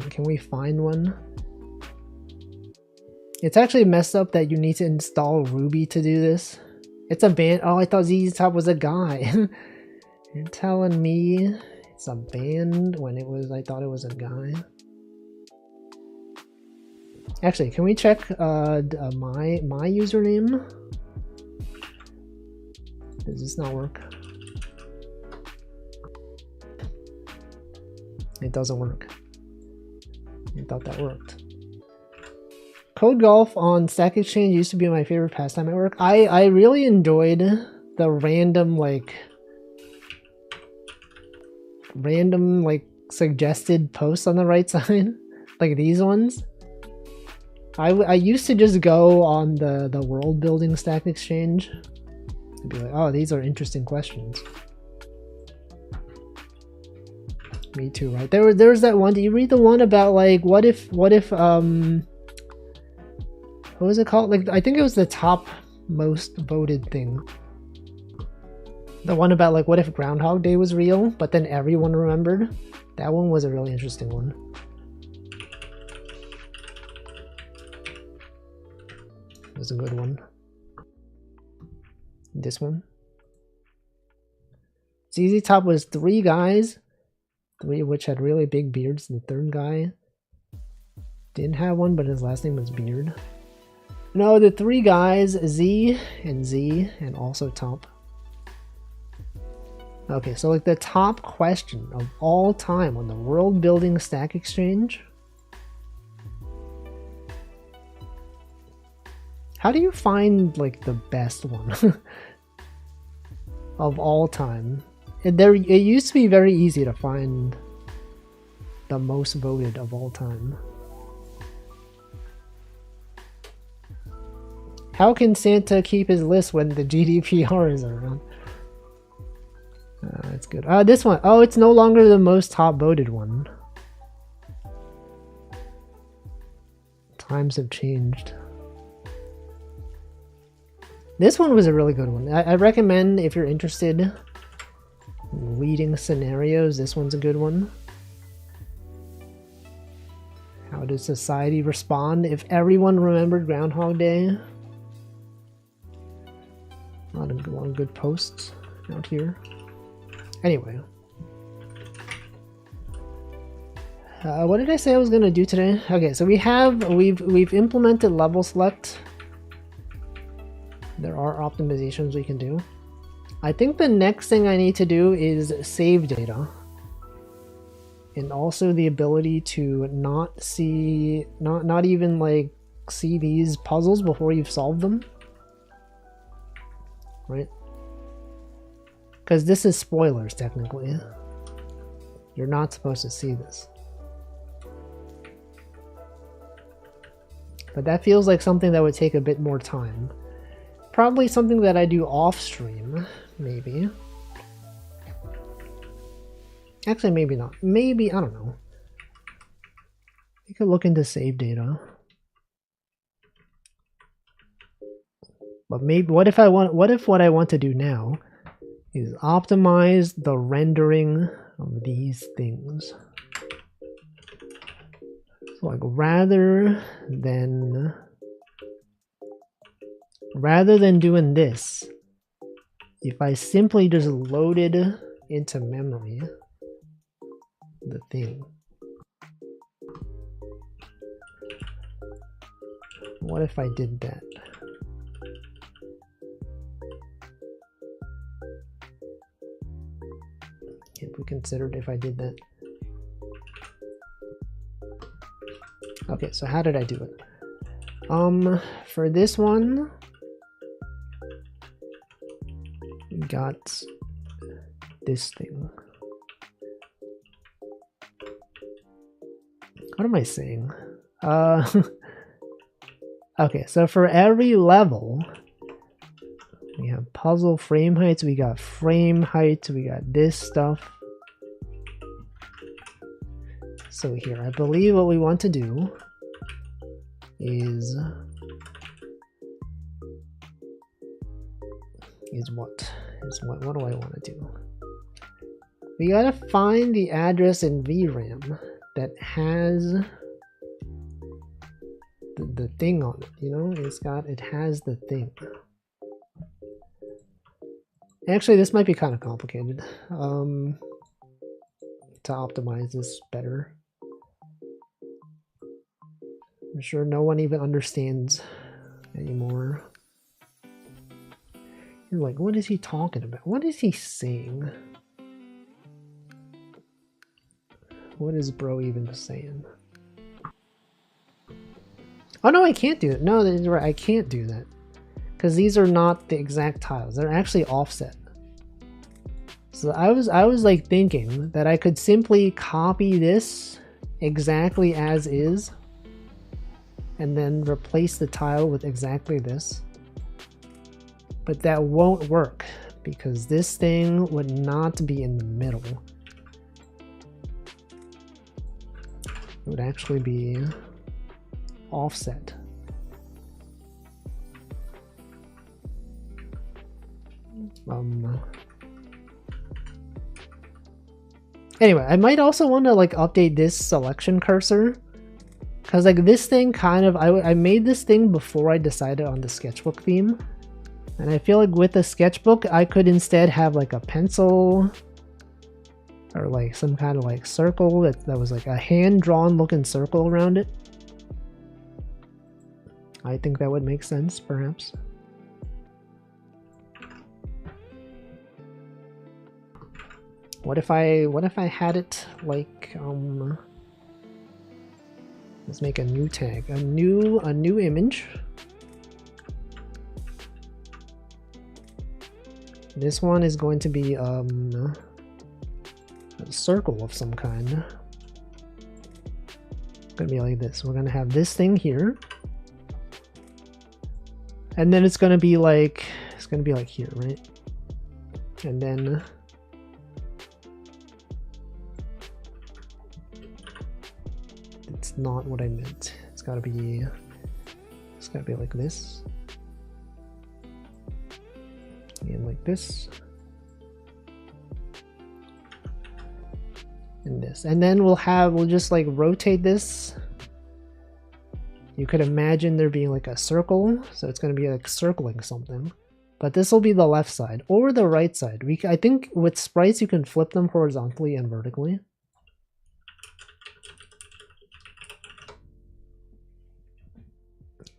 Can we find one? It's actually messed up that you need to install Ruby to do this. It's a band. Oh, I thought ZZ Top was a guy. You're telling me it's a band when it was, I thought it was a guy. Actually, can we check my username? Does this not work? It doesn't work. I thought that worked. Code Golf on Stack Exchange used to be my favorite pastime at work. I really enjoyed the random suggested posts on the right side, like these ones. I used to just go on the world building stack exchange and be like, oh, these are interesting questions. Me too, right? There's that one. Did you read the one about like what if what was it called? Like I think it was the top most voted thing. The one about like what if Groundhog Day was real, but then everyone remembered. That one was a really interesting one. It was a good one. This one. ZZ Top was 3 guys. 3 of which had really big beards. The third guy didn't have one, but his last name was Beard. No, the 3 guys, Z and also Top. Okay, so like the top question of all time on the world building stack exchange. How do you find like the best one of all time? It used to be very easy to find the most voted of all time. How can Santa keep his list when the GDPR is around? That's good. This one. Oh, it's no longer the most top voted one. Times have changed. This one was a really good one. I recommend if you're interested in reading scenarios, this one's a good one. How does society respond if everyone remembered Groundhog Day? A lot of good posts out here. Anyway. What did I say I was gonna do today? Okay, so we've implemented level select. There are optimizations we can do. I think the next thing I need to do is save data. And also the ability to not even like see these puzzles before you've solved them. Right? Because this is spoilers technically. You're not supposed to see this. But that feels like something that would take a bit more time. Probably something that I do off stream, maybe. Actually, maybe not. Maybe, I don't know. You could look into save data. But maybe, what if what I want to do now is optimize the rendering of these things. So like rather than doing this, if I simply just loaded into memory the thing. What if I did that? If we considered if I did that. Okay, so how did I do it? For this one, we got this thing. What am I saying? Okay, so for every level, we have puzzle frame heights, we got frame heights, we got this stuff. So here, I believe what we want to do is what do I want to do? We gotta find the address in VRAM that has the thing on it, you know? It has the thing. Actually, this might be kind of complicated to optimize this better. I'm sure no one even understands anymore. You're like, what is he talking about? What is he saying? What is bro even saying? Oh no, I can't do it. No, that's right, I can't do that. Because these are not the exact tiles. They're actually offset. So I was like thinking that I could simply copy this exactly as is and then replace the tile with exactly this. But that won't work because this thing would not be in the middle. It would actually be offset. Anyway, I might also want to like update this selection cursor, because like this thing kind of, I made this thing before I decided on the sketchbook theme, and I feel like with the sketchbook I could instead have like a pencil or like some kind of like circle that was like a hand-drawn looking circle around it. I think that would make sense, perhaps. What if I had it like let's make a new tag, a new image. This one is going to be a circle of some kind. It's gonna be like this. We're gonna have this thing here, and then it's gonna be like here, right? And then it's not what I meant. It's gotta be like this. And like this. And this. And then we'll just like rotate this. You could imagine there being like a circle, so it's gonna be like circling something. But this will be the left side or the right side. I think with sprites you can flip them horizontally and vertically.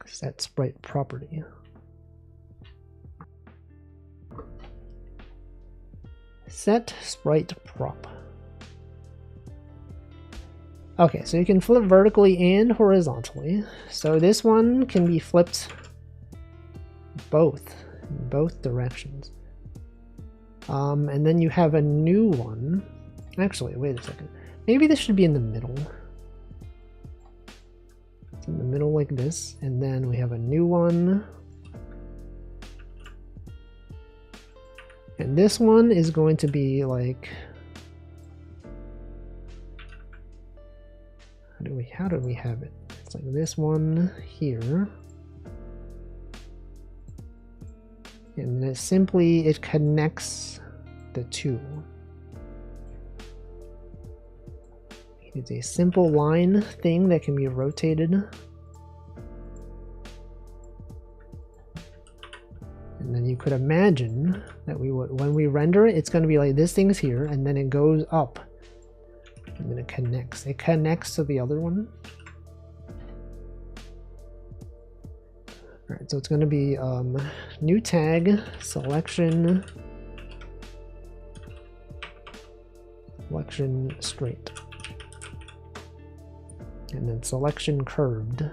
Set sprite property. Set sprite prop. Okay, so you can flip vertically and horizontally. So this one can be flipped both in both directions. And then you have a new one. Actually, wait a second. Maybe this should be in the middle. It's in the middle like this, and then we have a new one. And this one is going to be like, how do we have it? It's like this one here. And then it connects the two. It's a simple line thing that can be rotated. And then you could imagine that when we render it, it's going to be like this thing's here, and then it goes up. And then it connects. It connects to the other one. Alright, so it's going to be new tag, selection straight. And then selection curved.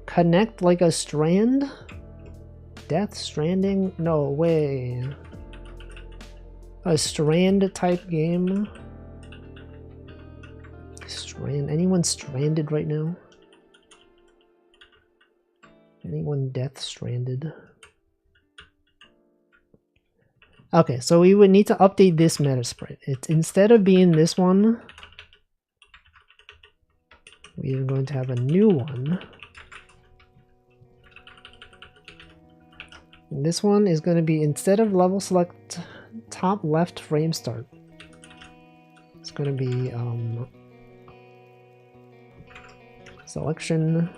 Connect like a strand? Death Stranding? No way. A strand type game? Anyone stranded right now? Anyone death stranded? Okay, so we would need to update this meta sprite. Instead of being this one, we are going to have a new one. And this one is going to be, instead of level select top left frame start, it's going to be selection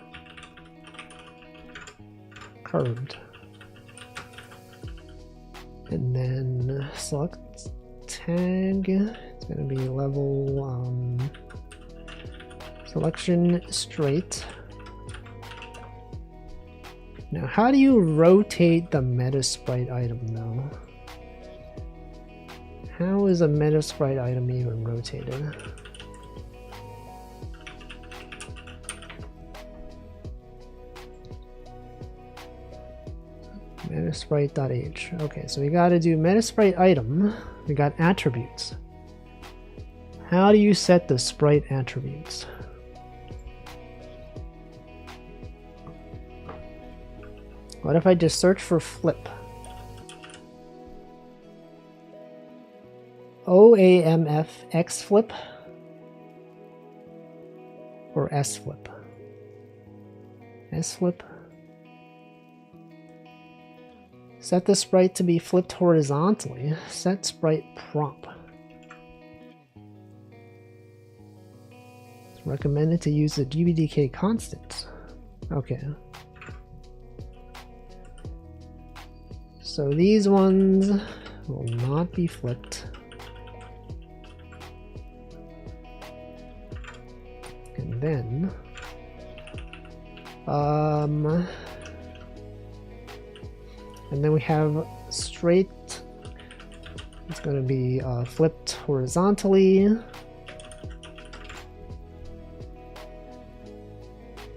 curved. And then select tag, it's going to be level selection straight. Now, how do you rotate the meta sprite item though? How is a meta sprite item even rotated? Metasprite.age. Okay, so we gotta do Metasprite item. We got attributes. How do you set the sprite attributes? What if I just search for flip? OAMF X flip or S flip? S flip. Set the sprite to be flipped horizontally. Set sprite prompt. It's recommended to use the GBDK constant. Okay. So these ones will not be flipped. And then we have straight. It's going to be flipped horizontally.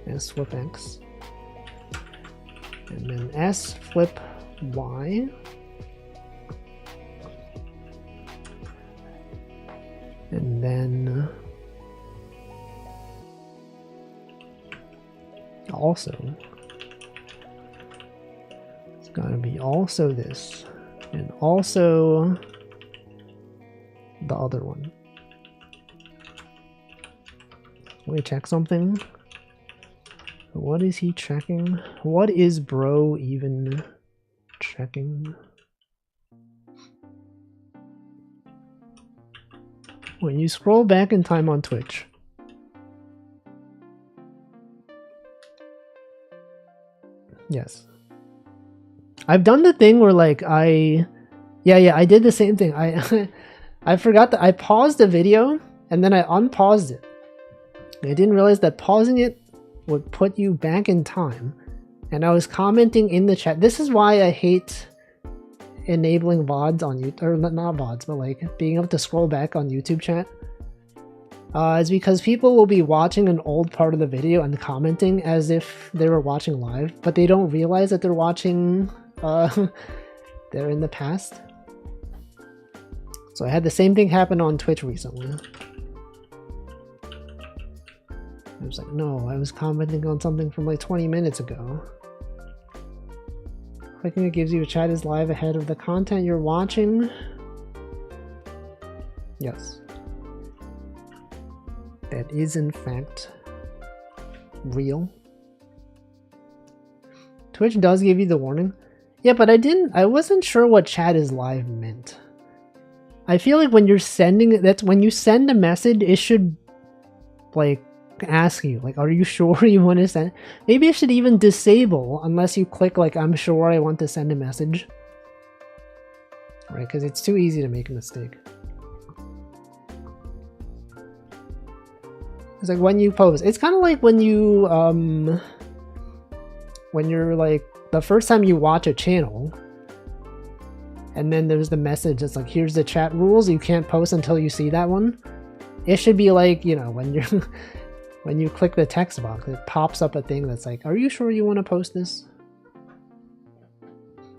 S flip X. And then S flip Y. And then also it's gotta be also this and also the other one. Let me check something. What is he checking? What is bro even checking? When you scroll back in time on Twitch, yes, I've done the thing where like I did the same thing. I forgot that I paused the video and then I unpaused it. I didn't realize that pausing it would put you back in time, and I was commenting in the chat. This is why I hate enabling VODs on YouTube, or not VODs, but like being able to scroll back on YouTube chat. Is because people will be watching an old part of the video and commenting as if they were watching live, but they don't realize that they're watching they're in the past. So I had the same thing happen on Twitch recently. I was like, no, I was commenting on something from like 20 minutes ago. Clicking it gives you a chat is live ahead of the content you're watching. Yes. That is in fact real. Twitch does give you the warning. Yeah, but I wasn't sure what chat is live meant. I feel like when you're sending, that's when you send a message, it should like ask you, like, are you sure you want to send? Maybe it should even disable unless you click like, I'm sure I want to send a message. Right, because it's too easy to make a mistake. It's like when you post, it's kind of like when you, when you're like, the first time you watch a channel, and then there's the message that's like, here's the chat rules, you can't post until you see that one. It should be like, you know, when you're, when you click the text box, it pops up a thing that's like, are you sure you want to post this?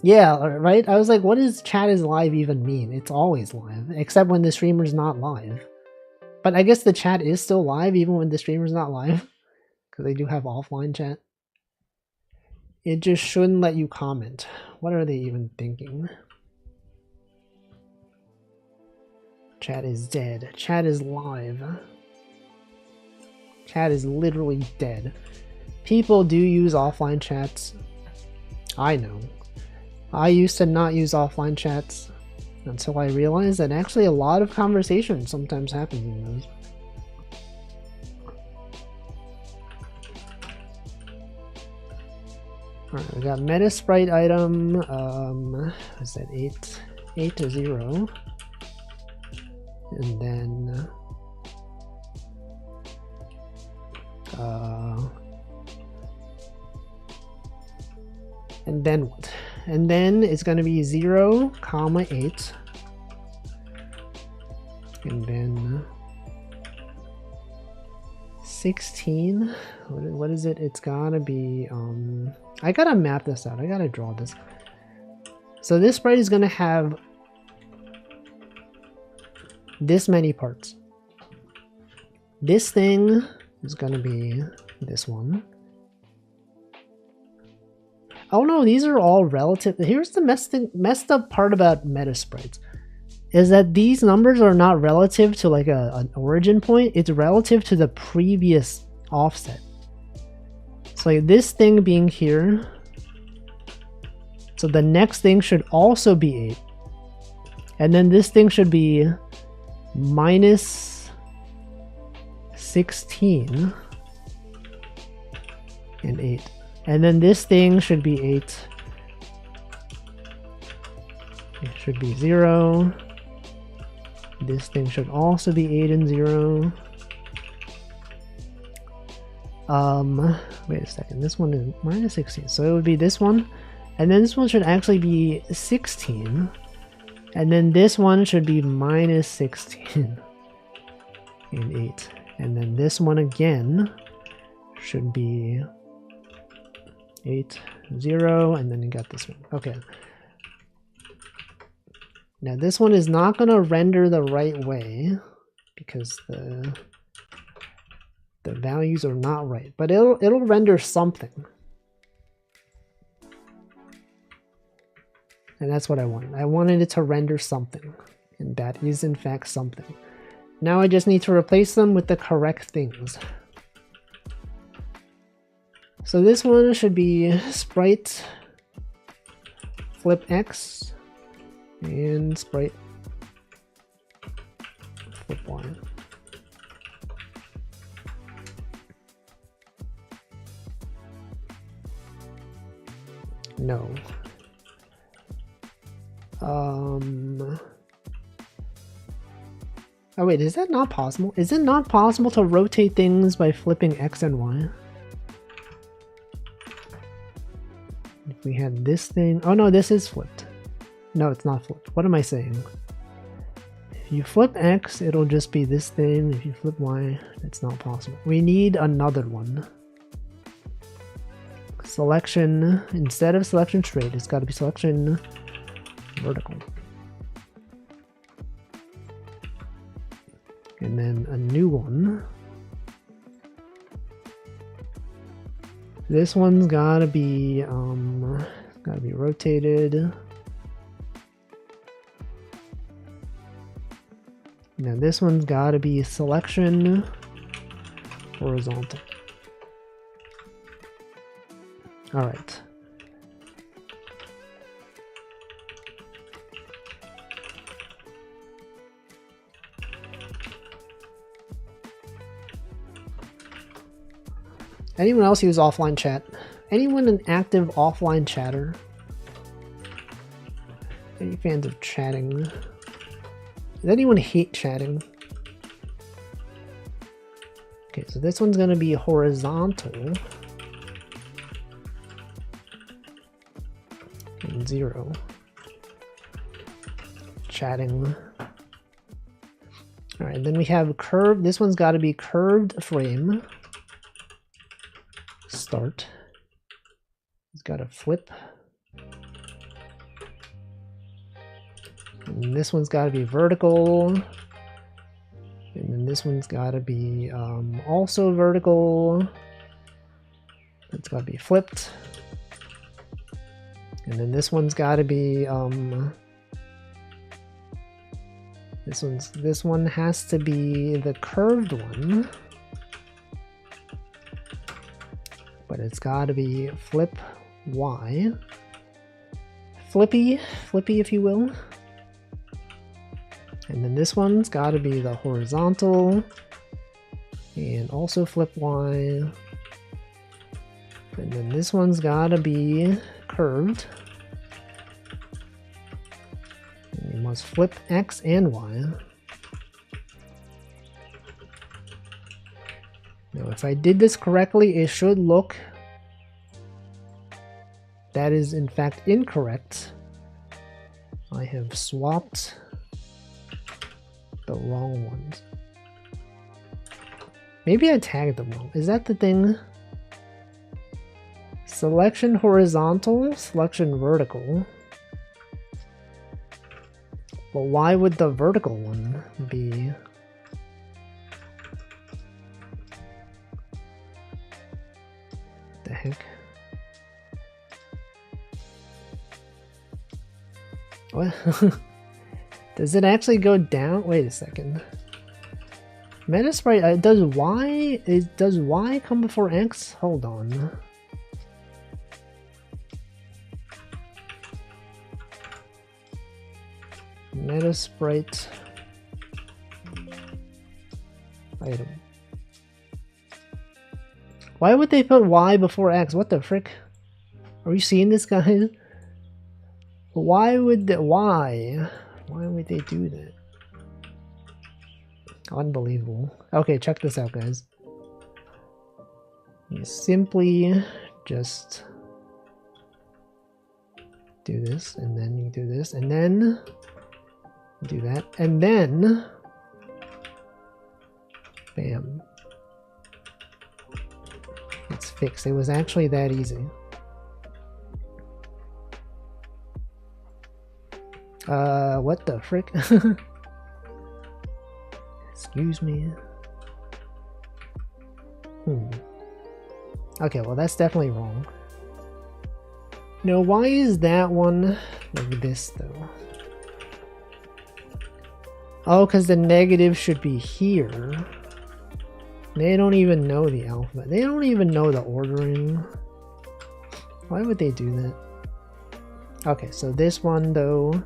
Yeah, right? I was like, what does chat is live even mean? It's always live, except when the streamer's not live. But I guess the chat is still live even when the streamer's not live, because they do have offline chat. It just shouldn't let you comment. What are they even thinking? Chat is dead. Chat is live. Chat is literally dead. People do use offline chats. I know. I used to not use offline chats until I realized that actually a lot of conversation sometimes happens in those. Alright, we got Metasprite item, what's that, 8 to 0. And then what? And then it's going to be 0, 8. And then 16. What is it? It's gotta be, I gotta map this out. I gotta draw this. So this sprite is going to have this many parts. This thing is going to be this one. Oh no, these are all relative. Here's the messed up part about meta sprites, is that these numbers are not relative to like an origin point. It's relative to the previous offset. So like this thing being here, so the next thing should also be 8. And then this thing should be minus 16 and 8. And then this thing should be 8. It should be 0. This thing should also be 8 and 0. Wait a second. This one is minus 16. So it would be this one. And then this one should actually be 16. And then this one should be minus 16 and 8. And then this one again should be 8, 0, and then you got this one. Okay. Now this one is not going to render the right way because the values are not right, but it'll render something. And that's what I wanted. I wanted it to render something, and that is in fact something. Now I just need to replace them with the correct things. So this one should be sprite flip X and sprite flip Y. No. Oh wait, is that not possible? Is it not possible to rotate things by flipping X and Y? If we had this thing... Oh no, this is flipped. No, it's not flipped. What am I saying? If you flip X, it'll just be this thing. If you flip Y, it's not possible. We need another one. Selection, instead of selection straight, it's got to be selection vertical. And then a new one. This one's gotta be rotated. Now this one's gotta be selection horizontal. All right. Anyone else use offline chat? Anyone an active offline chatter? Any fans of chatting? Does anyone hate chatting? Okay, so this one's gonna be horizontal. And 0. Chatting. Alright, then we have curved. This one's gotta be curved frame. Start. It's got to flip. And this one's got to be vertical. And then this one's got to be also vertical. It's got to be flipped. And then this one's got to be this one has to be the curved one. But it's got to be flip Y. Flippy if you will. And then this one's got to be the horizontal. And also flip Y. And then this one's got to be curved. And you must flip X and Y. Now, if I did this correctly, it should look... That is, in fact, incorrect. I have swapped the wrong ones. Maybe I tagged them wrong. Is that the thing? Selection horizontal, selection vertical. But why would the vertical one be... The heck? What? Does it actually go down? Wait a second. Metasprite, does Y come before X? Hold on. Metasprite item. Why would they put Y before X? What the frick? Are you seeing this, guys? Why would why would they do that? Unbelievable. Okay, check this out, guys. You simply just do this, and then you do this, and then do that, and then bam. It's fixed. It was actually that easy. What the frick? Excuse me. Okay, well that's definitely wrong. No, why is that one like this though? Oh, because the negative should be here. They don't even know the alphabet. They don't even know the ordering. Why would they do that? Okay, so this one though.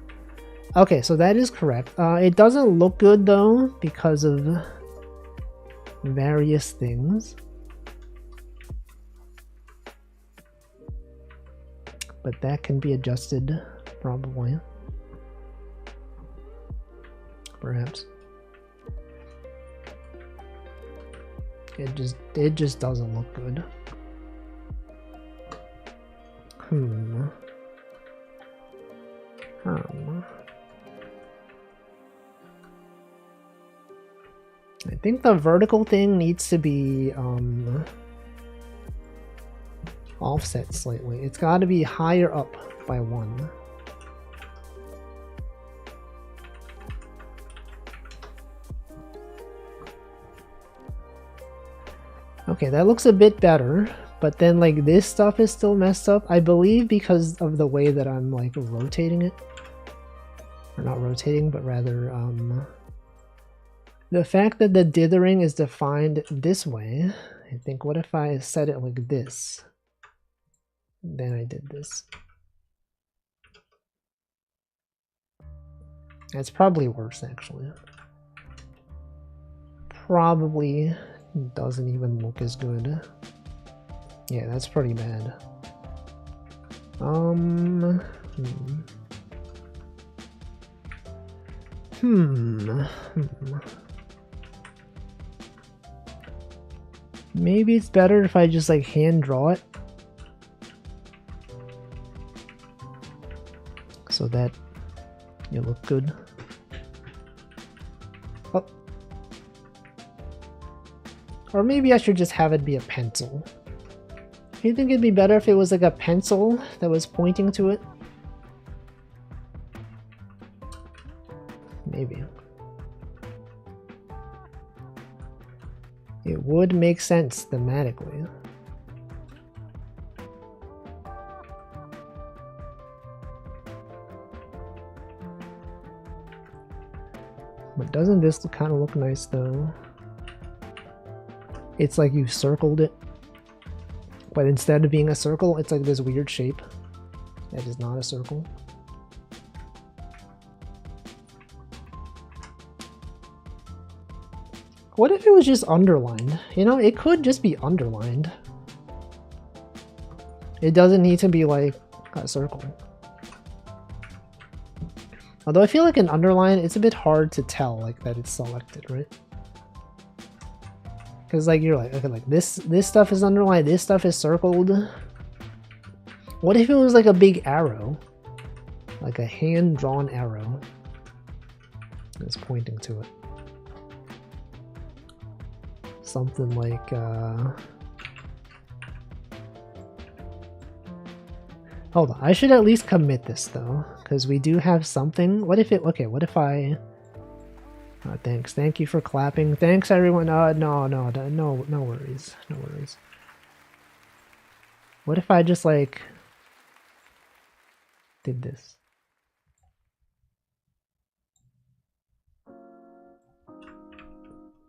Okay, so that is correct. It doesn't look good though because of various things. But that can be adjusted probably. Perhaps. It just doesn't look good. I think the vertical thing needs to be offset slightly. It's got to be higher up by 1. Okay, that looks a bit better, but then like this stuff is still messed up, I believe because of the way that I'm like rotating it. Or not rotating, but rather the fact that the dithering is defined this way. I think, what if I set it like this? Then I did this. That's probably worse actually. Probably doesn't even look as good. Yeah, that's pretty bad. Maybe it's better if I just like hand draw it. So that you look good. Oh. Or maybe I should just have it be a pencil. Do you think it'd be better if it was like a pencil that was pointing to it? Maybe. It would make sense thematically. But doesn't this kind of look nice though? It's like you circled it, but instead of being a circle, it's like this weird shape that is not a circle. What if it was just underlined? You know, it could just be underlined. It doesn't need to be like a circle. Although I feel like an underline, it's a bit hard to tell like that it's selected, right? Because like you're like, okay, like this stuff is underlined, this stuff is circled. What if it was like a big arrow? Like a hand-drawn arrow that's pointing to it. Something like Hold on, I should at least commit this though, because we do have something. What if it, okay, what if I, thanks, thank you for clapping. Thanks everyone, no worries, no worries. What if I just like, did this?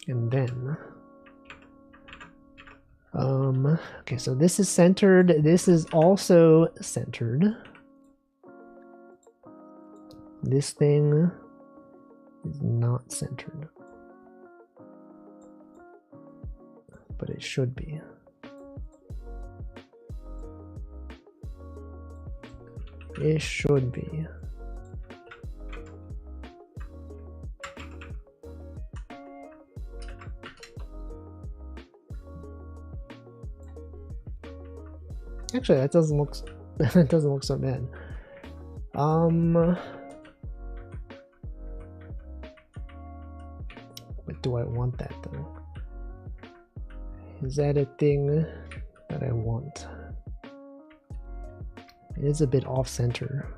And then, okay, so this is centered, this is also centered. This thing is not centered, but it should be. It should be. Actually, that doesn't look that doesn't look so bad. But do I want that though? Is that a thing that I want? It is a bit off center.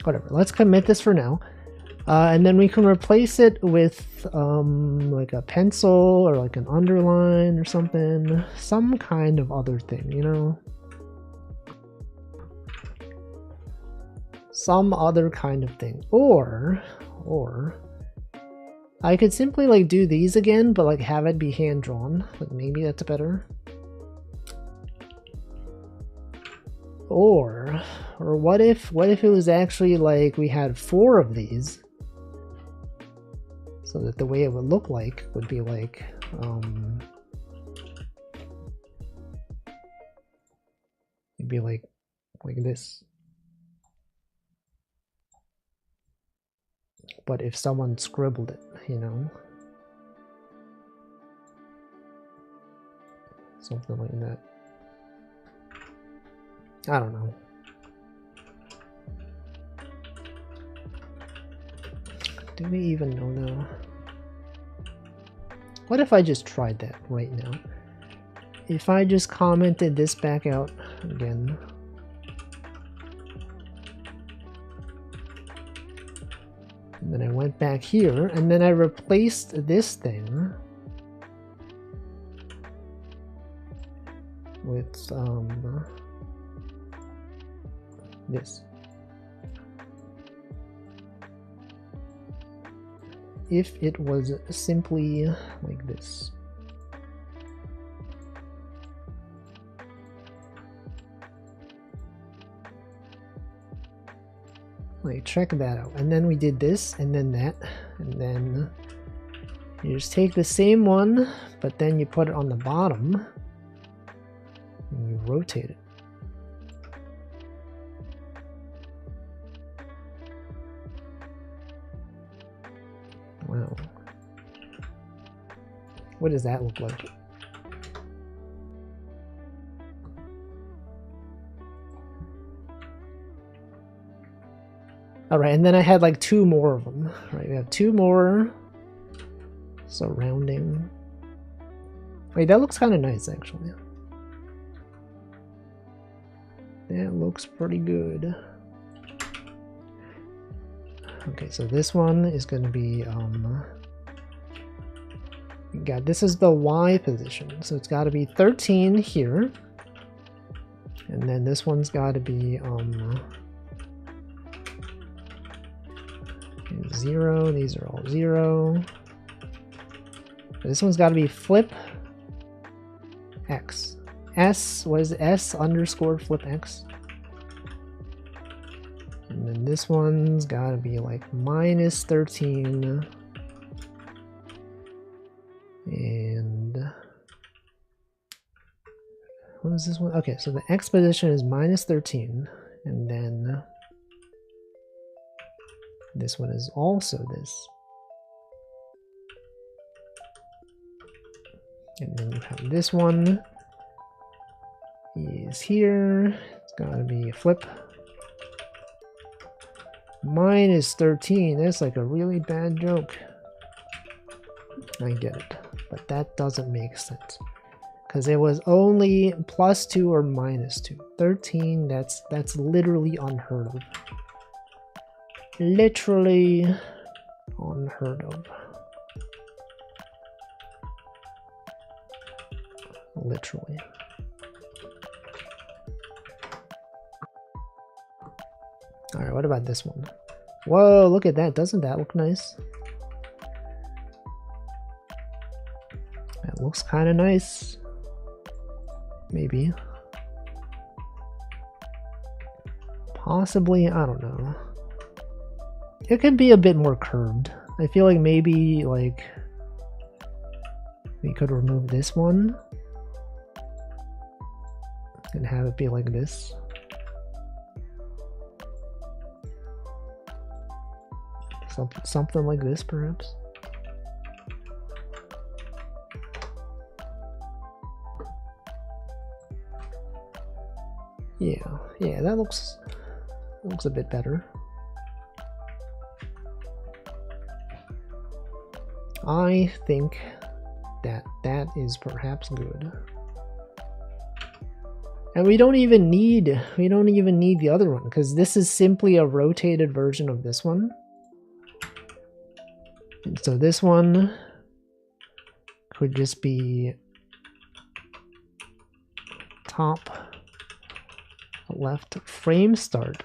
Whatever, let's commit this for now. And then we can replace it with like a pencil or like an underline or something. Some kind of other thing, you know? Some other kind of thing. Or I could simply like do these again, but like have it be hand drawn. Like maybe that's better. Or what if it was actually like we had 4 of these, so that the way it would look like would be like it'd be like this. But if someone scribbled it, you know, something like that. I don't know. Do we even know now? What if I just tried that right now? If I just commented this back out again. And then I went back here, and then I replaced this thing with this. If it was simply like this. Like, check that out. And then we did this, and then that, and then you just take the same one, but then you put it on the bottom, and you rotate it. Wow. What does that look like? Alright, and then I had like 2 more of them. Right, we have 2 more. Surrounding. Wait, that looks kind of nice actually. That looks pretty good. Okay, so this one is going to be this is the Y position, so it's got to be 13 here, and then this one's got to be 0. These are all 0. This one's got to be flip X. S was S underscore flip X. And then this one's gotta be like minus 13. And what is this one? Okay, so the X position is minus 13. And then this one is also this. And then you have this one is here. It's gotta be flip Minus 13, that's like a really bad joke. I get it, but that doesn't make sense. Because it was only +2 or -2. 13, that's literally unheard of. Literally unheard of. Literally. Alright, what about this one? Whoa, look at that. Doesn't that look nice? That looks kind of nice. Maybe. Possibly, I don't know. It could be a bit more curved. I feel like maybe, like, we could remove this one and have it be like this. Something like this, perhaps. Yeah, that looks a bit better. I think that is perhaps good. And we don't even need the other one, because this is simply a rotated version of this one. And so this one could just be top left frame start.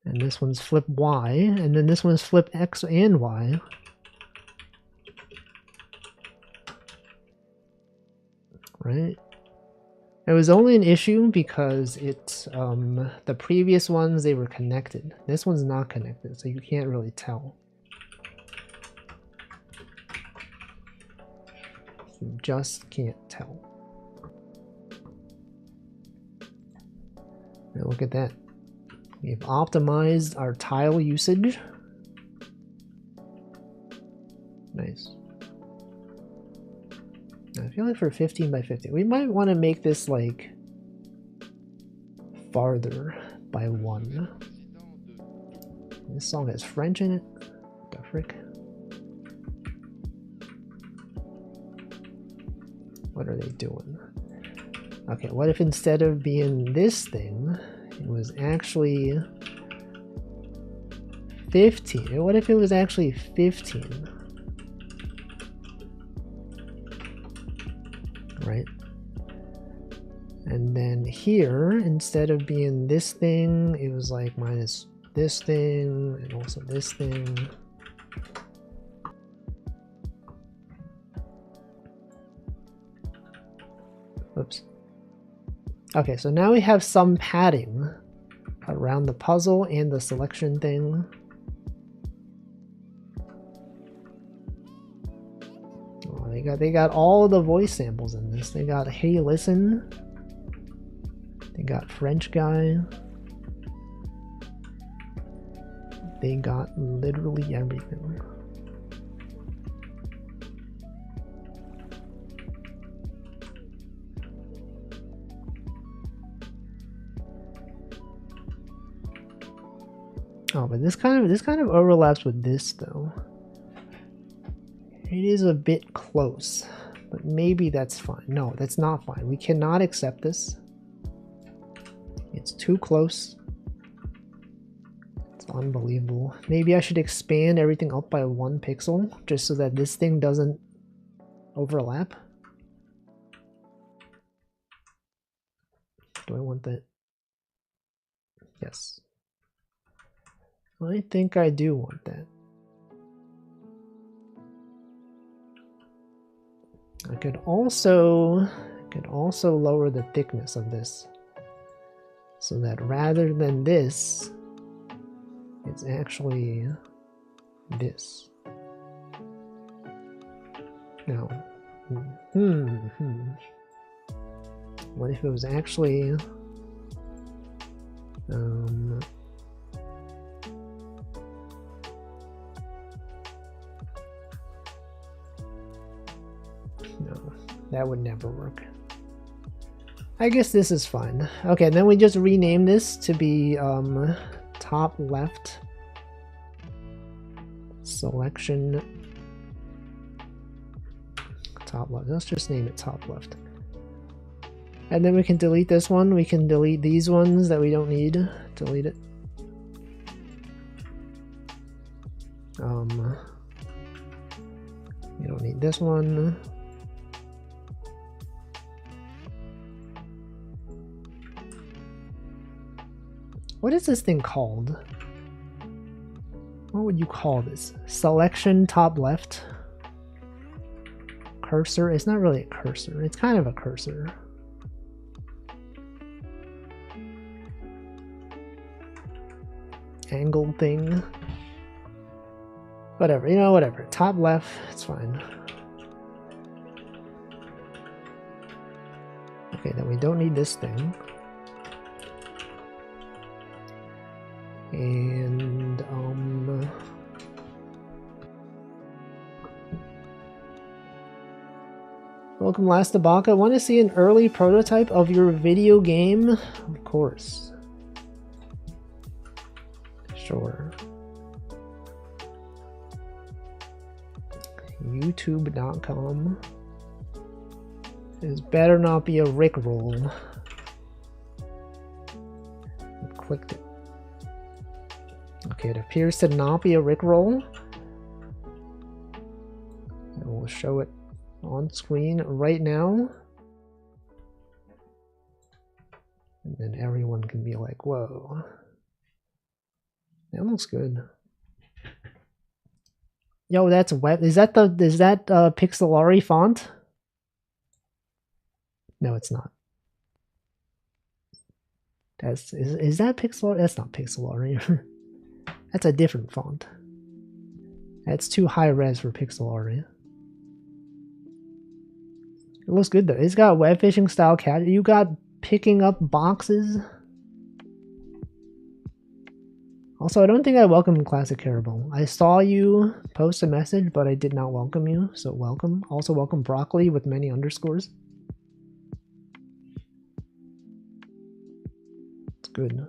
And this one's flip Y, and then this one's flip X and Y. Right? It was only an issue because it's the previous ones, they were connected. This one's not connected, so you can't really tell. You just can't tell. Now look at that. We've optimized our tile usage. Nice. I feel like for 15 by 50, we might want to make this like farther by 1. This song has French in it. What the frick? What are they doing? Okay, what if instead of being this thing, it was actually 15? What if it was actually 15? Right? And then here, instead of being this thing, it was like minus this thing and also this thing. Oops. Okay, so now we have some padding around the puzzle and the selection thing. Oh, they got all the voice samples in this. They got Hey Listen. They got French Guy. They got literally everything. Oh, but this kind of overlaps with this though. It is a bit close, but maybe that's fine. No, that's not fine. We cannot accept this. It's too close. It's unbelievable. Maybe I should expand everything up by 1 pixel just so that this thing doesn't overlap. Do I want that? Yes. I think I do want that. I could also lower the thickness of this so that rather than this, it's actually this. Now, what if it was actually no, that would never work. I guess this is fine. Okay, then we just rename this to be top left selection top left. Let's just name it top left. And then we can delete this one. We can delete these ones that we don't need. Delete it. You don't need this one. What is this thing called? What would you call this? Selection top left. Cursor? It's not really a cursor. It's kind of a cursor. Angle thing. Whatever, you know, whatever. Top left, it's fine. Okay, then we don't need this thing. And, welcome, Last Tabaka. Want to see an early prototype of your video game? Of course. Sure. YouTube.com. This better not be a Rickroll. Clicked it. Okay, it appears to not be a Rickroll. And we'll show it on screen right now. And then everyone can be like, whoa. That looks good. Yo, that's web. Is that Pixelari font? No, it's not. Is that Pixelari? That's not Pixelari. That's a different font. That's too high res for Pixelari. It looks good though. It's got web fishing style cat. You got picking up boxes. Also, I don't think I welcomed Classic Caribou. I saw you post a message, but I did not welcome you, so welcome. Also, welcome Broccoli with many underscores. It's good.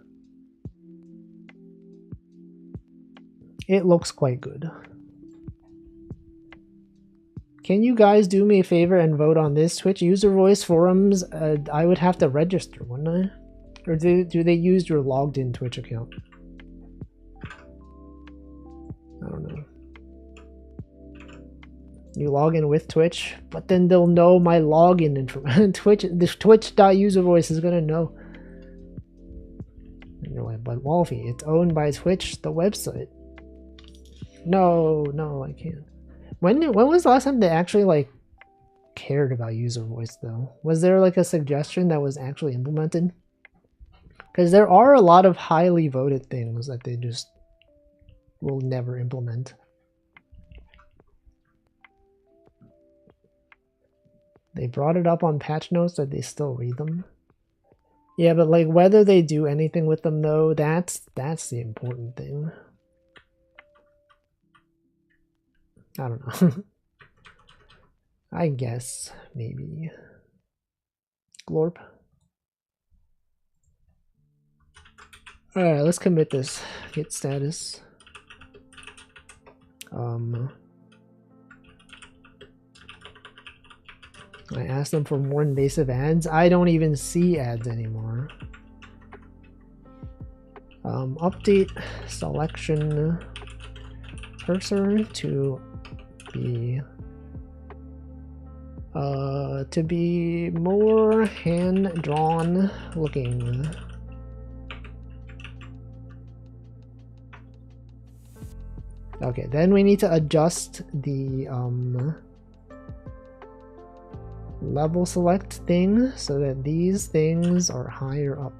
It looks quite good. Can you guys do me a favor and vote on this? Twitch user voice forums, I would have to register, wouldn't I? Or do they use your logged in Twitch account? I don't know. You log in with Twitch, but then they'll know my login information. The Twitch.uservoice is gonna know. And you're like, but Wolfie, it's owned by Twitch, the website. No, I can't. When was the last time they actually like cared about user voice though? Was there like a suggestion that was actually implemented? Because there are a lot of highly voted things that they just will never implement. They brought it up on patch notes that they still read them. Yeah, but like whether they do anything with them though, that's the important thing. I don't know. I guess maybe glorp. Alright, let's commit this. Git status. I asked them for more invasive ads. I don't even see ads anymore. Update selection cursor to be more hand-drawn looking. Okay, then we need to adjust the level select thing so that these things are higher up.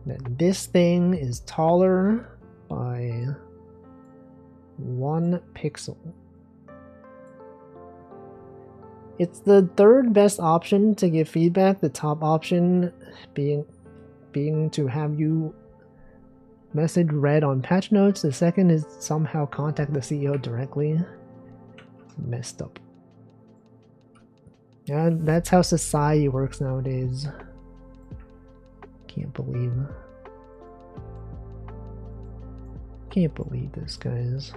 That this thing is taller by 1 pixel. It's the third best option to give feedback, the top option being to have you message read on patch notes. The second is somehow contact the CEO directly. Messed up. Yeah, that's how society works nowadays. Can't believe this, guys.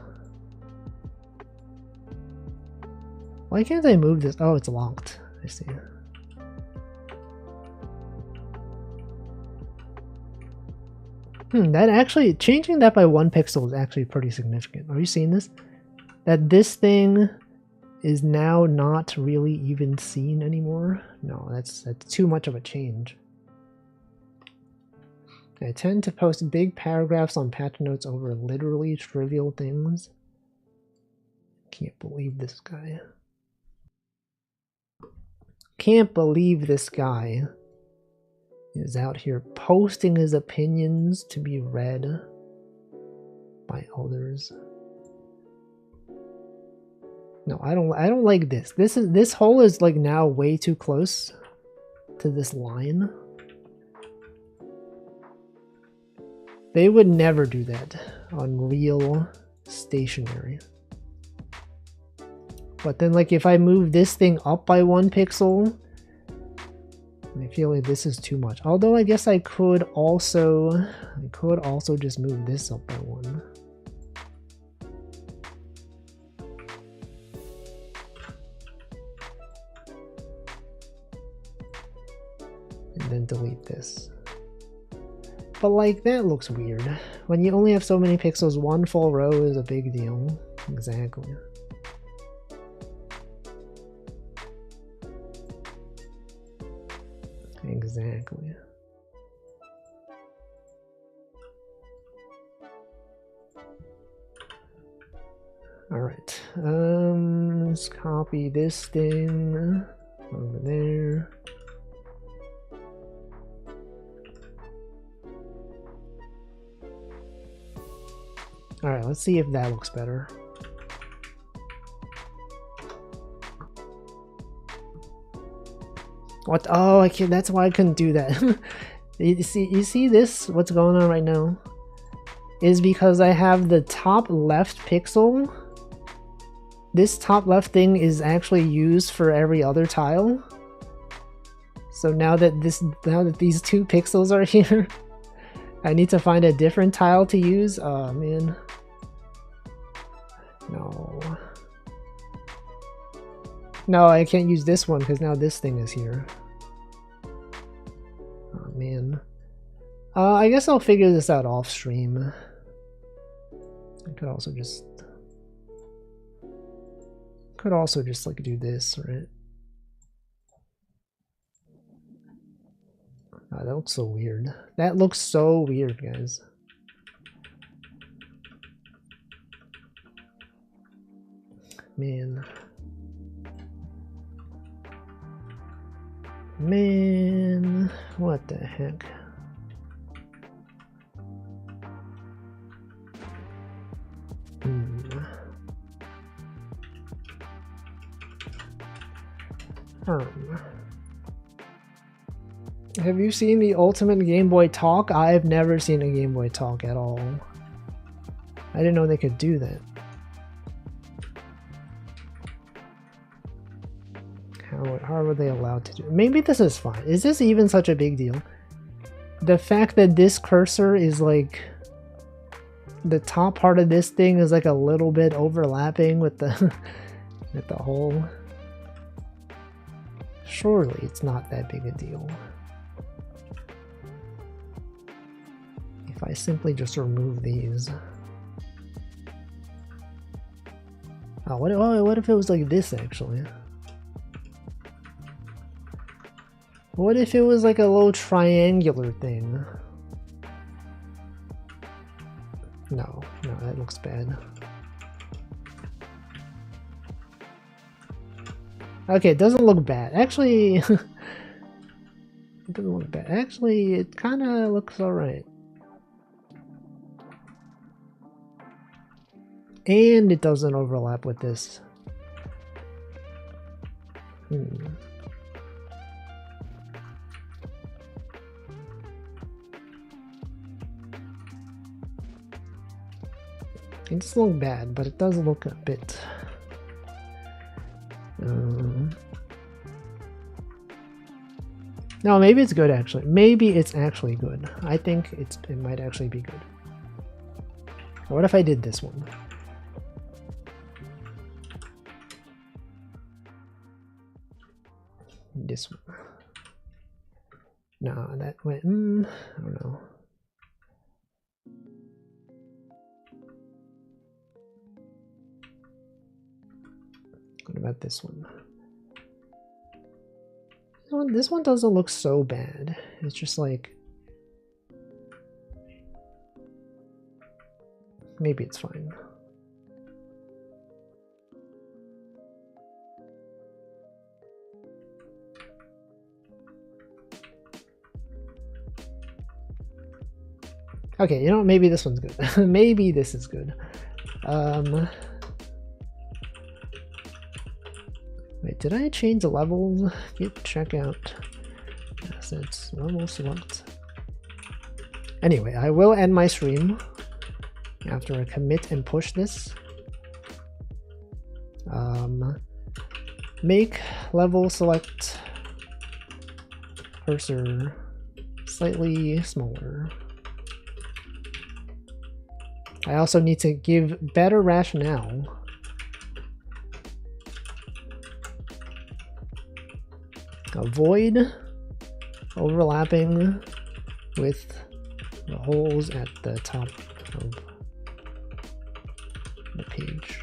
Why can't I move this? Oh, it's locked. I see. That actually, changing that by 1 pixel is actually pretty significant. Are you seeing this? That this thing is now not really even seen anymore? No, that's too much of a change. I tend to post big paragraphs on patch notes over literally trivial things. Can't believe this guy. Can't believe this guy is out here posting his opinions to be read by others. No, I don't like this. This hole is like now way too close to this line. They would never do that on real stationery. But then like if I move this thing up by 1 pixel, I feel like this is too much. Although I guess I could also just move this up by 1. And then delete this. But like that looks weird. When you only have so many pixels, 1 full row is a big deal. Exactly. Exactly. Alright. Let's copy this thing over there. Alright, let's see if that looks better. What? Oh, I can't. That's why I couldn't do that. You see this? What's going on right now? Is because I have the top left pixel. This top left thing is actually used for every other tile. So now that these 2 pixels are here, I need to find a different tile to use. Oh man. No. No, I can't use this one because now this thing is here. Oh man. I guess I'll figure this out off stream. I could also just like do this, right? Oh, that looks so weird. That looks so weird, guys. Man. Man, what the heck? Have you seen the Ultimate Game Boy Talk? I've never seen a Game Boy Talk at all. I didn't know they could do that. How are they allowed to do it? Maybe this is fine. Is this even such a big deal? The fact that this cursor is like... the top part of this thing is like a little bit overlapping with the... with the hole. Surely it's not that big a deal. If I simply just remove these. Oh, what if it was like this actually? What if it was like a little triangular thing? No, that looks bad. Okay, it doesn't look bad. Actually, it doesn't look bad. Actually, it kind of looks alright. And it doesn't overlap with this. It doesn't look bad, but it does look a bit No, maybe it's good actually. Maybe it's actually good. I think it might actually be good. What if I did this one? This one. No, that went. I don't know. What about this one? This one doesn't look so bad. It's just like maybe it's fine. Okay, you know, maybe this one's good. Maybe this is good. Wait, did I change the levels? Git checkout. Assets, level select. Anyway, I will end my stream after I commit and push this. Make level select cursor slightly smaller. I also need to give better rationale. Avoid overlapping with the holes at the top of the page.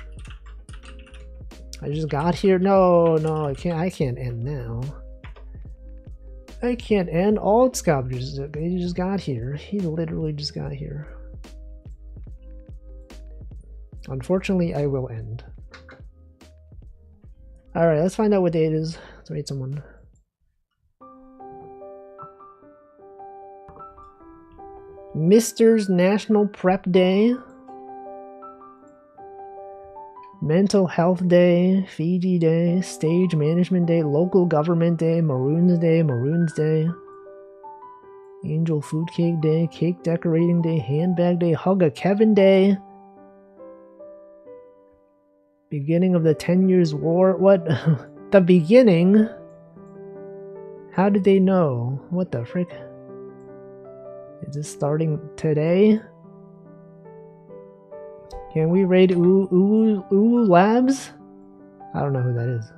I just got here. No, I can't end now. I can't end. Alt Scop he just got here. He literally just got here. Unfortunately, I will end. Alright, let's find out what day it is. Let's wait someone. Mister's National Prep Day. Mental Health Day, Fiji Day, Stage Management Day, Local Government Day, Maroons Day, Angel Food Cake Day, Cake Decorating Day, Handbag Day, Hug a Kevin Day, beginning of the 10 Years War. What? The beginning? How did they know? What the frick? Is this starting today? Can we raid Uwu Labs? I don't know who that is.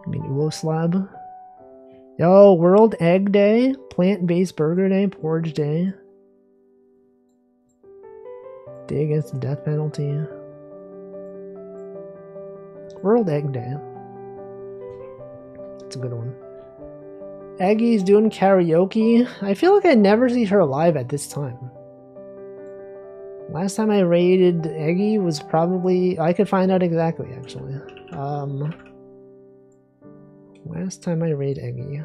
I mean Uwo Lab. Yo, World Egg Day, Plant-Based Burger Day, Porridge Day. Day Against the Death Penalty. World Egg Day. It's a good one. Aggie's doing karaoke. I feel like I never see her live at this time. Last time I raided Eggie was probably... I could find out exactly, actually. Last time I raided Eggie.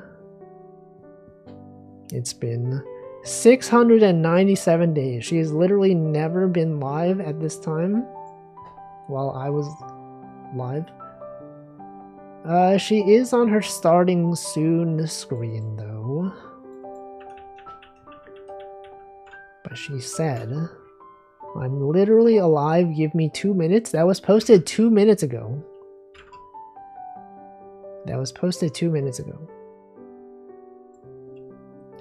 It's been 697 days. She has literally never been live at this time. While I was live. She is on her starting soon screen, though. But she said... I'm literally alive, give me 2 minutes. That was posted 2 minutes ago. That was posted 2 minutes ago.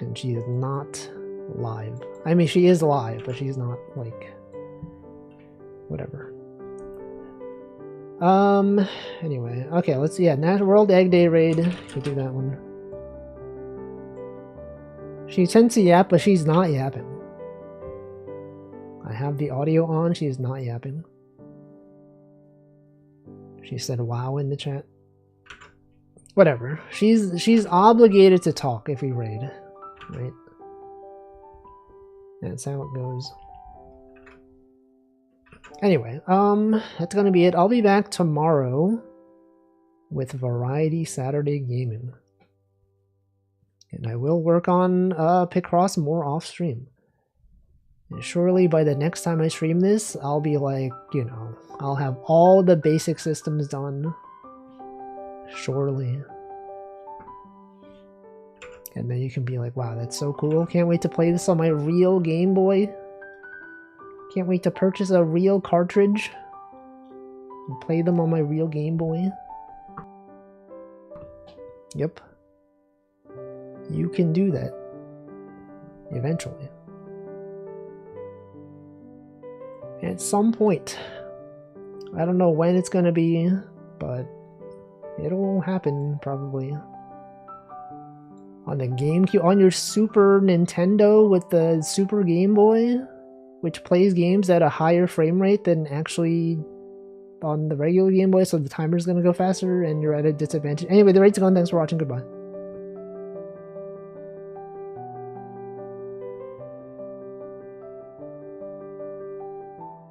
And she is not live. I mean, she is live, but she's not, like... whatever. Anyway. Okay, let's see. Yeah, National World Egg Day raid. We'll do that one. She tends to yap, but she's not yapping. I have the audio on, she is not yapping. She said wow in the chat. Whatever. She's obligated to talk if we raid. Right? That's how it goes. Anyway, that's gonna be it. I'll be back tomorrow with Variety Saturday Gaming. And I will work on Picross more off stream. And surely by the next time I stream this, I'll be like, you know, I'll have all the basic systems done. Surely. And then you can be like, wow, that's so cool. Can't wait to play this on my real Game Boy. Can't wait to purchase a real cartridge and play them on my real Game Boy. Yep. You can do that. Eventually. At some point. I don't know when it's gonna be, but it'll happen probably. On the GameCube, on your Super Nintendo with the Super Game Boy, which plays games at a higher frame rate than actually on the regular Game Boy, so the timer's gonna go faster and you're at a disadvantage. Anyway, the rate's gone. Thanks for watching. Goodbye.